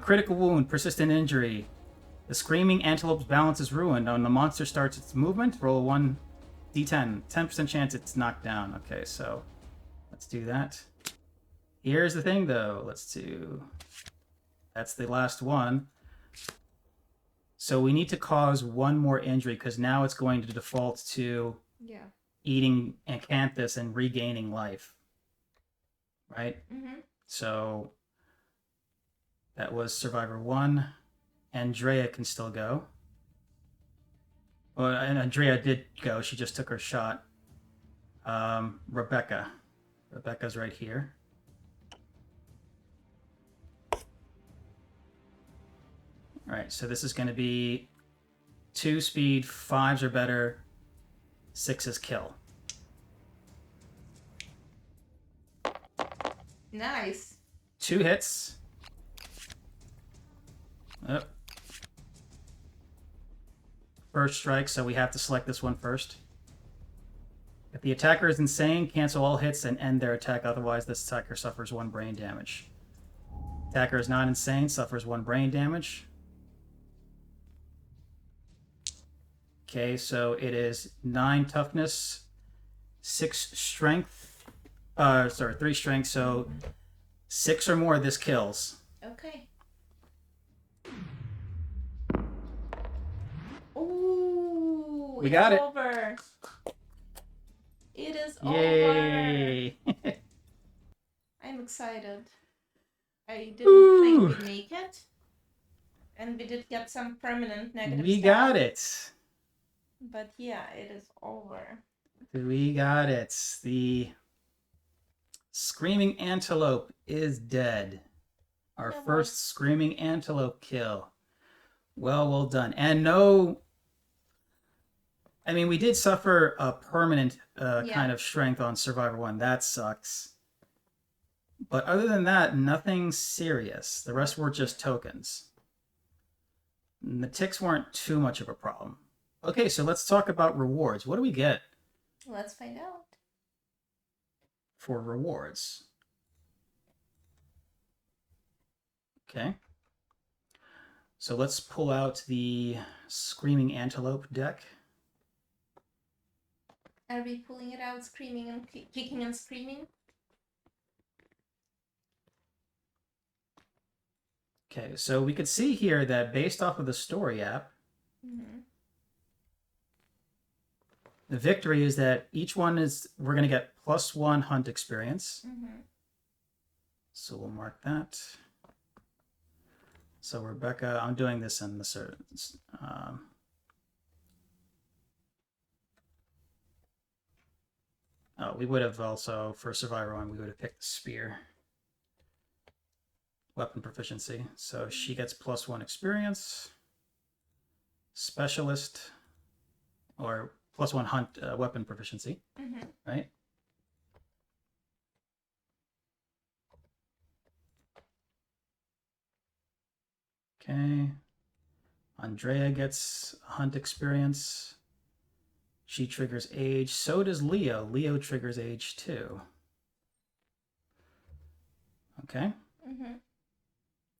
Critical wound, persistent injury. The screaming antelope's balance is ruined. When the monster starts its movement, roll 1d10. 10% chance it's knocked down. Okay, so let's do that. Here's the thing, though. Let's do. That's the last one. So we need to cause 1 more injury because now it's going to default to Yeah. eating acanthus and regaining life. Right? Mm-hmm. So that was Survivor 1. Andrea can still go. Well, and Andrea did go. She just took her shot. Rebecca. Rebecca's right here. All right, so this is going to be 2 speed, 5s or better, 6s kill. Nice. 2 hits. Oh. First strike, so we have to select this one first. If the attacker is insane, cancel all hits and end their attack. Otherwise, this attacker suffers 1 brain damage. Attacker is not insane, suffers 1 brain damage. Okay, so it is 9 toughness, 6 strength. 3 strength, so 6 or more this kills. Okay. Ooh, We got it. Over. It is Yay! over. I'm excited. I didn't Ooh. think we'd make it. And we did get some permanent negative We stats. got it. But yeah, it is over. We got it. The screaming antelope is dead. Our Yeah, first screaming antelope kill. Well done. And no, I mean, we did suffer a permanent kind of strength on Survivor 1. That sucks. But other than that, nothing serious. The rest were just tokens. And the ticks weren't too much of a problem. Okay, so let's talk about rewards. What do we get Let's find out. for rewards? Okay. So let's pull out the Screaming Antelope deck. Are we pulling it out, screaming and kicking and screaming? Okay, so we could see here that based off of the story app, the victory is that each one is, we're going to get +1 hunt experience. So we'll mark that. So Rebecca, I'm doing this in the we would have also, for Survivor 1, we would have picked the spear. Weapon proficiency. So she gets +1 experience. Specialist, or +1 hunt weapon proficiency, right? Okay. Andrea gets hunt experience. She triggers age. So does Leo. Leo triggers age too. Okay.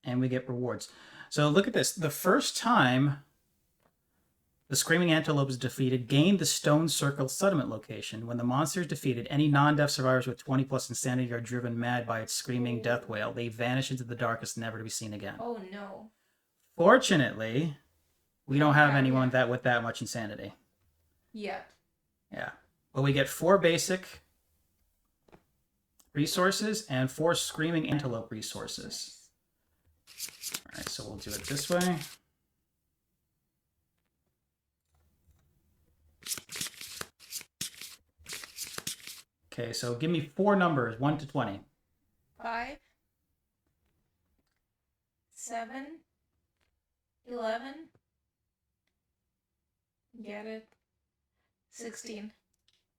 And we get rewards. So look at this. The first time the Screaming Antelope is defeated, gain the Stone Circle settlement location. When the monster is defeated, any non-death survivors with 20+ insanity are driven mad by its screaming death wail. They vanish into the darkness, never to be seen again. Oh no. Fortunately, we don't have anyone that with that much insanity. Yeah. Yeah. But we get 4 basic resources and 4 Screaming Antelope resources. All right, so we'll do it this way. Okay, so give me 4 numbers, 1 to 20. 5, 7, 11. Get it. 16.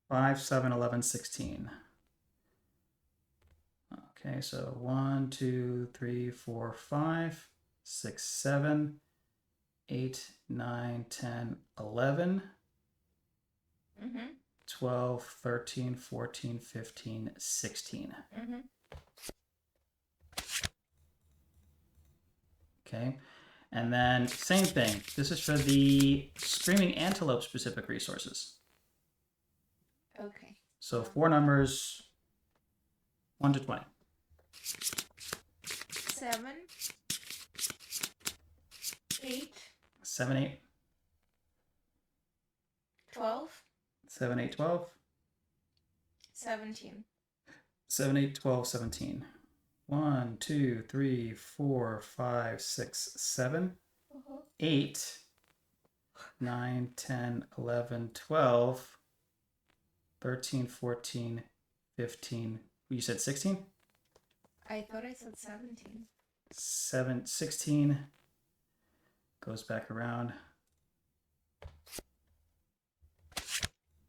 5, 7, 11, 16. Okay, so 1, 2, 3, 4, 5, 6, 7, 8, 9, 10, 11, 12, 13, 14, 15, 16. Okay, and then same thing. This is for the Screaming Antelope specific resources. Okay. So 4 numbers, 1 to 20. 7, 8, 7, 8, 12, 7, 8, 12, 17. 7, 8, 12, 17. 1, 2, 3, 4, 5, 6, 7, 8, 9, 10, 11, 12, 13, 14, 15. You said 16? I thought I said 17. 16 goes back around.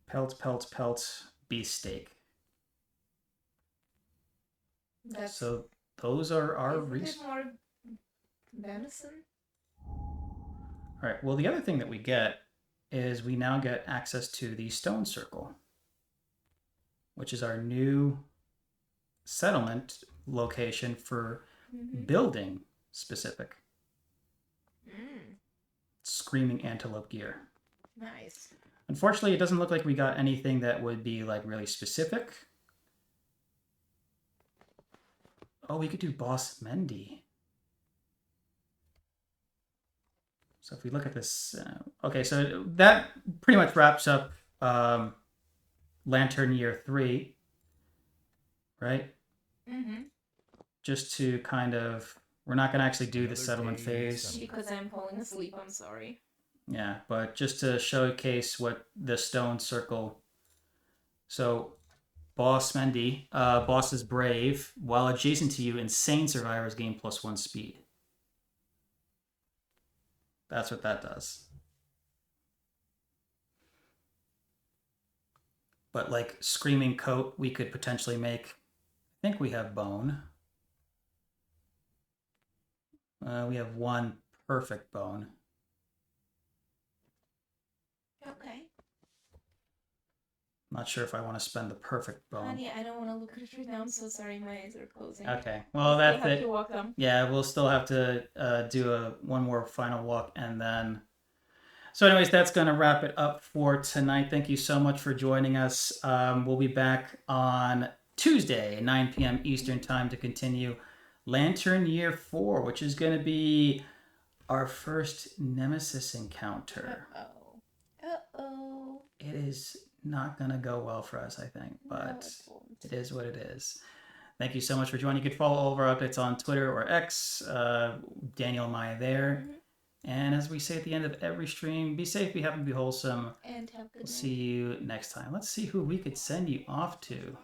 Pelt, pelt, pelt, beefsteak. So those are our resources. More venison? All right. Well, the other thing that we get is we now get access to the Stone Circle, which is our new settlement location for building specific Screaming Antelope gear. Nice. Unfortunately, it doesn't look like we got anything that would be like really specific. Oh, we could do Boss Mendy. So if we look at this, okay, so that pretty much wraps up Lantern Year 3, right? Just to kind of, we're not going to actually do the settlement phase. Because I'm falling asleep, I'm sorry. Yeah, but just to showcase what the Stone Circle. So Boss Mendy, Boss is brave. While adjacent to you, insane survivors gain +1 speed. That's what that does. But like screaming coat, we could potentially make. I think we have bone. We have one perfect bone. Okay. Not sure if I want to spend the perfect bone. Honey, I don't want to look at it right now. I'm so sorry. My eyes are closing. Okay. Well, I that's still have it. to walk them. Yeah, we'll still have to do one more final walk and then. So, anyways, that's going to wrap it up for tonight. Thank you so much for joining us. We'll be back on Tuesday, 9 p.m. Eastern Time, to continue Lantern Year 4, which is going to be our first Nemesis encounter. Uh-oh. Uh-oh. It is not going to go well for us, I think, but No, it won't. it is what it is. Thank you so much for joining. You can follow all of our updates on Twitter or X. Daniel and Maya there. Mhm. And as we say at the end of every stream, be safe, be happy, be wholesome. And have a good We'll night. see you next time. Let's see who we could send you off to.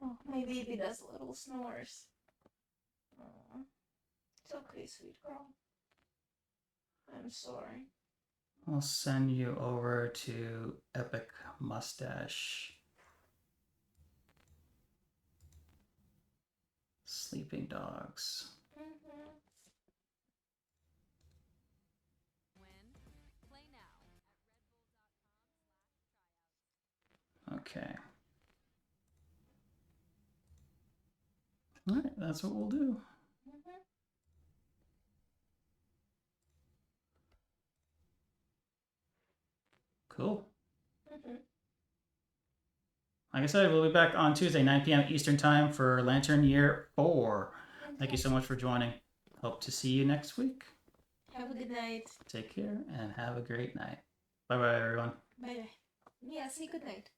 Oh, my baby does little snores. Aw. It's okay, sweet girl. I'm sorry. I'll send you over to Epic Mustache. Sleeping Dogs. Mm-hmm. Okay. All right, that's what we'll do. Mm-hmm. Cool. Mm-hmm. Like I said, we'll be back on Tuesday, 9 p.m. Eastern Time for Lantern Year 4. Thank you so much for joining. Hope to see you next week. Have a good night. Take care and have a great night. Bye-bye, everyone. Bye-bye. Yeah, say good night.